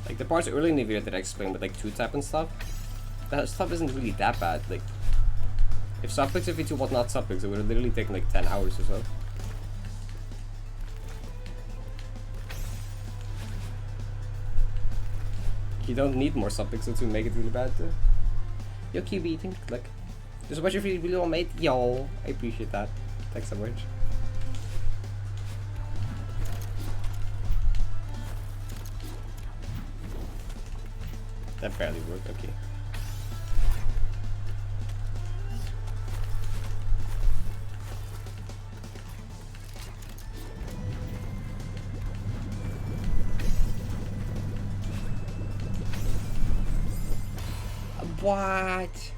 Like the parts early in the video that I explained with like 2-tap and stuff, that stuff isn't really that bad. Like if suffix if V2 was not suffix, it would have literally taken like 10 hours or so. You don't need more suffixes to make it really bad. Yo, QB, think like just watch your video, mate. Yo, I appreciate that. Thanks so much. That barely worked. Okay. What?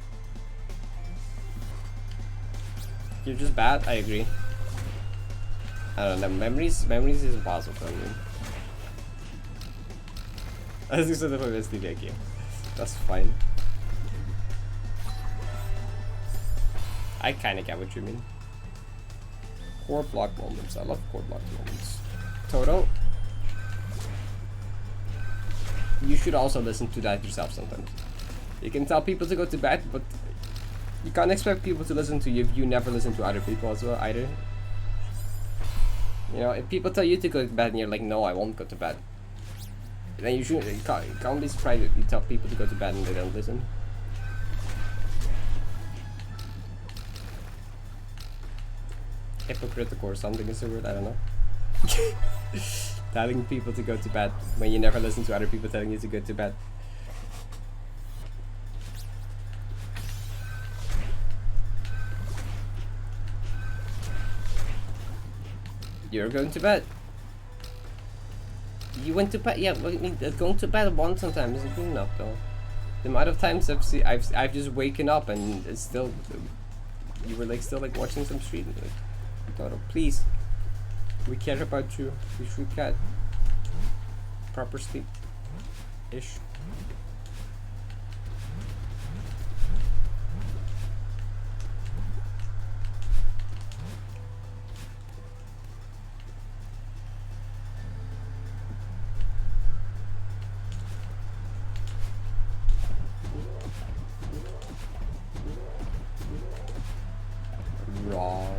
You're just bad? I agree. I don't know, memories is impossible for me. As you said about SDV game. That's fine. I kinda get what you mean. Core block moments. I love core block moments. Toto, you should also listen to that yourself sometimes. You can tell people to go to bed, but you can't expect people to listen to you if you never listen to other people as well either. You know, if people tell you to go to bed and you're like, no, I won't go to bed, then you can't be surprised if you tell people to go to bed and they don't listen. Hypocritical or something is the word, I don't know. Telling people to go to bed when you never listen to other people telling you to go to bed. You're going to bed. You went to bed, yeah. I mean, going to bed once sometimes isn't good enough, though. The amount of times I've just waken up and it's still, you were like still like watching some street. Like, Toto, please, we care about you. We should get proper sleep, ish. Wrong.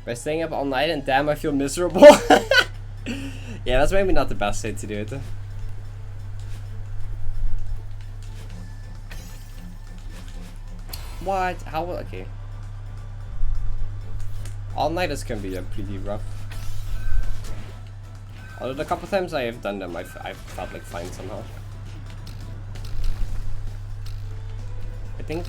By staying up all night and damn, I feel miserable. Yeah, that's maybe not the best way to do it. What? How? Okay. All nighters can be pretty rough. Although the couple times I have done them, I've felt like fine somehow. I think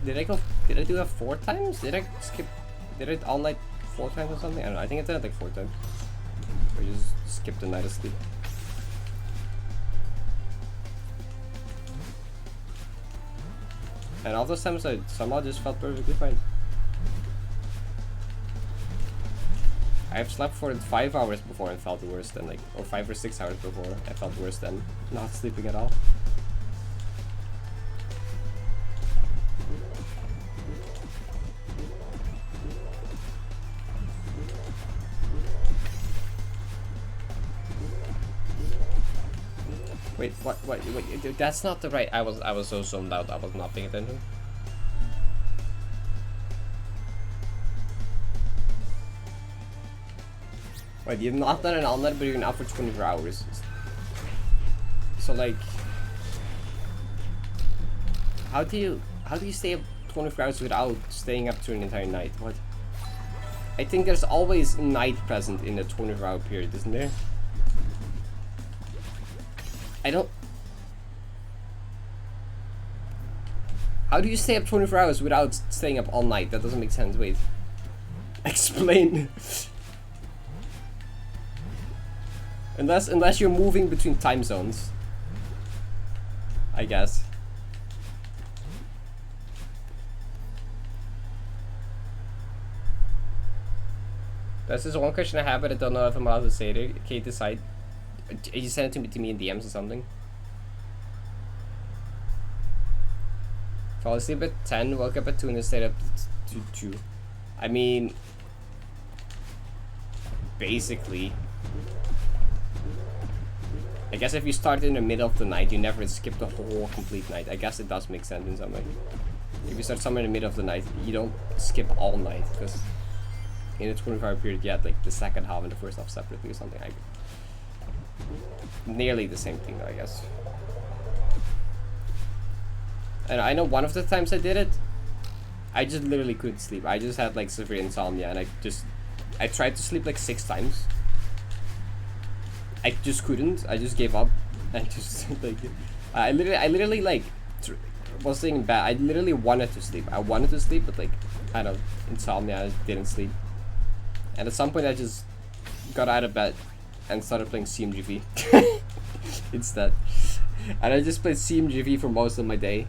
did I do that 4 times? Did I all night 4 times or something? I don't know. I think I did it like 4 times. Or you just skipped a night of sleep. And all those times I somehow just felt perfectly fine. I've slept for 5 hours before and felt worse than like, or 5 or 6 hours before I felt worse than not sleeping at all. Wait, wait, dude, that's not the right. I was so zoned out. I was not paying attention. Wait, you've not done an all-night, but you're out for 24 hours. So like, how do you stay up 24 hours without staying up to an entire night? What? I think there's always night present in a 24-hour period, isn't there? I don't. How do you stay up 24 hours without staying up all night? That doesn't make sense. Wait. Explain. Unless you're moving between time zones, I guess. That's just one question I have, but I don't know if I'm allowed to say it. Okay, decide. You sent it to me in DMs or something. Fall asleep at 10, woke up at 2 and stayed up to 2. I mean, basically, I guess if you start in the middle of the night, you never skip the whole complete night. I guess it does make sense in some way. If you start somewhere in the middle of the night, you don't skip all night, because in a 24-hour period, you had like the second half and the first half separately or something. Nearly the same thing, I guess. And I know one of the times I did it, I just literally couldn't sleep. I just had like severe insomnia, and I tried to sleep like 6 times. I just couldn't. I just gave up, and just like I literally like was saying bad. I literally wanted to sleep. I wanted to sleep, but like I don't know, insomnia. I didn't sleep, and at some point I just got out of bed and started playing CMGV instead. And I just played CMGV for most of my day.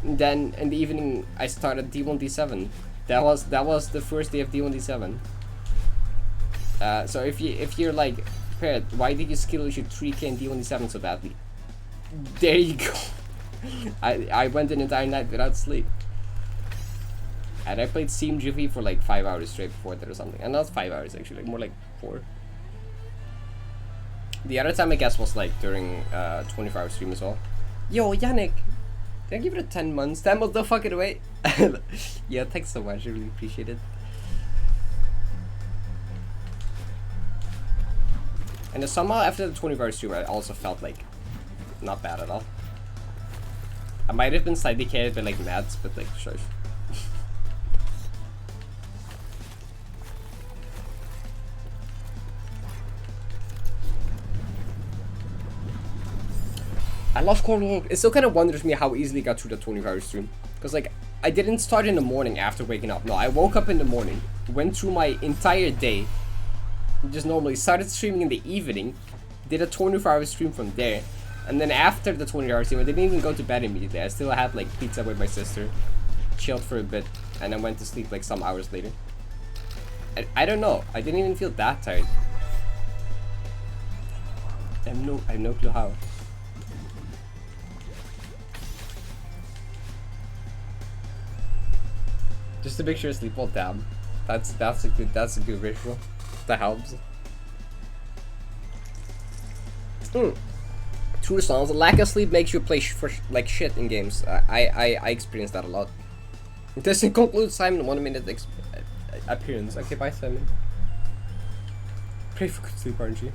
And then in the evening I started D1D7. That was the first day of D1D7. So if you're like, Parrot, why did you skill issue 3k in D1D7 so badly? There you go. I went an entire night without sleep. And I played CMGV for like 5 hours straight before that or something. And not 5 hours actually, like more like 4. The other time I guess was like during 24-hour stream as well. Yo, Yannick, can I give it a 10 months? 10 months, don't fuck it away. Yeah, thanks so much, I really appreciate it. And somehow after the 24-hour stream I also felt like not bad at all. I might have been slightly carried by like meds, but like shush. I love Cornwall. It still kind of wonders me how easily I got through the 24-hour stream. Because, like, I didn't start in the morning after waking up. No, I woke up in the morning, went through my entire day, just normally started streaming in the evening, did a 24-hour stream from there, and then after the 24-hour stream, I didn't even go to bed immediately. I still had, like, pizza with my sister, chilled for a bit, and then went to sleep, like, some hours later. I don't know. I didn't even feel that tired. I have no clue how. Just to make sure I sleep well. Damn, that's a good ritual. That helps. True songs. Lack of sleep makes you play like shit in games. I experienced that a lot. This concludes Simon 1 minute appearance. Okay, bye Simon. Pray for good sleep, aren't you?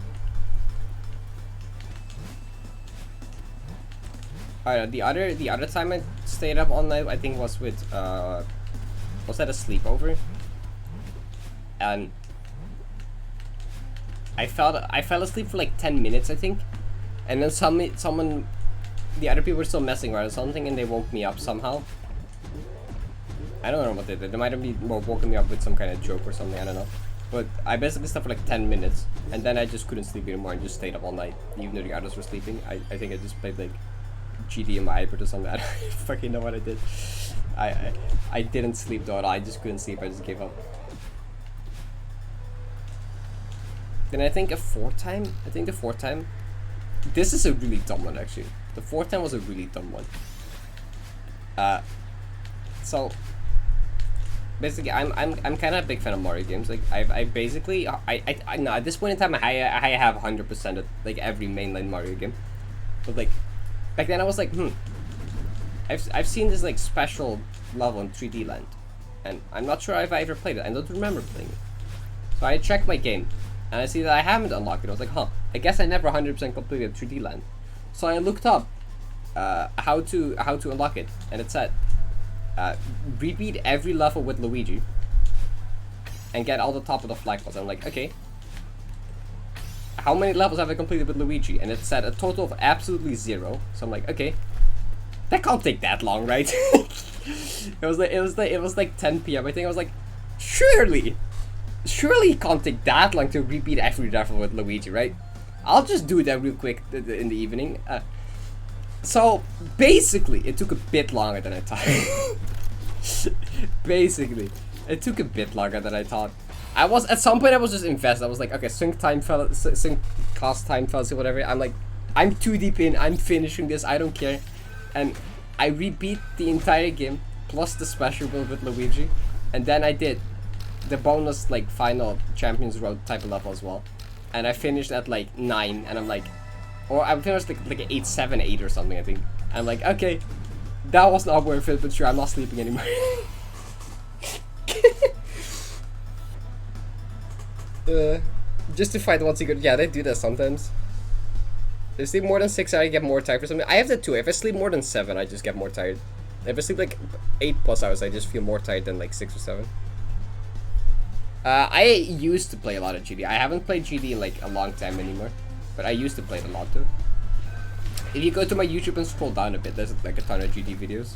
Alright, the other time I stayed up all night, I think was with was that a sleepover? And I fell asleep for like 10 minutes, I think, and then someone, the other people were still messing around or something, and they woke me up somehow. I don't know what they did. They might have been woken me up with some kind of joke or something. I don't know. But I basically slept for like 10 minutes, and then I just couldn't sleep anymore and just stayed up all night, even though the others were sleeping. I think I just played like GD in my iPad or something. I don't fucking know what I did. I didn't sleep though. I just couldn't sleep. I just gave up. Then I think the fourth time. This is a really dumb one actually. The fourth time was a really dumb one. So basically, I'm kind of a big fan of Mario games. Like I basically I know at this point in time I have 100% of like every mainline Mario game. But like back then I was like, I've seen this like special level in 3D Land, and I'm not sure if I ever played it. I don't remember playing it. So I checked my game, and I see that I haven't unlocked it. I was like, I guess I never 100% completed 3D Land. So I looked up how to unlock it, and it said repeat every level with Luigi and get all the top of the flagpoles. I'm like, okay, how many levels have I completed with Luigi? And it said a total of absolutely 0. So I'm like, okay, that can't take that long, right? it was like 10 p.m. I think. I was like, surely it can't take that long to repeat every level with Luigi, right? I'll just do that real quick in the evening. So basically, it took a bit longer than I thought. Basically, it took a bit longer than I thought. I was at some point I was just invested. I was like, okay, sync cost time fallacy, whatever. I'm like, I'm too deep in. I'm finishing this. I don't care. And I repeat the entire game plus the special build with Luigi, and then I did the bonus like final Champions Road type of level as well. And I finished at like 9, and I'm like, or I finished like 8, 7, 8 or something, I think. I'm like, okay, that was not worth it, but sure, I'm not sleeping anymore. Just to find one secret. Yeah, they do that sometimes. If I sleep more than 6 hours, I get more tired for something. I have that too. If I sleep more than 7, I just get more tired. If I sleep like 8+ hours, I just feel more tired than like 6 or 7. I used to play a lot of GD. I haven't played GD in like a long time anymore, but I used to play it a lot too. If you go to my YouTube and scroll down a bit, there's like a ton of GD videos.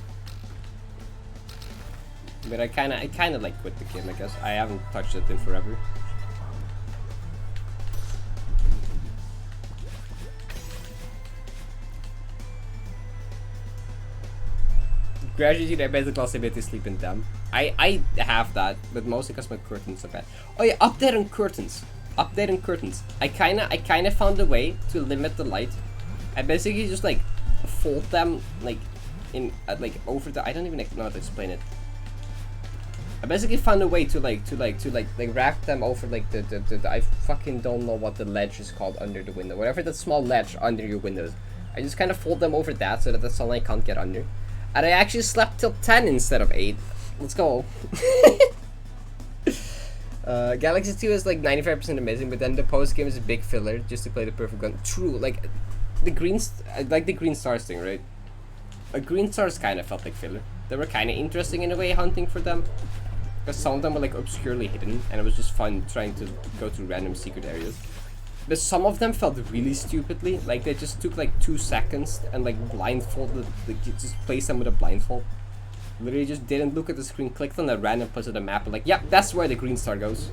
But I kind of like quit the game, I guess. I haven't touched it in forever. Gradually, I basically lost the ability to sleep in them. I have that, but mostly because my curtains are bad. Oh yeah, updating curtains. I kinda found a way to limit the light. I basically just like fold them like in like over the. I don't even know how to explain it. I basically found a way to wrap them over like the I fucking don't know what the ledge is called under the window. Whatever that small ledge under your windows. I just kind of fold them over that so that the sunlight can't get under. And I actually slept till 10 instead of 8. Let's go. Galaxy 2 is like 95% amazing, but then the post game is a big filler just to play the perfect gun. True, like the green stars thing, right? Green stars kind of felt like filler. They were kind of interesting in a way, hunting for them, because some of them were like obscurely hidden, and it was just fun trying to go through random secret areas. But some of them felt really stupidly, like they just took like 2 seconds and like blindfolded, like you just placed them with a blindfold. Literally just didn't look at the screen, clicked on a random place of the map, and like, yep, that's where the green star goes.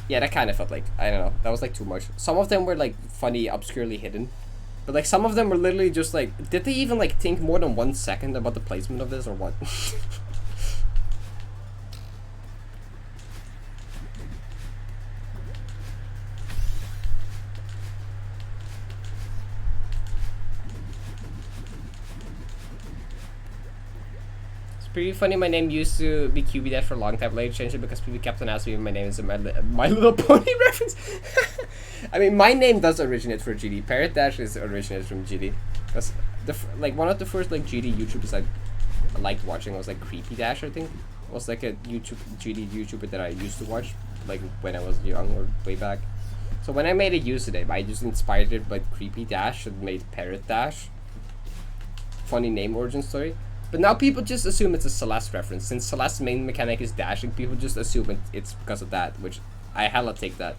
Yeah, that kind of felt like, I don't know, that was like too much. Some of them were like funny, obscurely hidden. But like some of them were literally just like, did they even like think more than 1 second about the placement of this or what? Pretty funny. My name used to be QB Dash for a long time. Later changed it because people kept on asking me if my name is My Little Pony reference. I mean, my name does originate from GD. Parrot Dash is originated from GD. Because like one of the first like GD YouTubers I liked watching was like Creepy Dash. I think it was like a GD YouTuber that I used to watch like when I was young or way back. So when I made a username, I just inspired it by Creepy Dash and made Parrot Dash. Funny name origin story. But now people just assume it's a Celeste reference. Since Celeste's main mechanic is dashing, people just assume it's because of that, which I hella take that.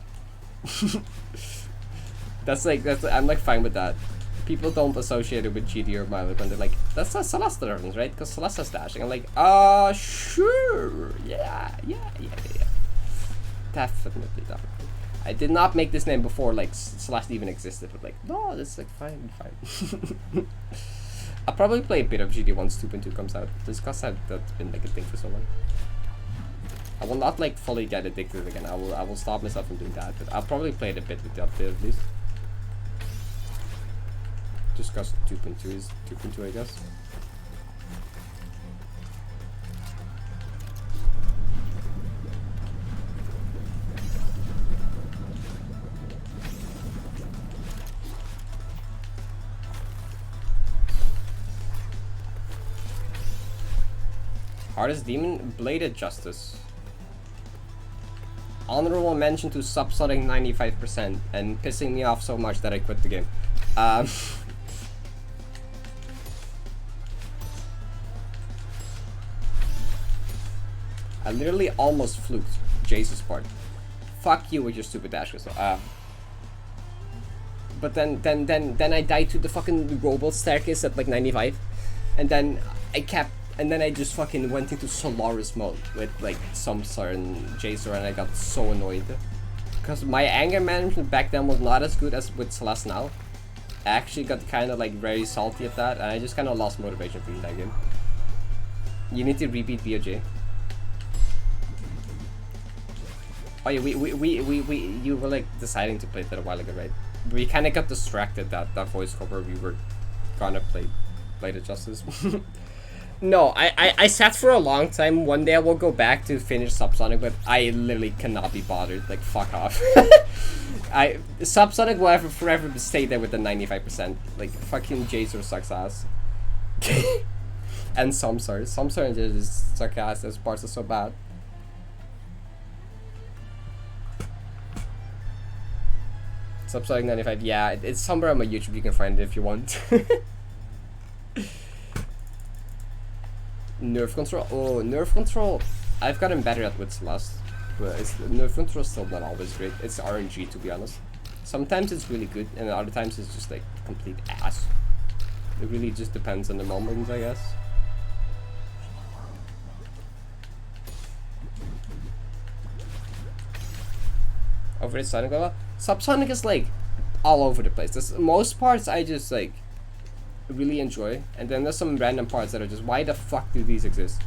I'm like fine with that. People don't associate it with GD or Milo when they're like, that's a Celeste reference, right? Because Celeste has dashing. I'm like, sure, yeah. Definitely. I did not make this name before like Celeste even existed, but like no, this is like fine. I'll probably play a bit of GD once 2.2 comes out. Just cause that's been like a thing for so long. I will not like fully get addicted again. I will stop myself from doing that, but I'll probably play it a bit with the update at least. Just cause 2.2 is 2.2, I guess. Hardest demon? Bladed Justice. Honorable mention to subsonic 95% and pissing me off so much that I quit the game. I literally almost fluked Jace's part. Fuck you with your stupid dash crystal. But then I died to the fucking robot staircase at like 95, and then I just fucking went into Solaris mode with like Samsar and Jacer, and I got so annoyed because my anger management back then was not as good as with Celeste now. I actually got kind of like very salty at that, and I just kind of lost motivation for that game. You need to repeat BOJ. Oh yeah, you were like deciding to play that a while ago, right? We kind of got distracted that voice cover we were gonna play the Justice. No, I sat for a long time. One day I will go back to finish Subsonic, but I literally cannot be bothered. Like, fuck off. Subsonic will forever stay there with the 95%. Like, fucking Jacer sucks ass. And Samsar and Jacer suck ass. Those parts are so bad. Subsonic 95, yeah, it's somewhere on my YouTube. You can find it if you want. Nerf control. Oh, nerf control. I've gotten better at with Celeste, but nerf control is still not always great. It's RNG, to be honest. Sometimes it's really good, and other times it's just like complete ass. It really just depends on the moment, I guess. Over the Sonic level, Subsonic is like all over the place. There's most parts I just like really enjoy, and then there's some random parts that are just, why the fuck do these exist?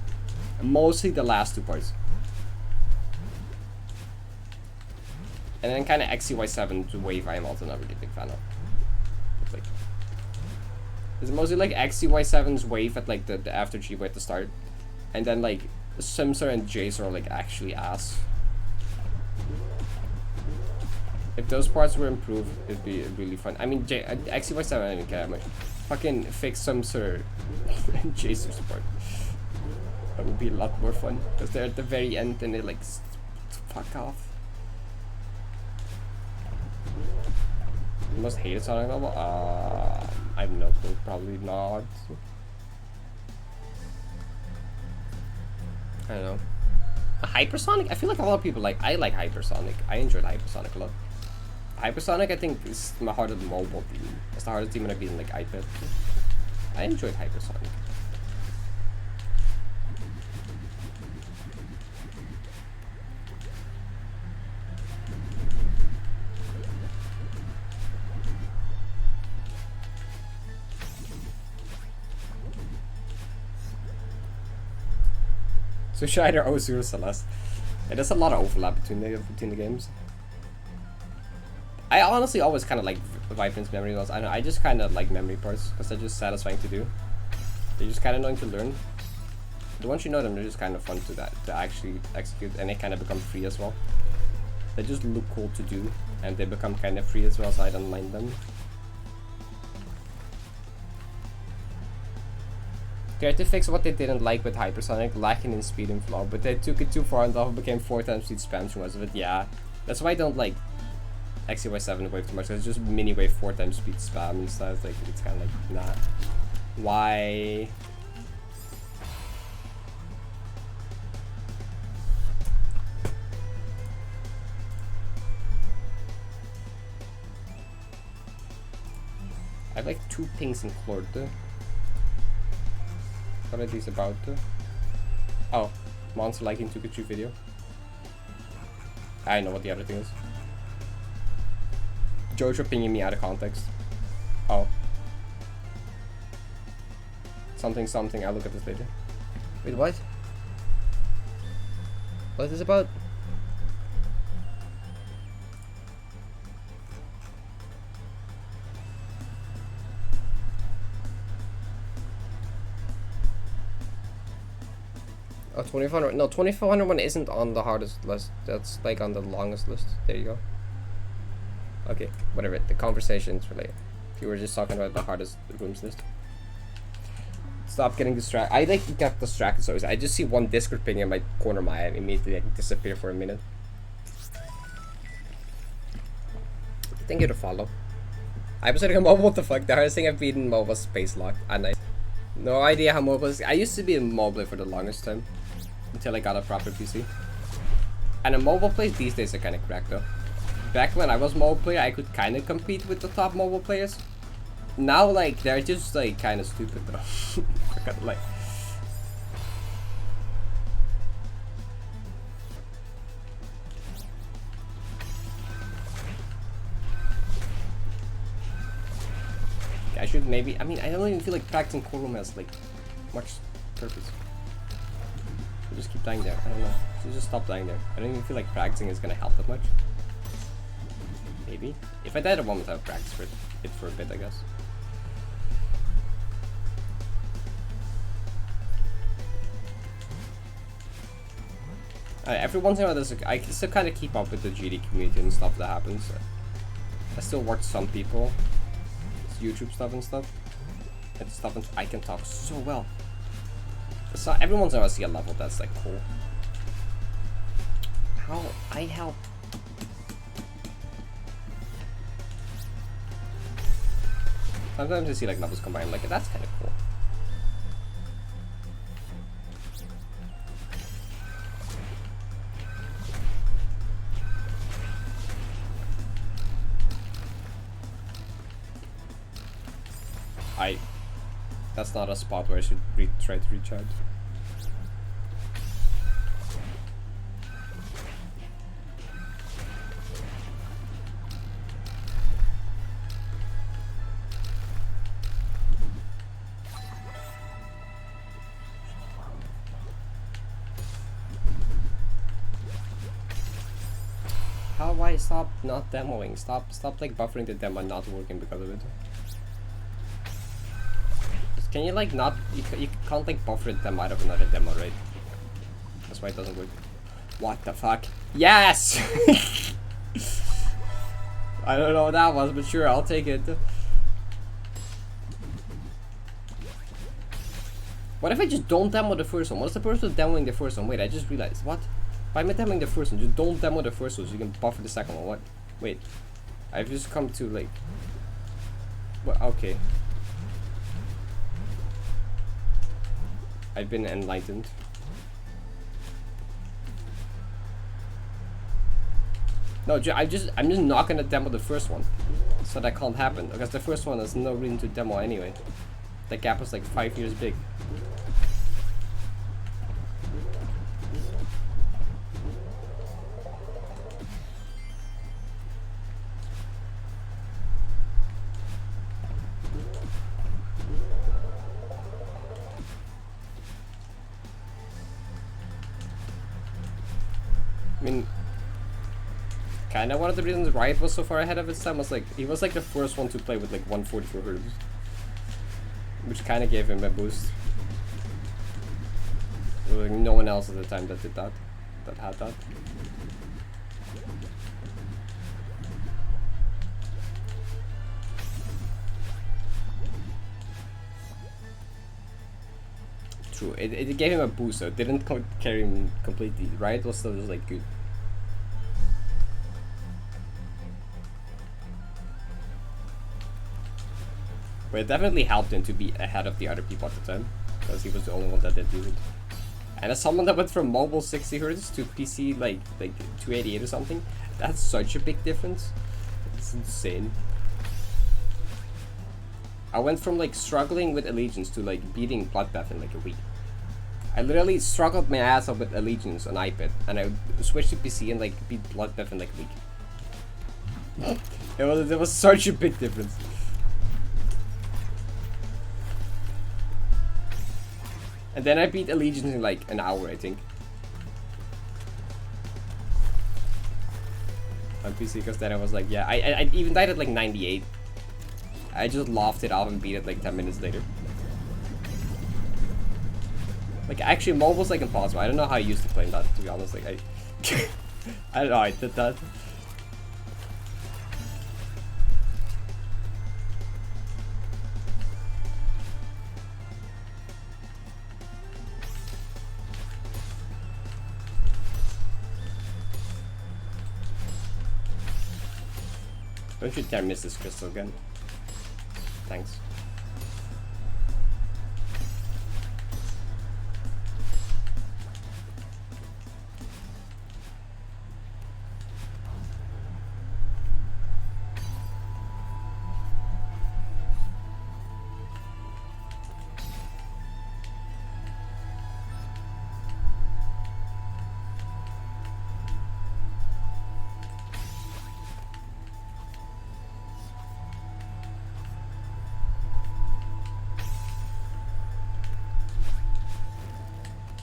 And mostly the last two parts. And then kind of XCY7's wave I'm also not really a big fan of. It's like, it's mostly like XCY7's wave at like the after G at the start, and then like Simsar and Jace are like actually ass. If those parts were improved, it'd be really fun. I mean, XCY7 I didn't care much. Fucking fix Simsar and Jacer's part. That would be a lot more fun, because they're at the very end and they're like, fuck off. You most hated Sonic level? I have no clue, probably not. I don't know. Hypersonic? I feel like a lot of people like, I like Hypersonic. I enjoyed Hypersonic a lot. Hypersonic, I think, is my hardest mobile team. It's the hardest team when I've been like iPad. I enjoyed Hypersonic. So should either Ozur or Celeste. Yeah, there's a lot of overlap between the games. I honestly always kind of like Vibrant's memory wells. I don't know, I just kind of like memory parts because they're just satisfying to do. They're just kind of annoying to learn. But once you know them, they're just kind of fun to actually execute, and they kind of become free as well. They just look cool to do, and they become kind of free as well, so I don't mind them. They had to fix what they didn't like with Hypersonic, lacking in speed and flow, but they took it too far and it became 4 times speed spam through most of it. Yeah, that's why I don't like XCY7 wave too much, because it's just mini wave 4 times speed spam and stuff. Like, it's kind of like, nah. Why? I have like 2 pings in Clorte. What are these about? Oh, monster liking 2K3 video. I know what the other thing is. Jojo pinging me out of context. Oh. Something, I'll look at this later. Wait, what? What is this about? Oh, 2400. No, 2400 one isn't on the hardest list. That's like on the longest list. There you go. Okay, whatever. The conversations for later. If you were just talking about the hardest rooms list. Stop getting distracted. I like get distracted so I just see one Discord ping in my corner of my eye and immediately I can disappear for a minute. Thank you to follow. I was like, mobile, what the fuck? The hardest thing I've beaten mobile was Space Lock. And I no idea how mobile is. I used to be in mobile for the longest time. Until I got a proper PC. And a mobile plays these days are kind of cracked though. Back when I was mobile player, I could kind of compete with the top mobile players. Now, like, they're just like kind of stupid though. I got like. I should maybe. I mean, I don't even feel like practicing Courtroom has like much purpose. I'll just keep dying there. I don't know. Just stop dying there. I don't even feel like practicing is gonna help that much. Maybe. If I died at one moment, I would practice for it for a bit, I guess. Every once in a while, I can still kind of keep up with the GD community and stuff that happens. I still watch some people. It's YouTube stuff and stuff. And stuff, and I can talk so well. So every once in a while I see a level that's like cool. How I help. Sometimes I see like levels combined, like that's kind of cool. That's not a spot where I should try to recharge. How do I stop not demoing? Stop like buffering the demo and not working because of it. Can you like not, you can't like buffer them out of another demo, right? That's why it doesn't work. What the fuck? Yes! I don't know what that was, but sure, I'll take it. What if I just don't demo the first one? What's the purpose of demoing the first one? Wait, I just realized. What? Why am I demoing the first one? Just don't demo the first one so you can buffer the second one. What? Wait. I've just come to like... Well, okay. I've been enlightened. No, I'm just not gonna demo the first one, so that can't happen because the first one has no reason to demo anyway. The gap was like 5 years big. I mean, kinda one of the reasons Riot was so far ahead of its time was like, he was like the first one to play with like 144 Hz. Which kinda gave him a boost. There was like no one else at the time that did that, that had that. True, it gave him a boost, so it didn't carry him completely. Riot was still just like good. But it definitely helped him to be ahead of the other people at the time, because he was the only one that did do it. And as someone that went from mobile 60 Hz to PC like 288 or something, that's such a big difference. It's insane. I went from like struggling with Allegiance to like beating Bloodbath in like a week. I literally struggled my ass up with Allegiance on iPad, and I switched to PC and like beat Bloodbath in like a week. There was such a big difference. And then I beat Allegiance in like an hour, I think. On PC, because then I was like, yeah, I even died at like 98. I just laughed it off and beat it like 10 minutes later. Like, actually, mobile's like impossible. I don't know how I used to play that, to be honest. Like, I don't know, I did that. Don't you dare miss this crystal again. Thanks.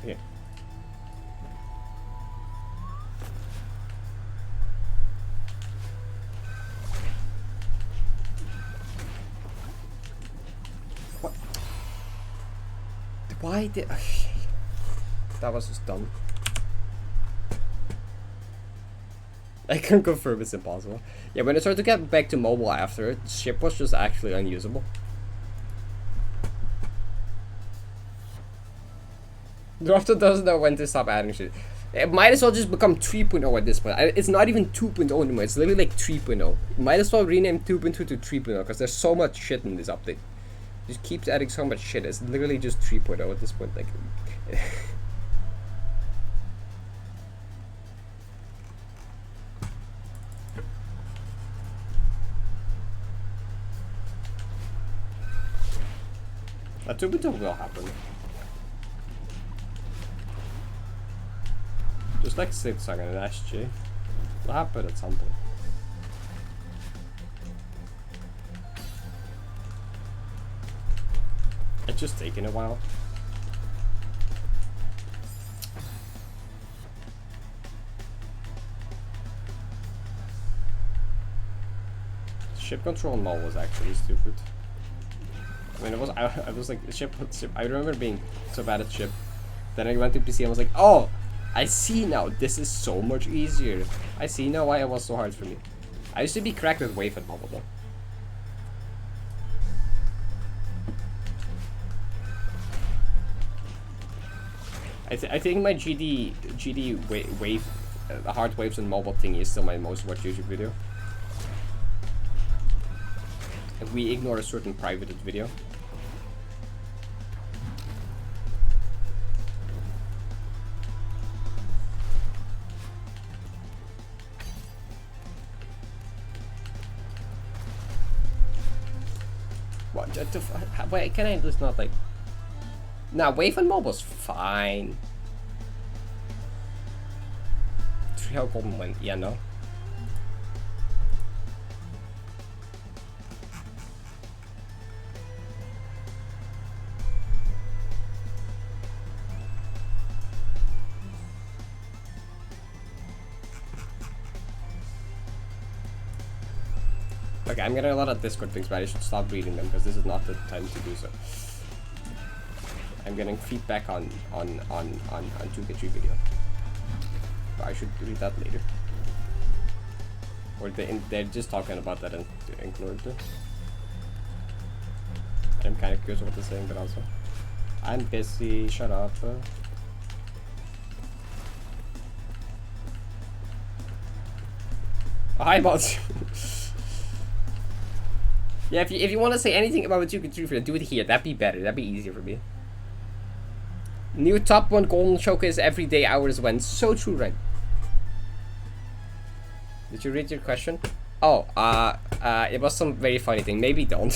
Okay. What? Why did... That was just dumb. I can confirm it's impossible. Yeah, when I started to get back to mobile after, the ship was just actually unusable. Drafter doesn't know when to stop adding shit. It might as well just become 3.0 at this point. It's not even 2.0 anymore. It's literally like 3.0. Might as well rename 2.2 to 3.0 because there's so much shit in this update. Just keeps adding so much shit. It's literally just 3.0 at this point. Like, a 2.0 will happen. Just like 6 on an SG. It'll happen at some point. It's just taking a while. Ship control null was actually stupid. I mean, it was. I was like ship. I remember being so bad at ship. Then I went to PC and was like, oh, I see now. This is so much easier. I see now why it was so hard for me. I used to be cracked with wave and bubble though. I think my GD wave, the hard waves and mobile thing is still my most watched YouTube video. If we ignore a certain privated video. What? Wait, can I just not like? Nah, wave and mobile's fine. 3 golden win. Yeah, no. Okay, I'm getting a lot of Discord things, but I should stop reading them because this is not the time to do so. I'm getting feedback on 2K3 video. But I should read that later. Or they're just talking about that in Glory 2. I'm kind of curious what they're saying, but also I'm busy. Shut up. Oh, hi, Vods. Yeah, if you want to say anything about the 2K3 video, do it here. That'd be better. That'd be easier for me. New top 1 golden showcase every day hours when. So true, right? Did you read your question? Oh, it was some very funny thing. Maybe don't.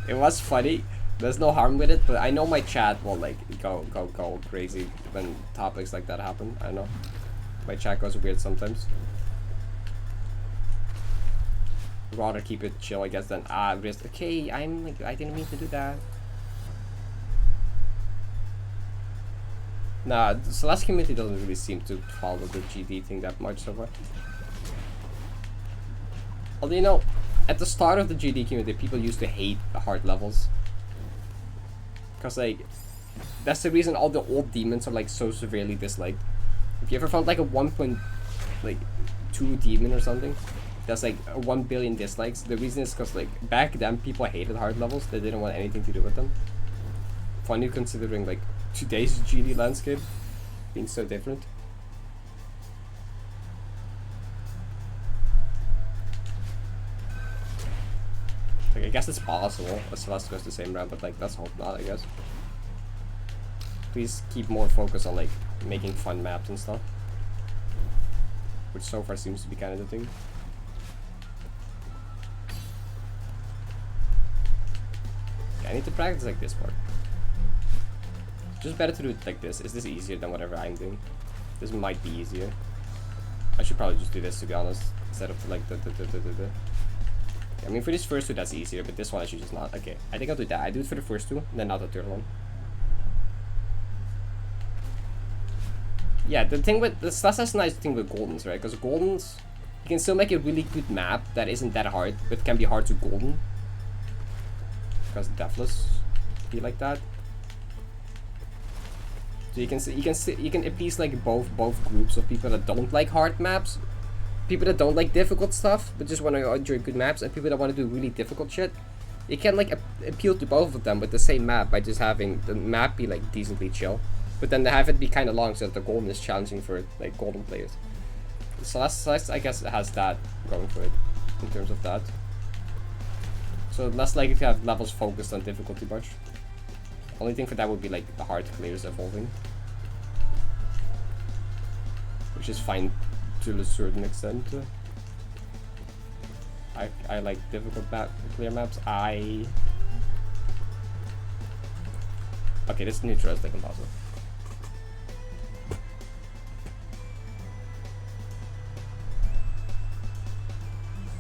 It was funny. There's no harm with it, but I know my chat will like go crazy when topics like that happen. I don't know. My chat goes weird sometimes. rather keep it chill, I guess, than risk. Okay, I'm like, I didn't mean to do that. Nah, the Celeste community doesn't really seem to follow the GD thing that much so far. Although, you know, at the start of the GD community, people used to hate the hard levels. Because, like, that's the reason all the old demons are, like, so severely disliked. If you ever found, like, a 1.2 demon or something, that's, like, 1 billion dislikes, the reason is because, like, back then, people hated hard levels. They didn't want anything to do with them. Funny considering, like, today's GD landscape being so different. Like, I guess it's possible that Celeste goes the same route, but like, let's hope not, I guess. Please keep more focus on like making fun maps and stuff, which so far seems to be kind of the thing. Yeah, I need to practice like this part. Just better to do it like this. Is this easier than whatever I'm doing? This might be easier. I should probably just do this, to be honest, instead of like the. I mean, for this first two, that's easier, but this one I should just not. Okay, I think I'll do that. I do it for the first two, then not the third one. Yeah, the thing with that's a nice thing with Goldens, right? Because Goldens, you can still make a really good map that isn't that hard, but can be hard to Golden. Because Deathless be like that. So you can appease like both groups of people that don't like hard maps, people that don't like difficult stuff but just want to enjoy good maps, and people that want to do really difficult shit. You can like appeal to both of them with the same map by just having the map be like decently chill, but then have it be kind of long so that the Golden is challenging for like Golden players. Celeste, I guess, it has that going for it in terms of that. So less likely to have levels focused on difficulty much. Only thing for that would be like the hard clears evolving, which is fine to a certain extent. I like difficult clear maps. Okay, this is neutral is like impossible.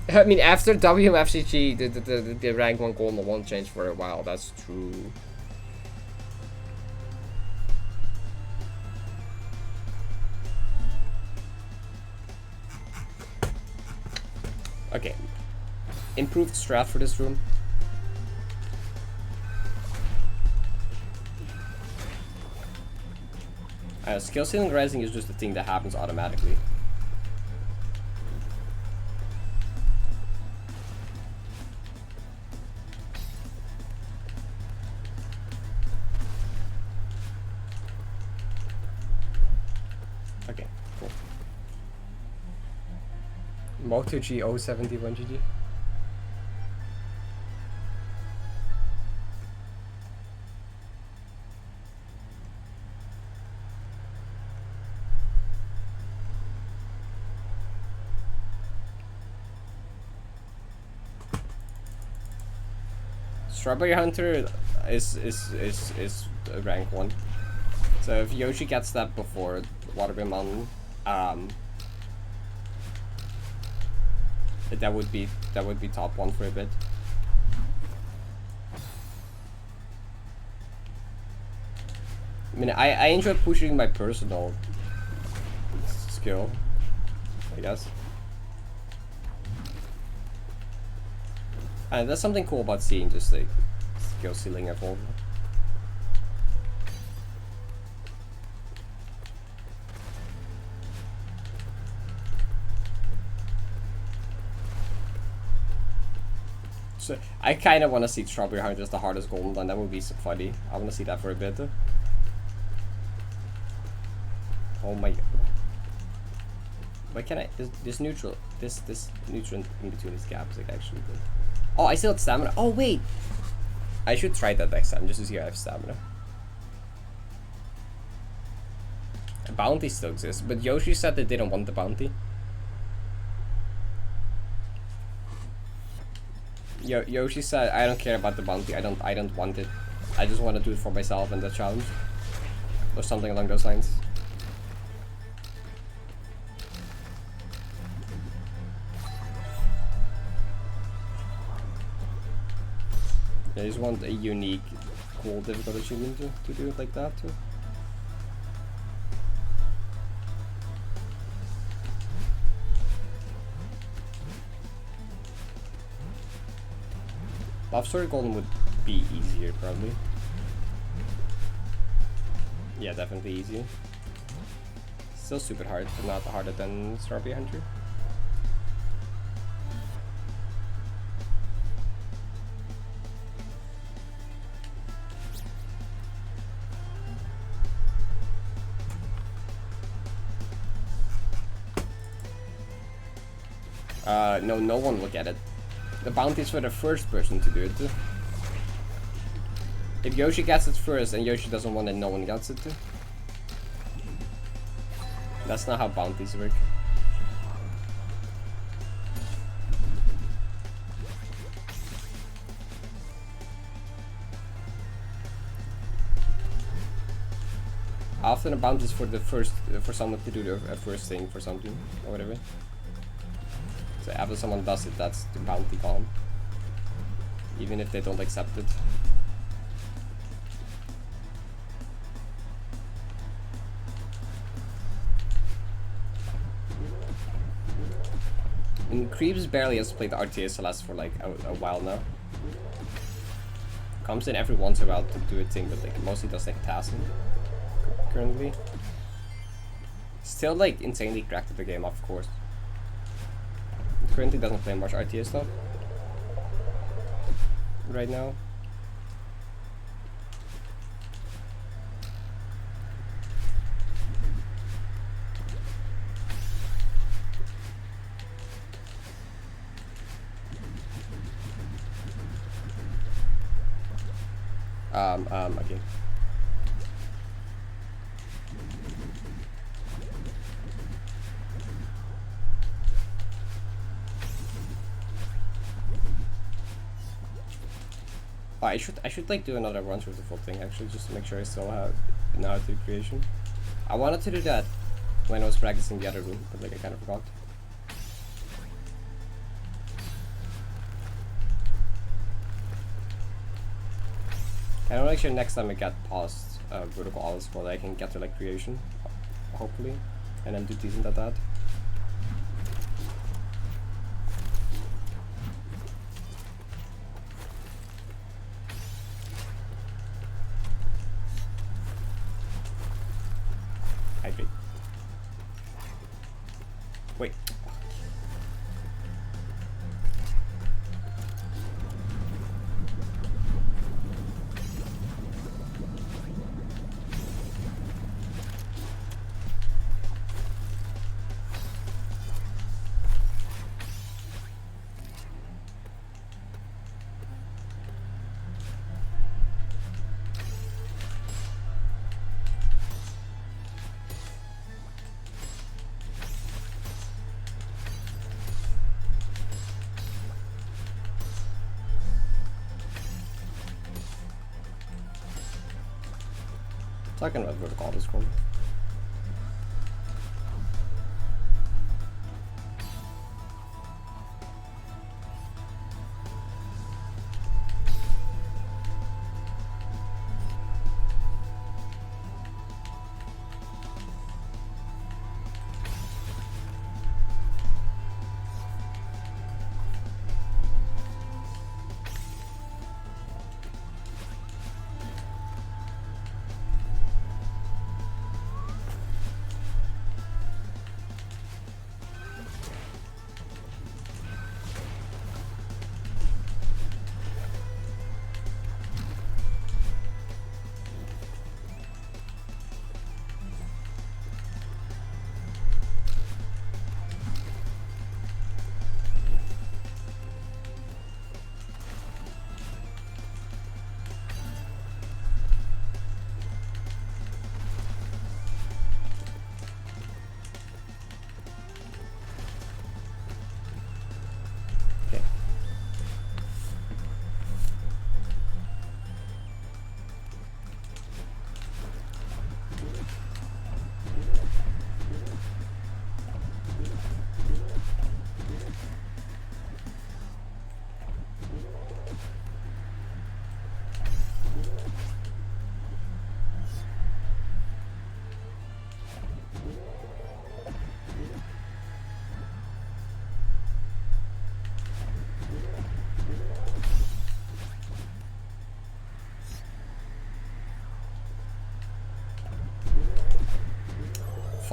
I mean, after WMFCG, the rank 1 Golden won't change for a while. That's true. Okay, improved strat for this room. Skill ceiling rising is just a thing that happens automatically. Okay, cool. MotoG 071 GG. Strawberry Hunter is rank 1. So if Yoshi gets that before Waterbear Mountain, that would be top 1 for a bit. I mean, I enjoy pushing my personal skill, I guess. And that's something cool about seeing just like skill ceiling evolve. So I kind of want to see Strawberry Hunter as the hardest Golden Gun. That would be so funny. I want to see that for a bit. Oh my god. Why can't I? This neutral in between these gaps like actually good. Oh, I still have stamina. Oh wait, I should try that next time just to see if I have stamina. A bounty still exists, but Yoshi said they didn't want the bounty. Yoshi said, I don't care about the bounty. I don't want it. I just want to do it for myself and the challenge, or something along those lines. I just want a unique, cool, difficult achievement to do it like that too. Love Story Golden would be easier, probably. Yeah, definitely easier. Still super hard, but not harder than Strawberry Hunter. No, no one will get it. The bounty is for the first person to do it. If Yoshi gets it first and Yoshi doesn't want it, no one gets it. That's not how bounties work. Often a bounty is for the first, for someone to do the first thing for something or whatever. So after someone does it, that's the bounty column. Even if they don't accept it. And Creeps barely has played the RTS Celeste for like a while now. Comes in every once in a while to do a thing, but like mostly does like tasking currently. Still like insanely cracked at the game, of course. Currently doesn't play much RTS stuff right now. Okay. Oh, I should like do another run through the full thing actually, just to make sure I still know how to do creation. I wanted to do that when I was practicing the other room, but like I kind of forgot. I want to make sure next time I get past vertical olive scroll, I can get to like creation, hopefully, and then do decent at that. Hydrate. Wait. Talking about vertical olive scroll.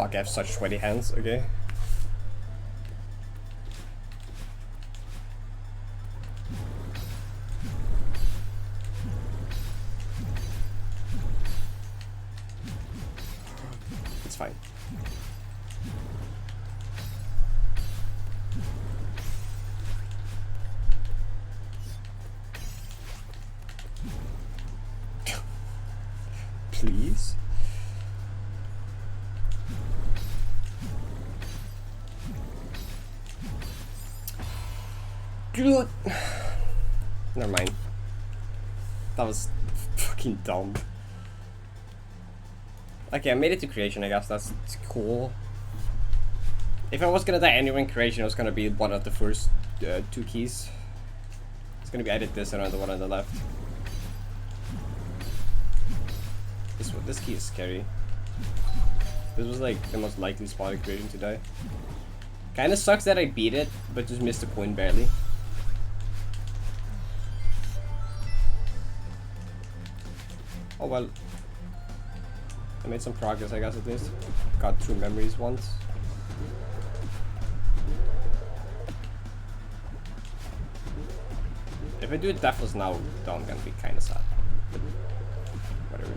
fuck, I have such sweaty hands, okay? It's fine. Please? Dude. Never mind. That was fucking dumb. Okay, I made it to creation, I guess. That's cool. If I was gonna die anywhere in creation, it was gonna be one of the first 2 keys. It's gonna be either this or the one on the left. This key is scary. This was like the most likely spot in creation to die. Kinda sucks that I beat it, but just missed the point barely. Oh well. I made some progress, I guess, at least. Got through memories once. If I do it deathless now, though, I'm gonna be kinda sad. But whatever.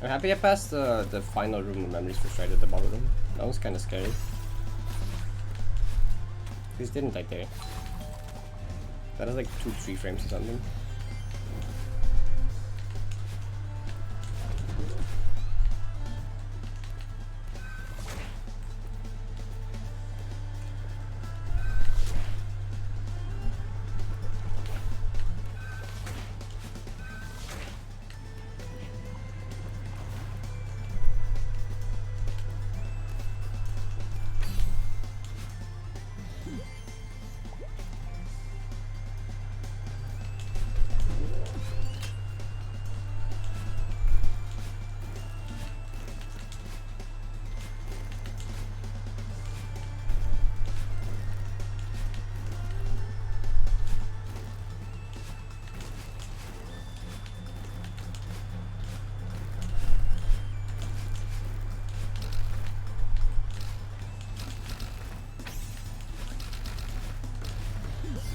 I'm happy I passed the final room of memories for straight at the bottom. That was kind of scary. This didn't like there. That is like 2-3 frames or something.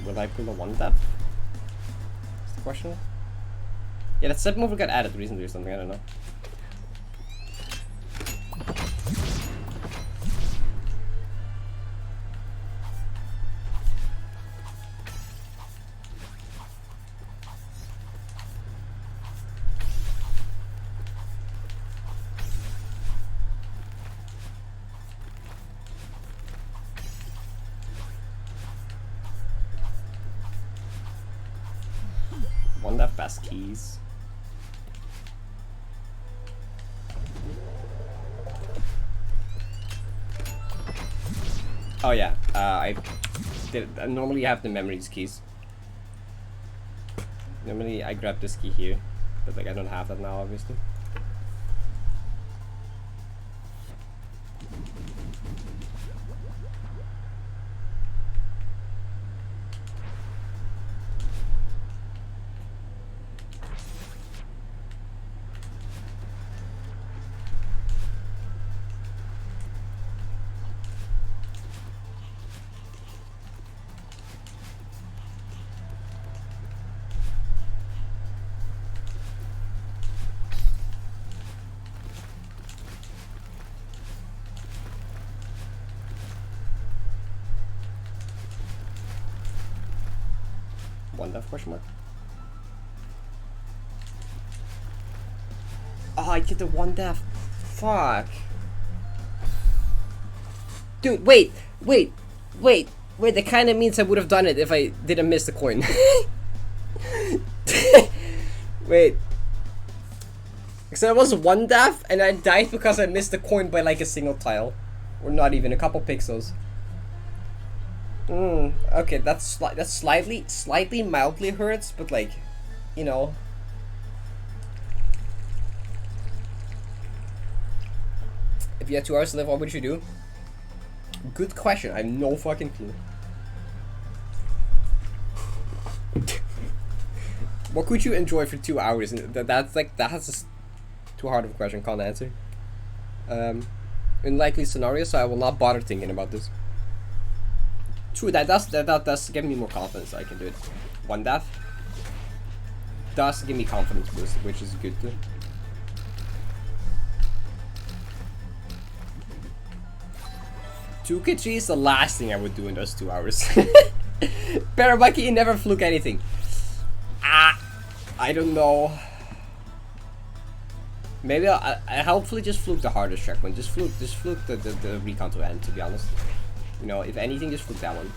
Will I pull a 1-tap? That's the question. Yeah, that step mover got added recently or something, I don't know. Best keys. Oh yeah, I normally have the memories keys. Normally I grab this key here, but like I don't have that now, obviously. One death question mark. Oh, I get the 1 death. Fuck. Dude, wait. That kind of means I would have done it if I didn't miss the coin. Wait. So it was one death, and I died because I missed the coin by like a single tile. Or not even, a couple pixels. Okay, that's slightly mildly hurts, but like, you know. If you had 2 hours to live, what would you do? Good question, I have no fucking clue. What could you enjoy for 2 hours? That's just too hard of a question, can't answer. Unlikely scenario, so I will not bother thinking about this. True, that does give me more confidence. I can do it. 1 death does give me confidence boost, which is good too. Parrot is the last thing I would do in those 2 hours. Parrot, never fluke anything. I don't know. Maybe I hopefully just fluke the hardest checkpoint. Just fluke the recon to end, to be honest. You know, if anything, just fluke that one.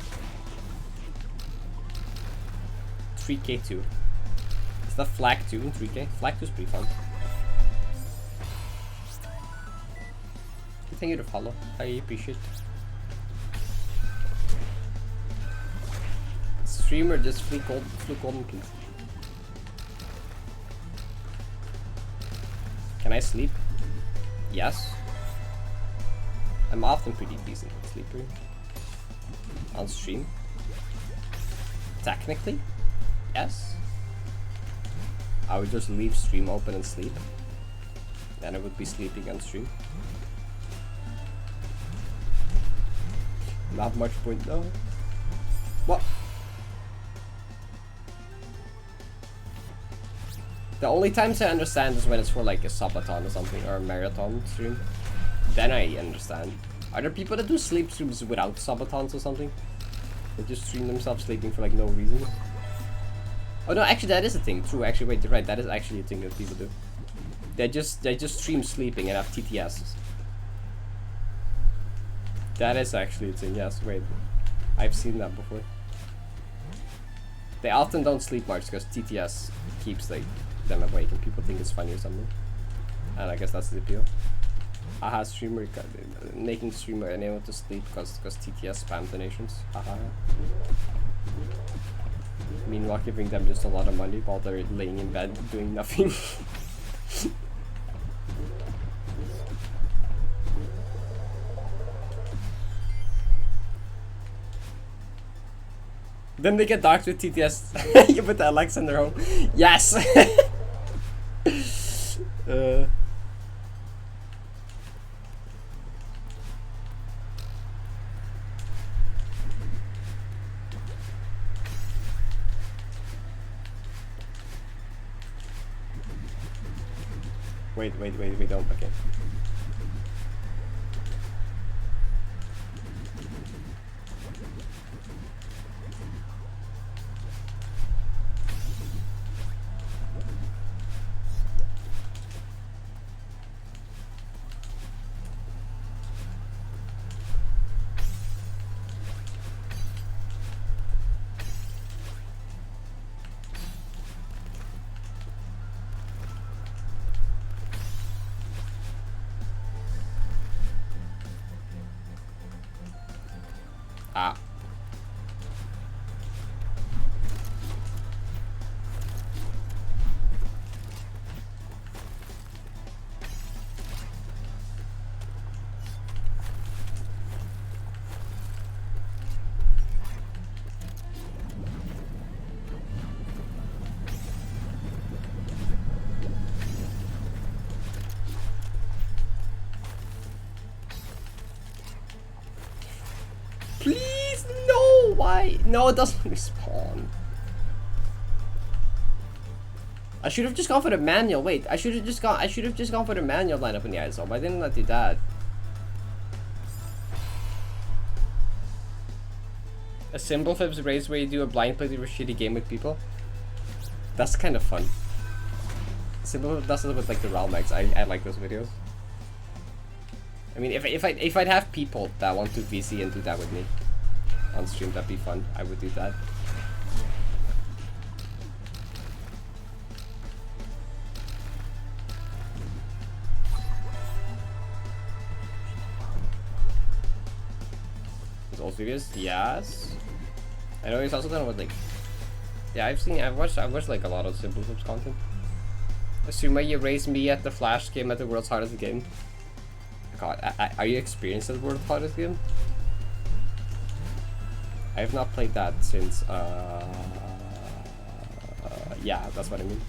3k2. Is that flag 2 in 3k? Flag 2 is pretty fun. Thank you to follow. I appreciate it. Streamer, just fluke golden, please. Can I sleep? Yes. I'm often pretty decent at sleeping. On stream. Technically, yes. I would just leave stream open and sleep. Then I would be sleeping on stream. Not much point though. What? The only times I understand is when it's for like a subathon or something, or a marathon stream. Then I understand. Are there people that do sleep streams without subathons or something? They just stream themselves sleeping for like no reason? Oh no, actually that is a thing. True, actually wait, you're right. That is actually a thing that people do. They just stream sleeping and have TTS. That is actually a thing. Yes, wait. I've seen that before. They often don't sleep much because TTS keeps like them awake and people think it's funny or something. And I guess that's the appeal. Haha, streamer making streamer unable to sleep because TTS spam donations. Haha. Meanwhile giving them just a lot of money while they're laying in bed doing nothing. Then they get docked with TTS. You put the Alexa in their home. Yes! Wait, we don't. Okay. Ah. Please, no, why? No, it doesn't respawn. I should have just gone for the manual. Wait, I should have just gone for the manual lineup in the ISO. Why didn't I do that? A symbol flips race where you do a blind play of a shitty game with people. That's kind of fun. Symbol flip does it with like the Realmex. I like those videos. I mean, if I'd have people that want to VC and do that with me on stream, that'd be fun. I would do that. old videos? Yes. I know he's also done with like... Yeah, I've watched like a lot of Simple Flips content. Asuma, you raised me at the Flash game at the world's hardest game. God, are you experienced at the world's hardest game? I have not played that since, yeah, that's what I mean.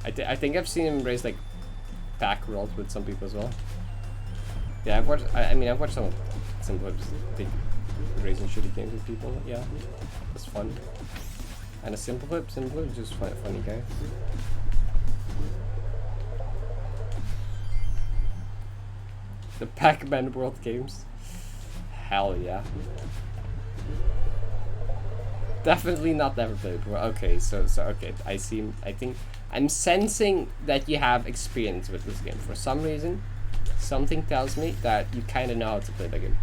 I think I've seen him raise like back rolls with some people as well. Yeah, I've watched. I mean, I've watched some big raising shitty games with people. Yeah, it's fun. And a Simple Flip is just funny guy. The Pac-Man World Games. Hell yeah. Definitely not never played before. Okay, so okay. I think I'm sensing that you have experience with this game. For some reason, something tells me that you kind of know how to play the game.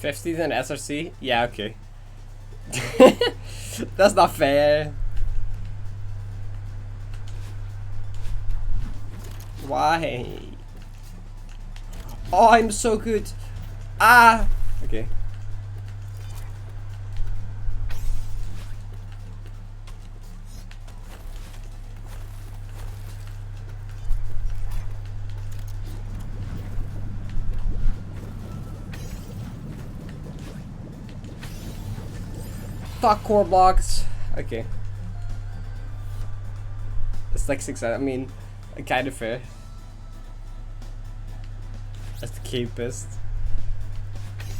$50 than SRC? Yeah, okay. That's not fair. Why? Oh, I'm so good. Ah! Okay. Fuck core blocks. Okay. It's like 6 I mean, kind of fair. That's the capist.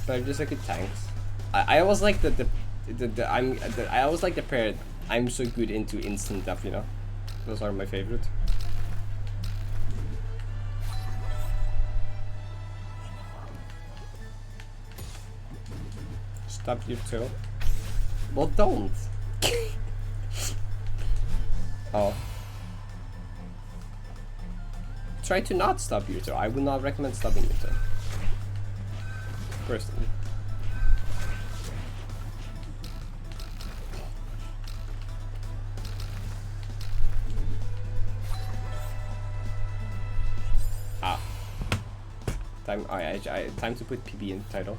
But I'm just like a tanks. I always like I always like the Parrot. I'm so good into instant death, you know. Those are my favorite. Stop your toe. Well, don't. Oh. Try to not stub your toe. I would not recommend stubbing your toe. Personally. Ah. Time to put PB in the title.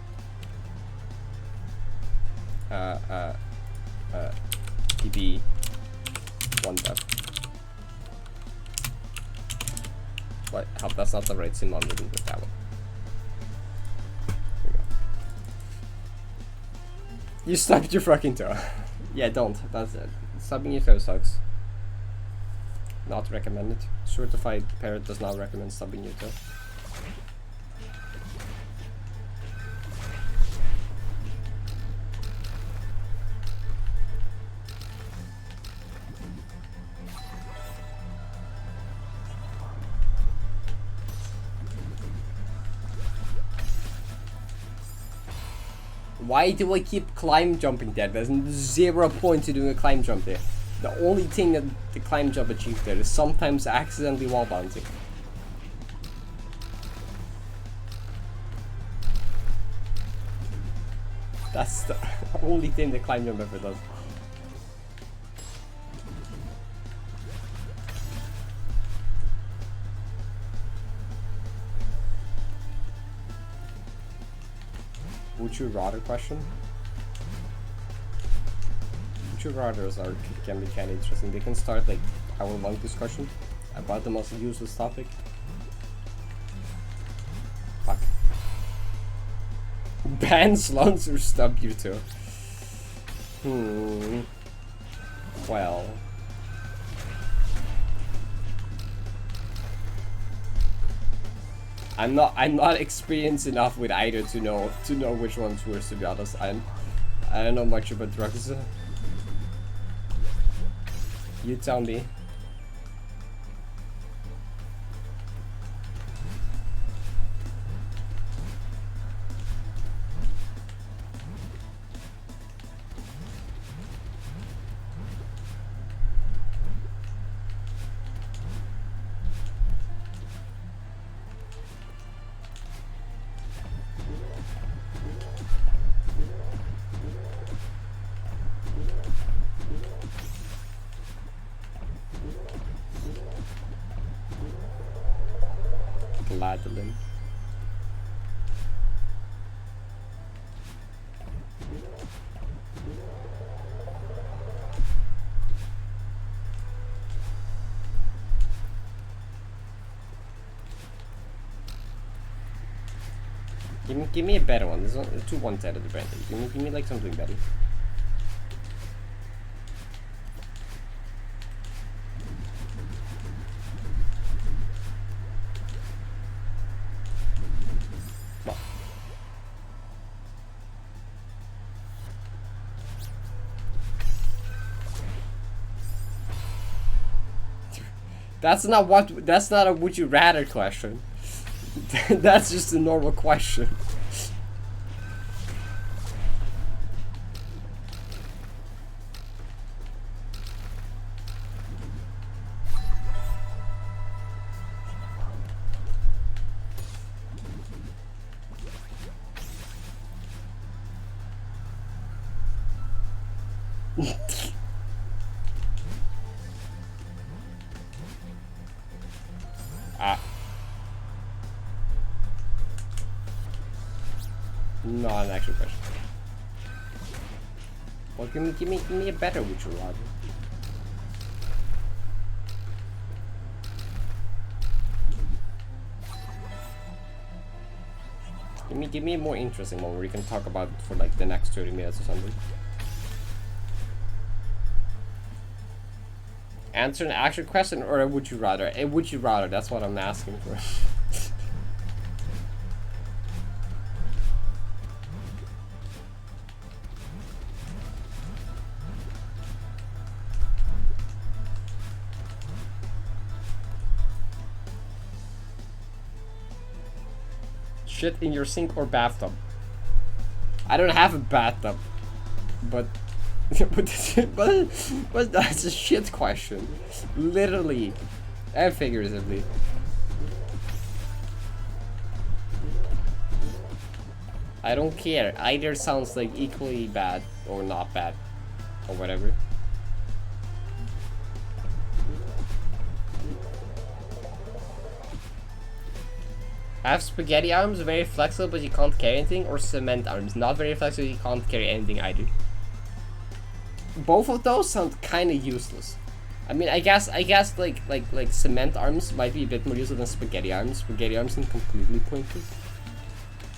PB 1 death. What? How, that's not the right symbol. I'm looking for that one. There we go. You stubbed your fucking toe. Yeah, don't. That's it. Stubbing your toe sucks. Not recommended. Certified Parrot does not recommend stubbing your toe. Why do I keep climb jumping there? There's 0 point to doing a climb jump there. The only thing that the climb jump achieves there is sometimes accidentally wall bouncing. That's the only thing the climb jump ever does. Would you rather question? Would you rather's can be kind of interesting. They can start like hour-long discussion about the most useless topic. Fuck. Ban slums or stub you too. Well. I'm not experienced enough with either to know which one's worse, to be honest. I don't know much about drugs. You tell me. Gladly. Give me a better one. There's two one-sided apparently. Give me like something better. That's not a would you rather question. That's just a normal question. Not an actual question. Well, give me a better would you rather. Give me a more interesting one where we can talk about it for like the next 30 minutes or something. Answer an actual question or a would you rather? A would you rather, that's what I'm asking for. Shit in your sink or bathtub? I don't have a bathtub, but but that's a shit question, literally and figuratively. I don't care. Either sounds like equally bad or not bad, or whatever. Have spaghetti arms, very flexible but you can't carry anything, or cement arms, not very flexible, you can't carry anything either. Both of those sound kind of useless. I mean, I guess like cement arms might be a bit more useful than spaghetti arms. Spaghetti arms seem completely pointless.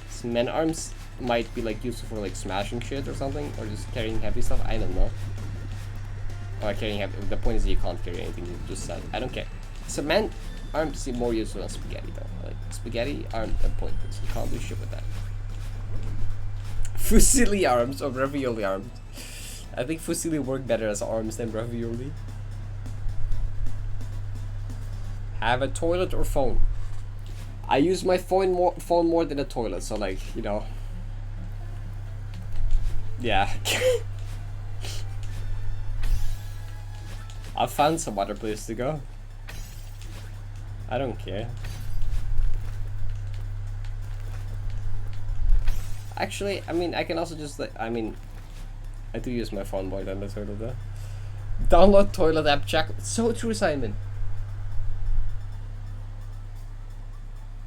Cement arms might be like useful for like smashing shit or something, or just carrying heavy stuff. I don't know. Or carrying heavy. The point is that you can't carry anything. You just said. I don't care. Cement arms seem more useful than spaghetti though. Like spaghetti aren't pointless. You can't do shit with that. Fusilli arms or ravioli arms. I think fusilli work better as arms than ravioli. Have a toilet or phone? I use my phone more than a toilet, so like, you know. Yeah. I've found some other place to go. I don't care. Actually, I mean, I can also just like, I mean, I do use my phone more than the toilet though. Download toilet app, check. So true, Simon.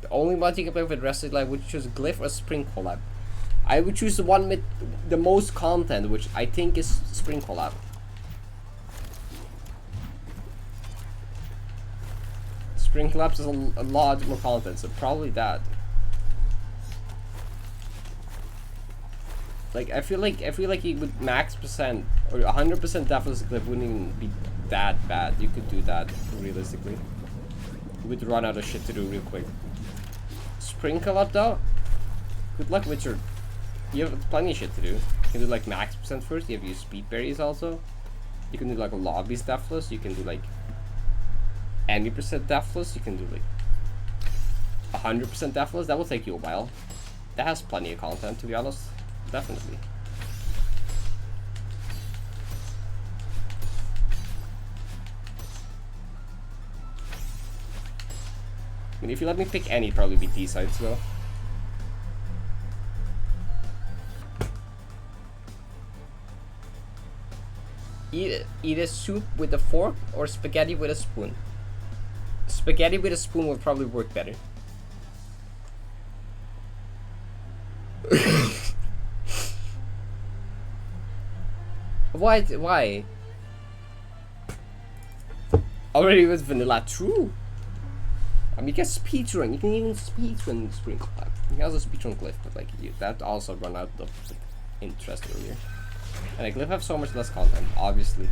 The only mod you can play with Rest of Life, would you choose Glyph or Spring Collab? I would choose the one with the most content, which I think is Spring Collab. Spring Collab has a lot more content, so probably that. Like I feel like you would max percent or 100% deathless Glyph wouldn't even be that bad. You could do that realistically. You would run out of shit to do real quick. Sprinkle up though. Good luck with your. You have plenty of shit to do. You can do like max percent first. You have your speed berries also. You can do like a lobbies deathless. You can do like any percent deathless. You can do like 100% deathless. That will take you a while. That has plenty of content, to be honest. Definitely. I mean, if you let me pick any, it'd probably be these sides though. Eat a soup with a fork or spaghetti with a spoon. Spaghetti with a spoon would probably work better. Why? Already with vanilla, true. I mean, you can speedrun. You can even speedrun Sprinkle. You can also speedrun Glyph, but like that also run out of interest earlier. And like Glyph have so much less content, obviously.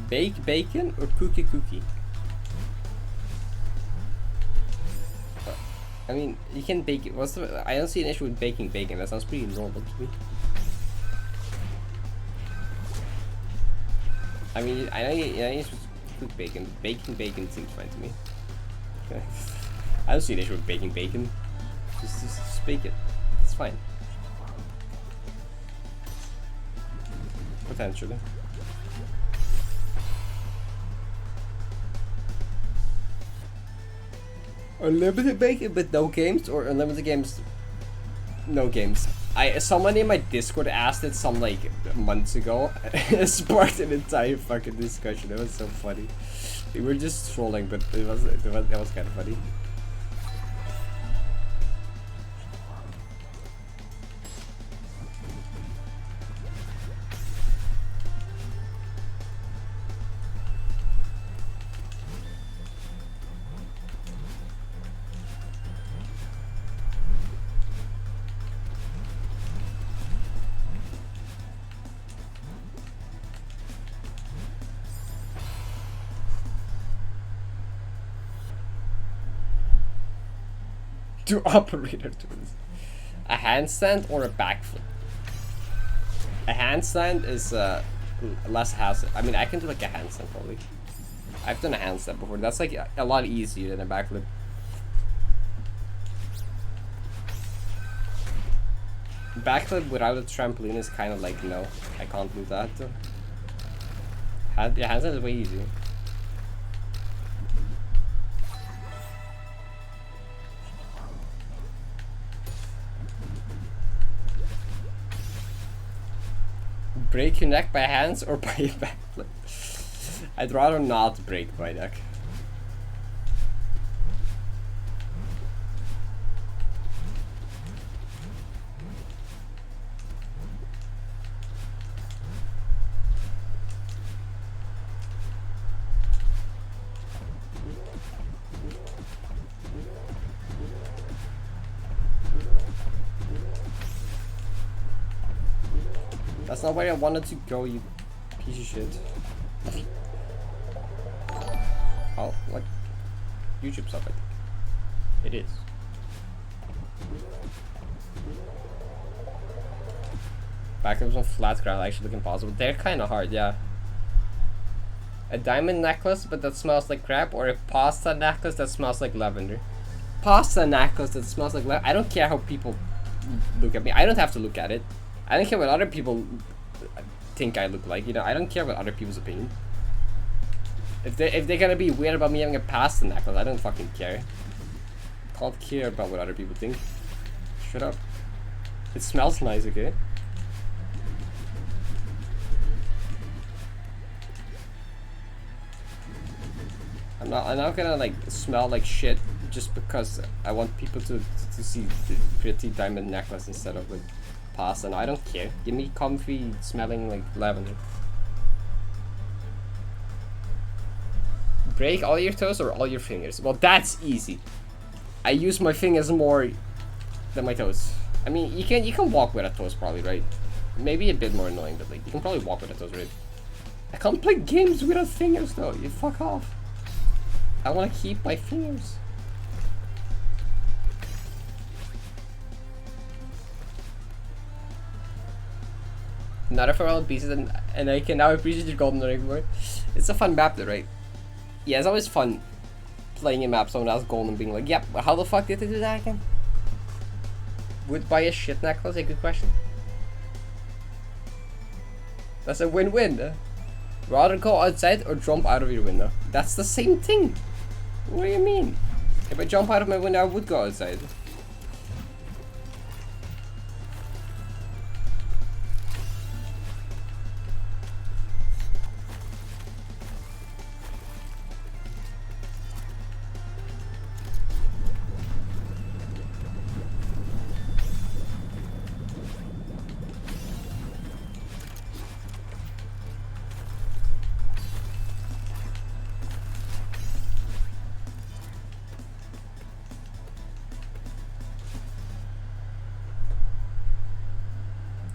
Bake bacon or cookie? I mean, you can bake it. I don't see an issue with baking bacon. That sounds pretty normal to me. I mean, I know you should cook bacon. Baking bacon seems fine to me. I don't see an issue with baking bacon. Just bake it. It's fine. Potentially. Unlimited bacon but no games, or unlimited games, no games? Someone in my Discord asked it some like months ago. It sparked an entire fucking discussion. It was so funny. We were just trolling, but it was kind of funny. To operator tools. A handstand or a backflip? A handstand is less hassle. I mean, I can do like a handstand probably. I've done a handstand before. That's like a lot easier than a backflip. Backflip without a trampoline is kind of like, no, I can't do that. Yeah, handstand is way easier. Break your neck by hands or by a backflip? I'd rather not break my neck. That's not where I wanted to go, you piece of shit. Oh, like YouTube stuff, I think. It is. Backups on flat ground actually look impossible. They're kind of hard, yeah. A diamond necklace, but that smells like crap, or a pasta necklace that smells like lavender. Pasta necklace that smells like lavender. I don't care how people look at me. I don't have to look at it. I don't care what other people think I look like, you know. I don't care about other people's opinion. If they're gonna be weird about me having a pasta necklace, I don't fucking care. Can't care about what other people think. Shut up. It smells nice, okay? I'm not gonna like smell like shit just because I want people to see the pretty diamond necklace instead of like pasta. No, I don't care. Give me comfy smelling like lavender. Break all your toes or all your fingers? Well, that's easy. I use my fingers more than my toes. I mean, you can walk with a toes probably, right? Maybe a bit more annoying, but like you can probably walk with a toes, right? I can't play games without fingers though. You fuck off. I want to keep my fingers. Not a farewell pieces, and I can now appreciate your golden reward. It's a fun map though, right? Yeah, it's always fun playing a map someone else golden and being like, yep, how the fuck did they do that again? Would buy a shit necklace? A good question. That's a win-win. Rather go outside or jump out of your window. That's the same thing. What do you mean? If I jump out of my window, I would go outside.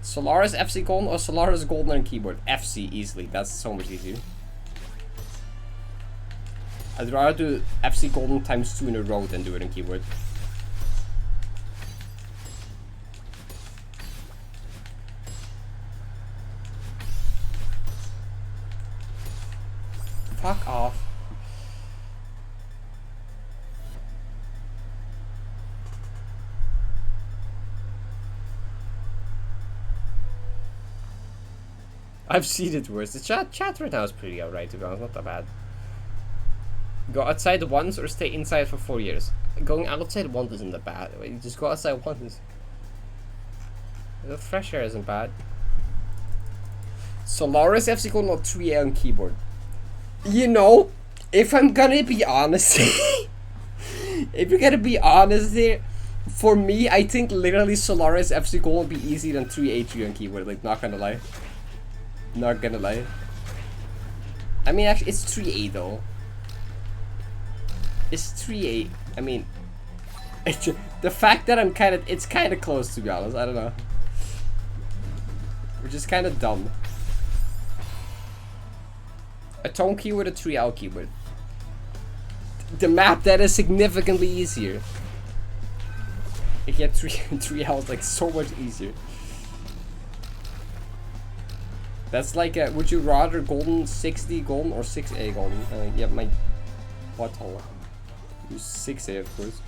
Solaris FC Golden or Solaris Golden on keyboard? FC easily. That's so much easier. I'd rather do FC Golden times 2 in a row than do it on keyboard. Fuck off. I've seen it worse. The chat right now is pretty alright, to be honest. Not that bad. Go outside once or stay inside for 4 years. Going outside once isn't that bad. You just go outside once. The fresh air isn't bad. Solaris FC Golden or 3A on keyboard. You know, if I'm gonna be honest, if you're gonna be honest here, for me, I think literally Solaris FC Golden would be easier than 3A3 on keyboard. Like, not gonna lie. Not gonna lie. I mean, actually, it's 3A though. It's 3A. I mean, the fact that it's kind of close, to be honest. I don't know. Which is kind of dumb. A tone keyword, a 3L keyword. The map that is significantly easier. You get 3L is like so much easier. That's like a, would you rather golden 60 golden or 6A golden? Yeah, my butthole. Use 6A, of course.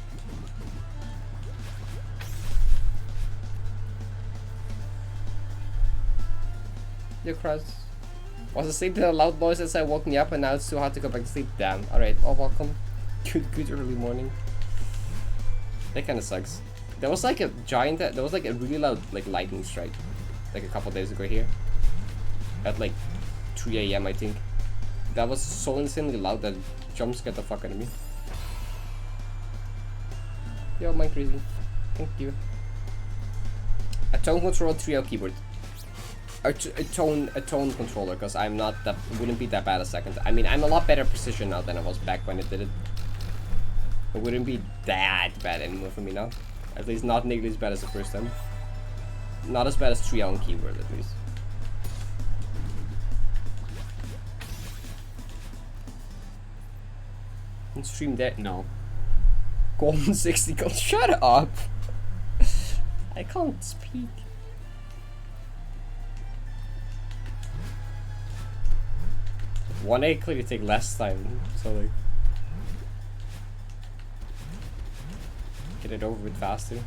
Your crust. Was asleep to a loud noise as I woke me up, and now it's too hard to go back to sleep. Damn. Alright, well, welcome. Good early morning. That kind of sucks. There was like a giant, there was like a really loud like lightning strike like a couple days ago here. At like 3 AM I think. That was so insanely loud that jump scared the fuck out of me. Yo, mind crazy. Thank you. A tone controller 3L keyboard. A tone controller, because I'm not that, wouldn't be that bad a second. I mean, I'm a lot better precision now than I was back when I did it. It wouldn't be that bad anymore for me now. At least not nearly as bad as the first time. Not as bad as 3L on keyboard at least. Stream that? No. Golden 60 gold. Shut up! I can't speak. One A clearly take less time, so like get it over with faster.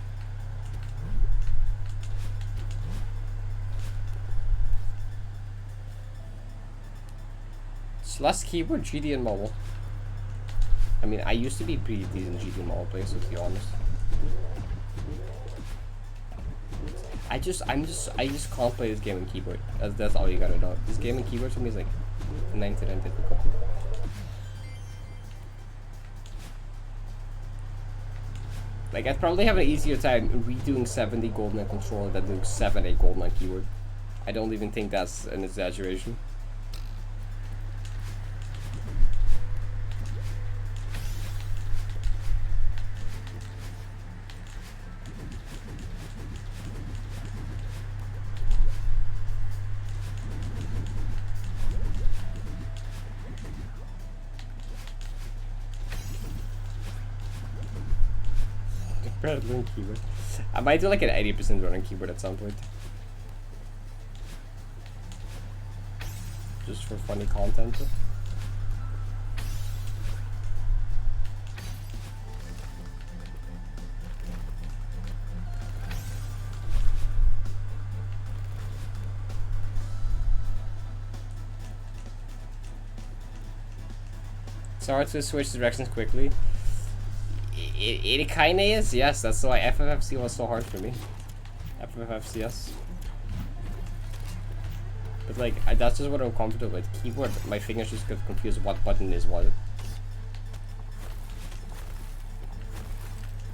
So less keyboard, GD and mobile. I mean, I used to be pretty decent GD and mobile players, to be honest. I just can't play this game on keyboard. That's all you gotta know. This game on keyboard for me is like 99 difficulty. Like, I'd probably have an easier time redoing 70 golden on controller than doing 7A golden on keyboard. I don't even think that's an exaggeration. running keyboard. I might do like an 80% running keyboard at some point. Just for funny content. It's hard to switch directions quickly. It kinda is, yes. That's why FFFC was so hard for me. FFFCS. But like, that's just what I'm comfortable with. Keyboard, my fingers just get confused what button is what.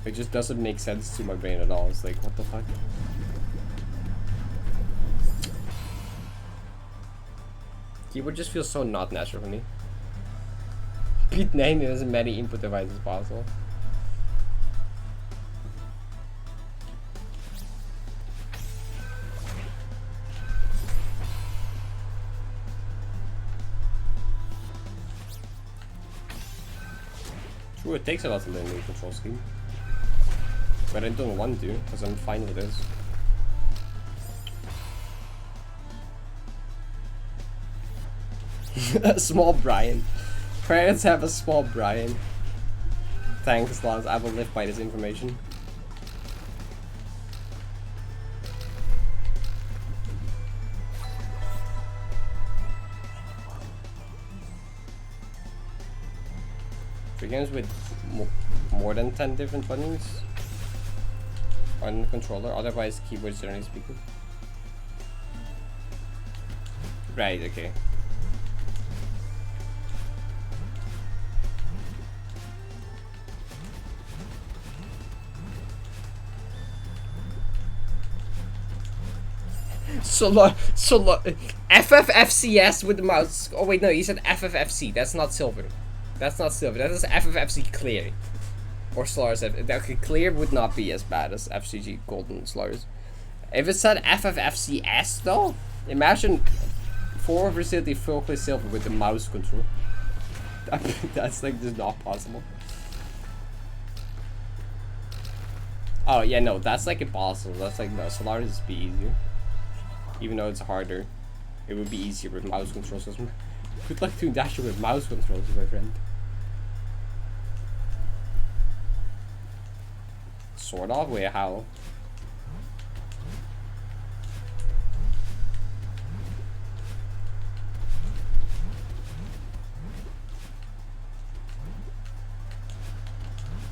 It just doesn't make sense to my brain at all. It's like, what the fuck? Keyboard just feels so not natural for me. Beat name as many input devices as possible. True, it takes a lot to learn new control scheme. But I don't want to, because I'm fine with this. A small Brian. Parrots have a small Brian. Thanks, Lance. I will live by this information. For games with more than 10 different buttons on the controller, otherwise keyboards generally speaking. Right, okay. FFFCS with the mouse. Oh wait, no, you said FFFC. That's not silver. That's not silver. That is FFFC clear. Or Slars. Okay, clear would not be as bad as FCG golden Slars. If it said FFFCS though, imagine 4 versatility focally silver with the mouse control. That's like just not possible. Oh yeah, no, that's like impossible. That's like no, Solaris would be easier. Even though it's harder, it would be easier with mouse controls. Good luck doing that shit with mouse controls, my friend. Sort of? Wait, how?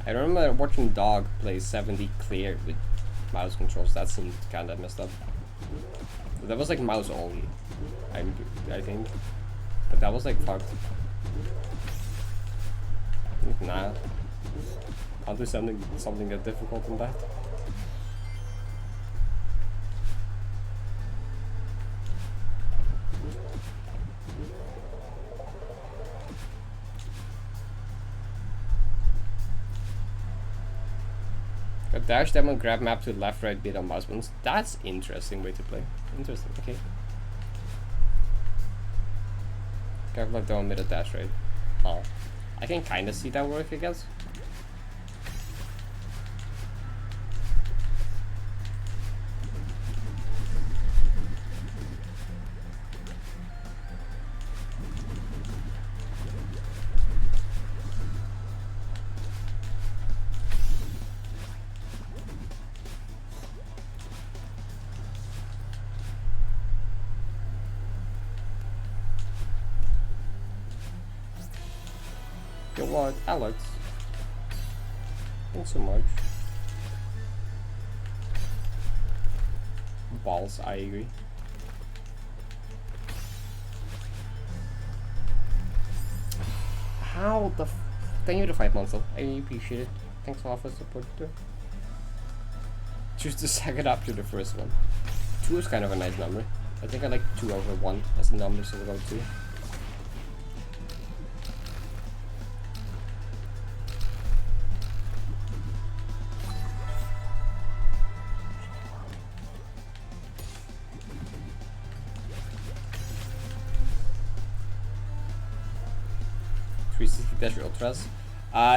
I remember watching Dog play 70 clear with mouse controls. That seemed kinda messed up. But that was like mouse only, I think. But that was like fucked. Nah. Can't do something that difficult than that. A dash demo grab map to left right bit on mouse buttons. That's interesting way to play. Interesting, okay. Grab left down mid dash right. Oh. I can kinda see that work, I guess. What, Alex? Thanks so much. Balls, I agree. How the thank you to 5 months though. I appreciate it. Thanks a lot for the support too. Choose the second up to the first one. 2 is kind of a nice number. I think I like 2 over 1 as the number, so we'll go 2. Ultras.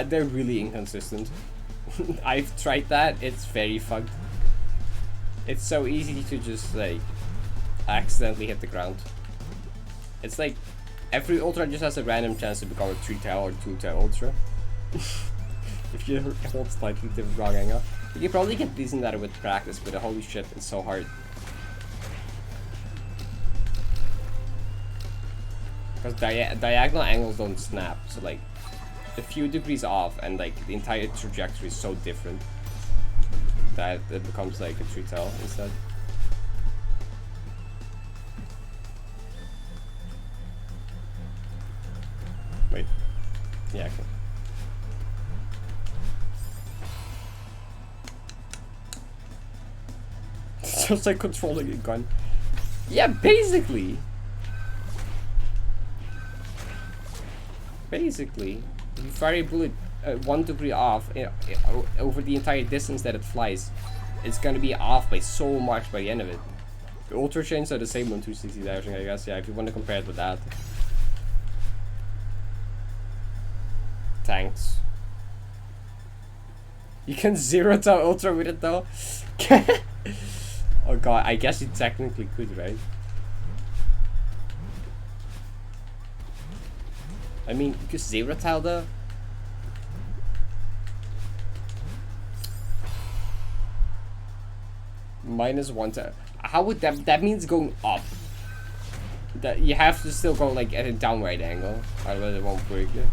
They're really inconsistent. I've tried that. It's very fucked. It's so easy to just like accidentally hit the ground. It's like every ultra just has a random chance to become a 3-tail or 2-tail ultra. If you hold slightly the wrong angle. You can probably get decent at it with practice, but holy shit, it's so hard. Because diagonal angles don't snap, so like a few degrees off and like the entire trajectory is so different that it becomes like a 3-tail instead. Wait. Yeah, okay. It's just like controlling a gun. Yeah, basically. Basically, if you fire a bullet 1 degree off over the entire distance that it flies, it's gonna be off by so much by the end of it. The ultra chains are the same on 260 dashing, I guess. Yeah, if you want to compare it with that. Tanks. You can 0-tail ultra with it though. Oh god, I guess you technically could, right? I mean, you could 0-tail though. -1 to. How would that means going up? That you have to still go like at a downward angle, otherwise it won't break you.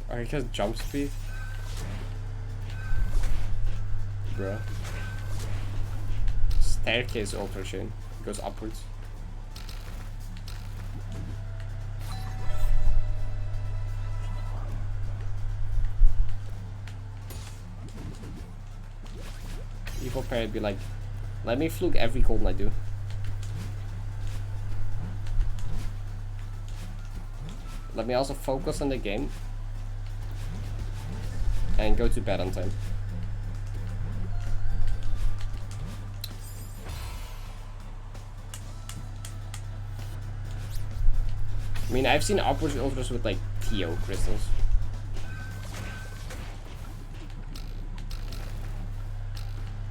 Or because jump speed. Bruh. Staircase ultra chain. It goes upwards. Evil Parrot be like, let me fluke every golden I do. Let me also focus on the game. And go to bed on time. I mean, I've seen upwards ultras with like TO crystals.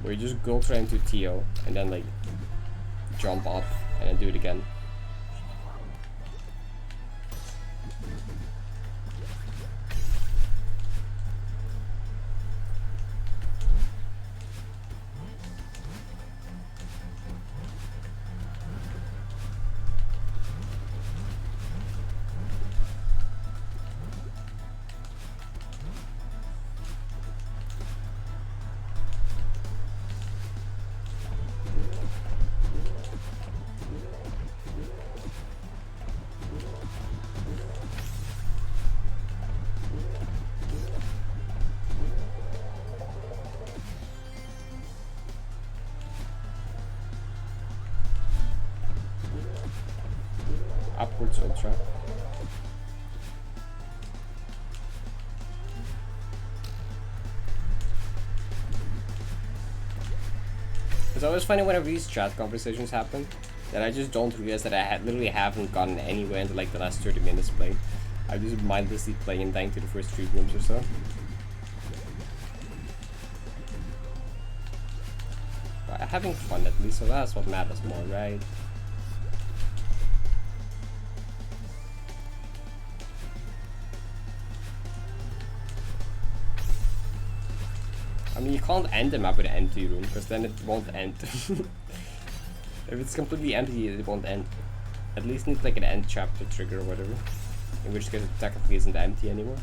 Where you just go try into TO and then like jump up and then do it again. Upwards ultra. It's always funny whenever these chat conversations happen that I just don't realize that I literally haven't gotten anywhere into like the last 30 minutes playing. I'm just mindlessly playing and dying to the first 3 rooms or so. But having fun at least, so that's what matters more, right? I mean, you can't end the map with an empty room, because then it won't end. If it's completely empty, it won't end. At least need like an end chapter trigger or whatever. In which case it technically isn't empty anymore.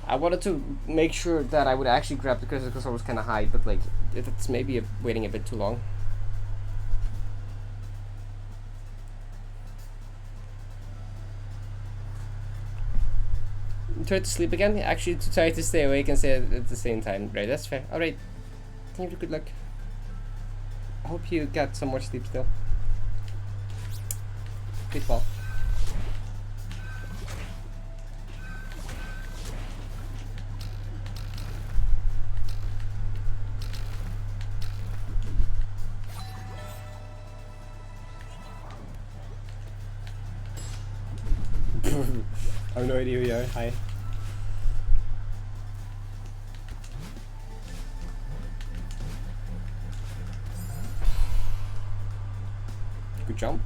I wanted to make sure that I would actually grab the critical soul was kind of high, but like it's maybe waiting a bit too long. You tried to sleep again? Actually, to try to stay awake and stay at the same time. Right, that's fair. Alright. Thank you for good luck. I hope you got some more sleep still. Sleep well. I have no idea who you are. Hi. Good jump.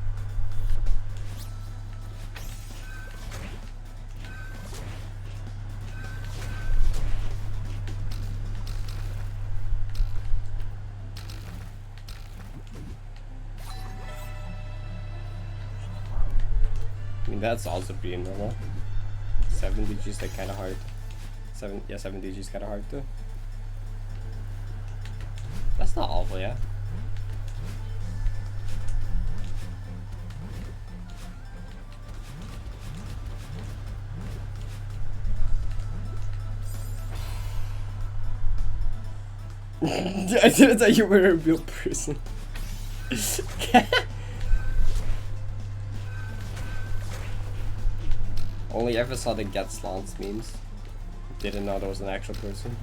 I mean, that's also pretty normal. 7 DG is like kind of hard. 7 DG is kind of hard too. That's not awful, yeah. I didn't thought you were a real person. Only ever saw the get slants memes. Didn't know there was an actual person.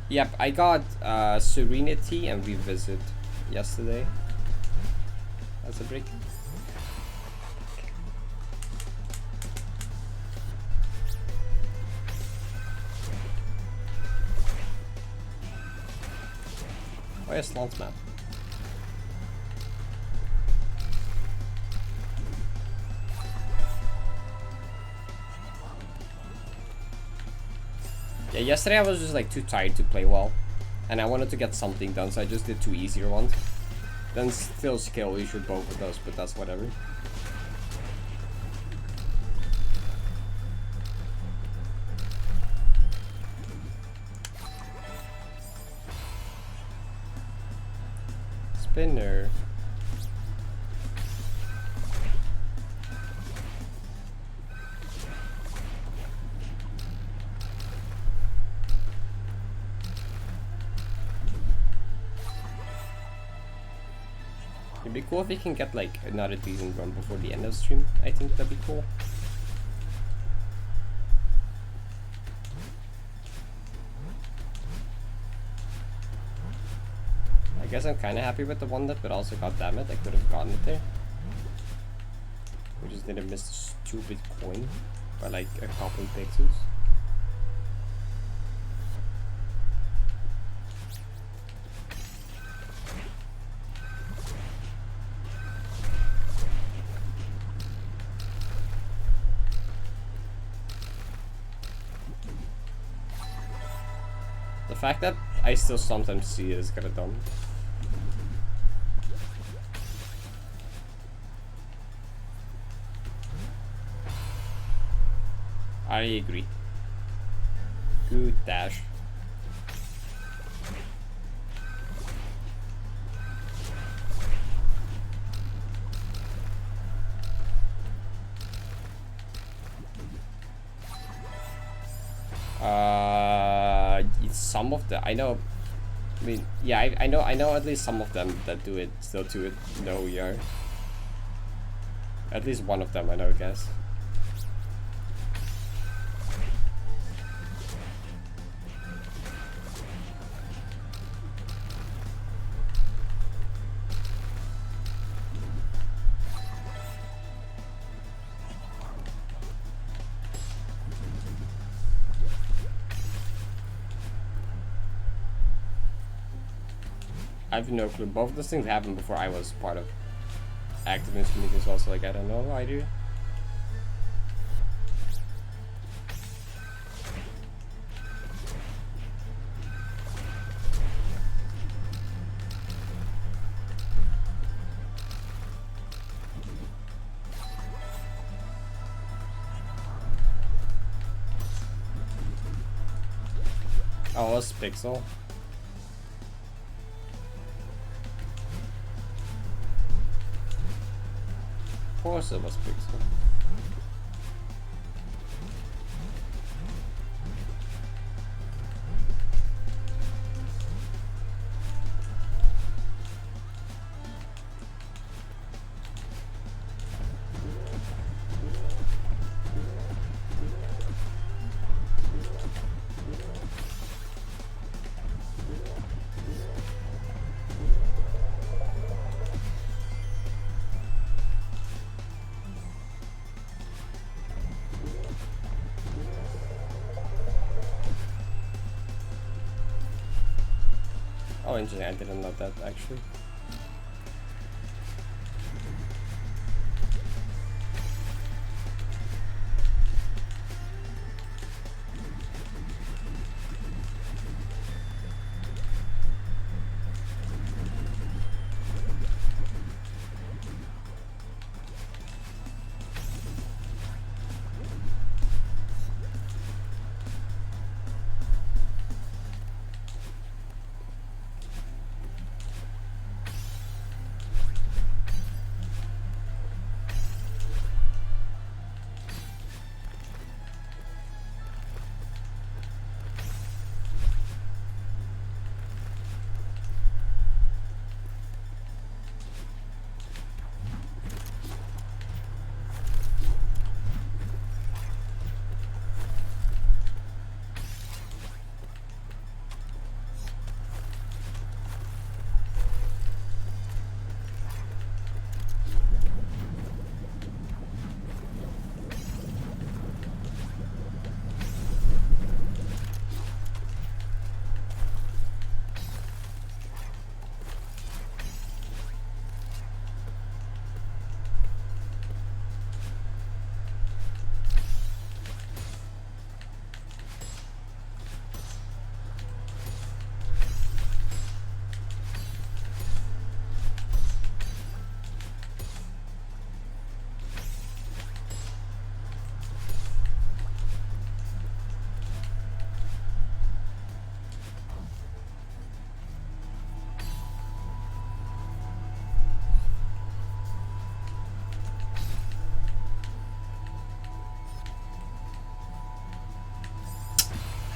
Yep, I got Serenity and Revisit yesterday. That's a break. Why a slants map? Yeah, yesterday I was just like too tired to play well, and I wanted to get something done, so I just did 2 easier ones. Then still skill, you should both of those, but that's whatever. Spinner. It'd be cool if we can get like another decent run before the end of the stream. I think that'd be cool. I guess I'm kind of happy with the one that, but also, god damn it, I could have gotten it there. We just didn't miss the stupid coin by like a couple pixels. The fact that I still sometimes see it is kind of dumb. I agree. Good dash. Some of the I know. I mean, yeah, I know at least some of them that do it still do it know who we are. At least one of them I know, I guess. I have no clue. Both of those things happened before I was part of active in this community as well, so like I don't know I do. Oh, it was Pixel. Of course it was Pixel. Oh, interesting. I didn't know that actually.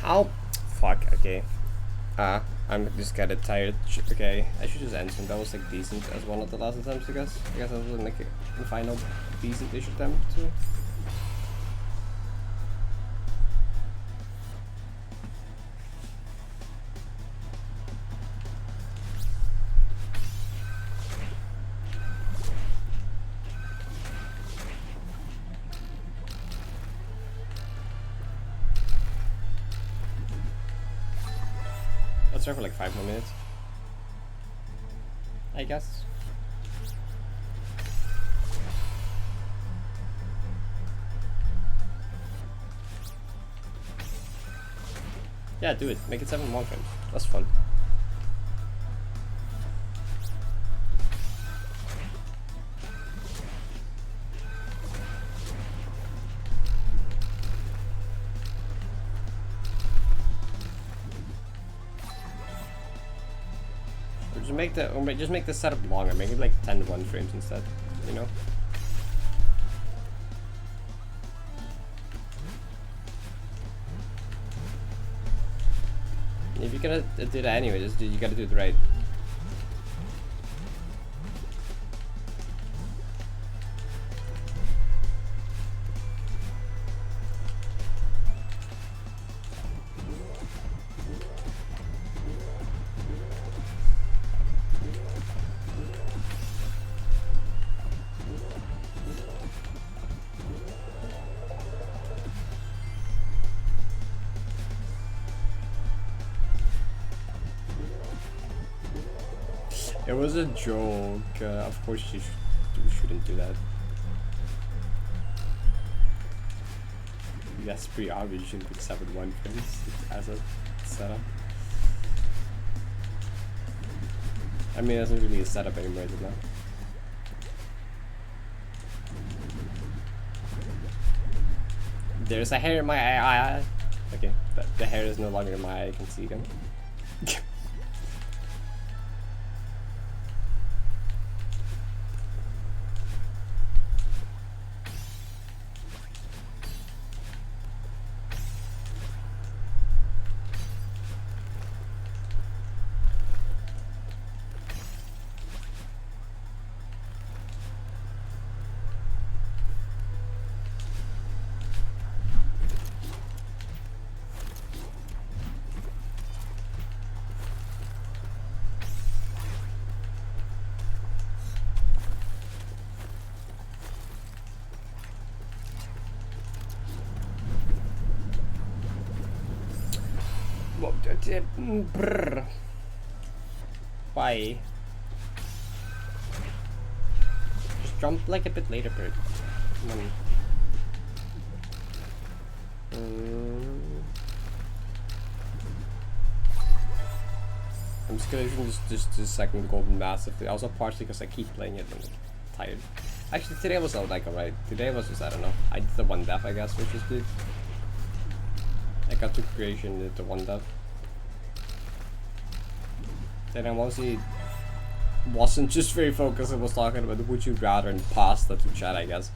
How? Fuck, okay. I'm just kinda tired. Okay, I should just end soon. That was like decent as one of the last attempts, I guess. I guess I was like the final decent-ish attempt too. Let's try for like 5 more minutes, I guess. Yeah, do it. Make it 7 more frames. That's fun. Just make the setup longer. Make it like 10 1 frames instead. You know. If you're gonna do that anyway, you gotta do it right. It was a joke. Of course you shouldn't do that. That's pretty obvious. You shouldn't pick 7 1 frames as a setup. I mean, that's not really a setup anymore, is it not? There's a hair in my eye. Okay, The hair is no longer in my eye, I can see them. Brrr. Why? Just jump like a bit later, Bird. Come on. I'm just gonna just second golden massively. Also partially because I keep playing it and I'm tired. Actually today was not like alright. Today was just, I don't know. I did the one death I guess, which was good. I got to creation, did the one death. Then I mostly wasn't just very focused. I was talking about would you rather and pasta to chat, I guess.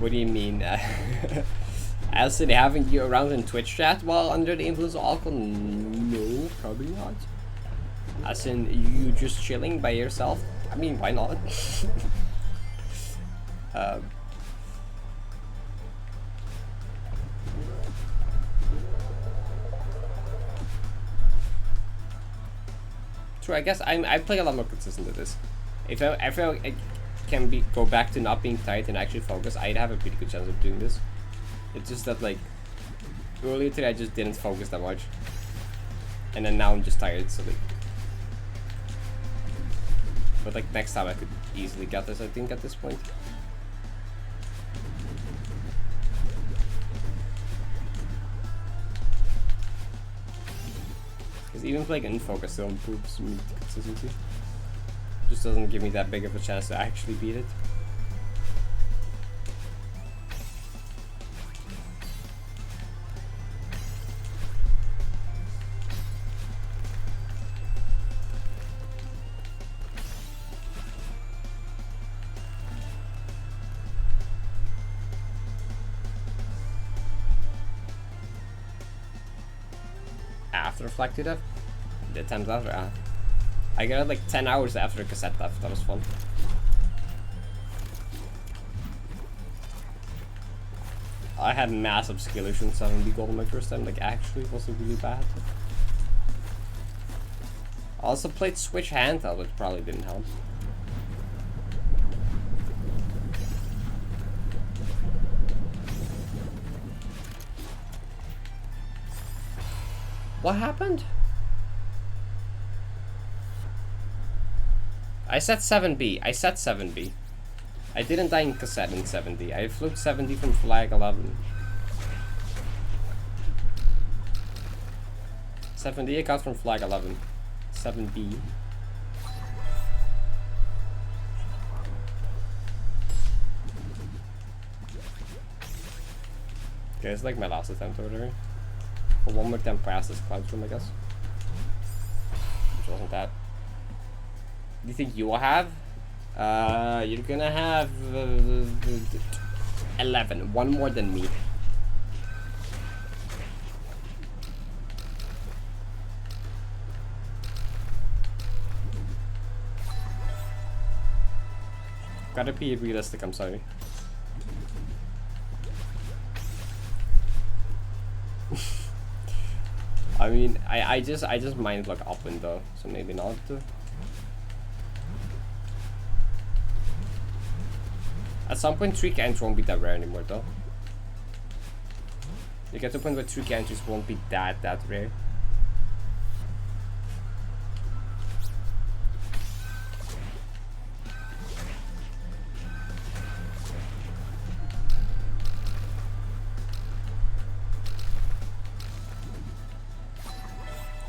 What do you mean? As in having you around in Twitch chat while under the influence of alcohol? No, probably not. As in you just chilling by yourself? I mean, why not? True, I guess I play a lot more consistent with this. If I feel I can go back to not being tight and actually focus, I'd have a pretty good chance of doing this. It's just that like earlier today I just didn't focus that much, and then now I'm just tired. So like, but like next time I could easily get this. I think at this point. Because even playing in focus still improves me consistency. Just doesn't give me that big of a chance to actually beat it. After Reflected Death? The times after? I got it like 10 hours after cassette left. That was fun. I had massive skill issues 70 gold my first time. Like actually, it wasn't really bad. I also played Switch handheld, which probably didn't help. What happened? I said 7B. I said 7B. I didn't die in cassette in 70. I flew 70 from flag 11. 7D I got from flag 11. 7B. Okay, it's like my last attempt or whatever. But one more time past this cloud room, I guess. Which wasn't that. Do you think you will have? You're gonna have 11. One more than me. Gotta be realistic, I'm sorry. I mean, I just mined like up window, so maybe not. At some point, 3K entries won't be that rare anymore, though. You get to a point where 3K entries won't be that rare.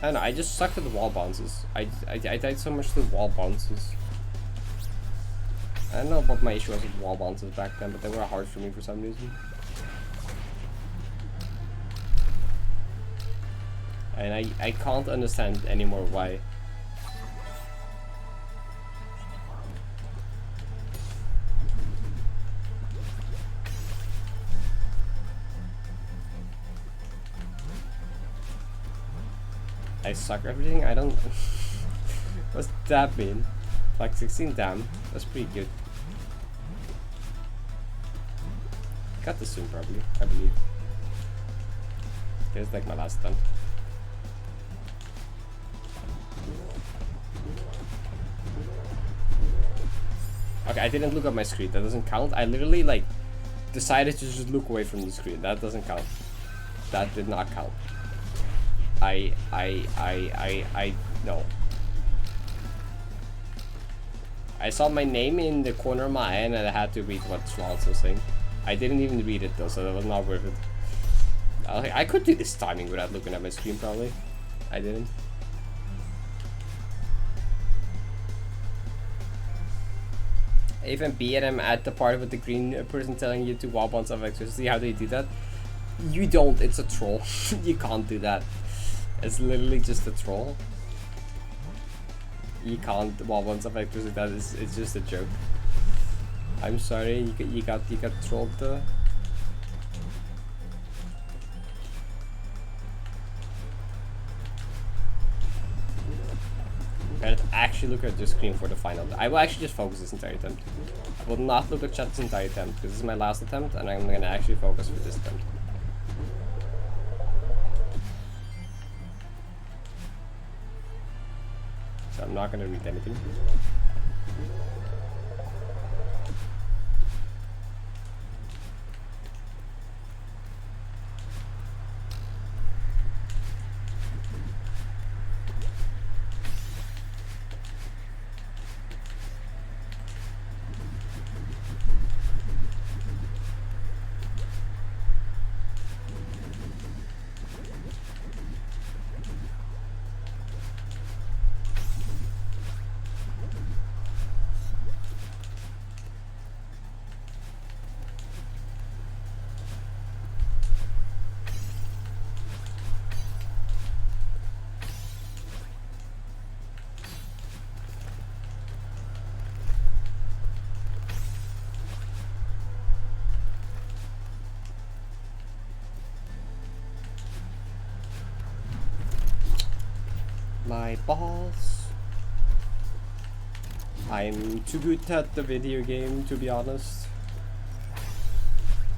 I don't know, I just suck at the wall bounces. I died so much to the wall bounces. I don't know what my issue was with wall bounces back then, but they were hard for me for some reason. And I can't understand anymore why. I suck at everything? I don't... What's that mean? Like 16 damn. That's pretty good. Got this soon probably, I believe. It's like my last attempt. Okay, I didn't look at my screen. That doesn't count. I literally like decided to just look away from the screen. That doesn't count. That did not count. No. I saw my name in the corner of my eye and I had to read what Swans was saying. I didn't even read it though, so that was not worth it. I could do this timing without looking at my screen probably. I didn't. Even B and I'm at the part with the green person telling you to wall bounce of electricity. How do you do that? You don't, it's a troll. You can't do that. It's literally just a troll. You can't wall bounce of electricity. That is, it's just a joke. I'm sorry, you got trolled though. Let's actually look at the screen for the final. I will actually just focus this entire attempt. I will not look at chat this entire attempt because this is my last attempt and I'm gonna actually focus for this attempt. So I'm not gonna read anything. My balls. I'm too good at the video game, to be honest.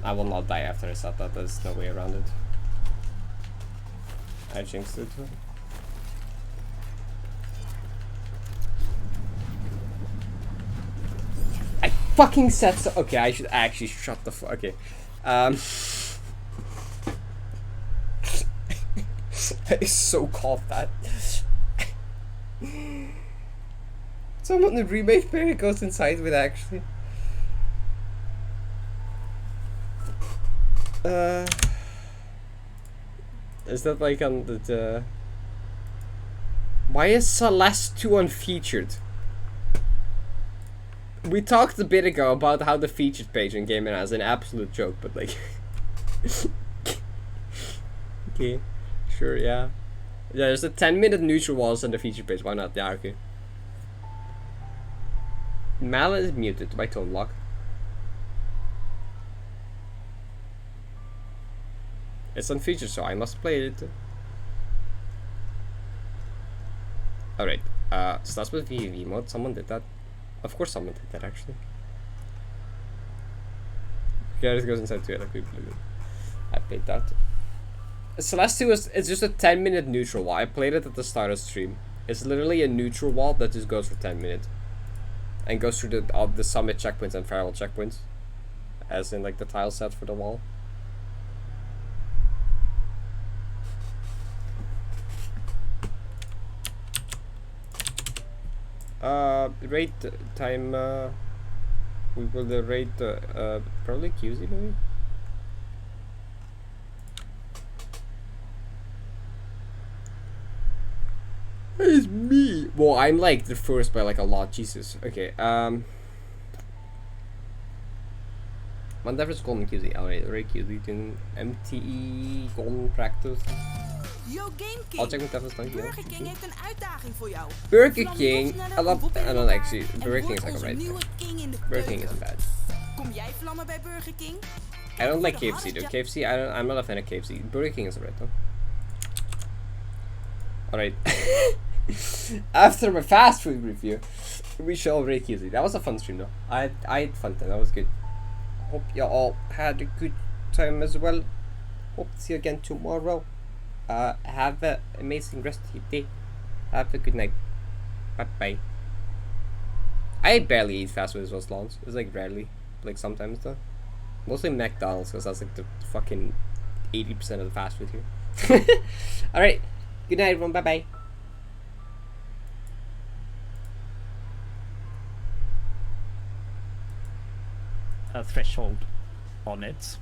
I will not die after I said that, there's no way around it. I jinxed it. I fucking said so. Okay, I should actually shut the fuck. Okay. I so called that. Someone the remake Parrot goes inside with actually. Is that like on the why is Celeste 2 unfeatured? We talked a bit ago about how the featured page in Game is an absolute joke, but like okay. Sure, yeah. Yeah, there's a 10-minute neutral walls on the feature page. Why not? Yeah, okay. Mal is muted by tone lock. It's unfeatured, so I must play it. Alright. Starts with VV mode. Someone did that. Of course, someone did that actually. Yeah, it goes inside too. I played that. Celeste 2 it's just a 10-minute neutral wall. I played it at the start of stream. It's literally a neutral wall that just goes for 10 minutes. And goes through the summit checkpoints and farewell checkpoints. As in like the tile set for the wall. Raid time, we will raid probably QZ maybe? It's me. Well, I'm like the first by like a lot. Jesus. Okay. Man, därför så kommer QZ. Alright, QZ in MTE Golden Practice. Yo, Game King. I'll check with that stank. Burger King heeft een uitdaging voor jou. Burger King. I don't actually. Burger King is like a right thing. Burger King isn't bad. Kom jij vlammen bij Burger King? I don't like KFC though. KFC, I'm not a fan of KFC. Burger King is alright though. Alright. After my fast food review, we shall rate QZ. That was a fun stream though. I had fun time. That was good. Hope you all had a good time as well. Hope to see you again tomorrow. Have an amazing rest of your day. Have a good night. Bye bye. I barely eat fast food as well, Slons. It's like rarely. Like sometimes though. Mostly McDonald's because that's like the fucking 80% of the fast food here. Alright. Good night everyone. Bye bye. A threshold on it.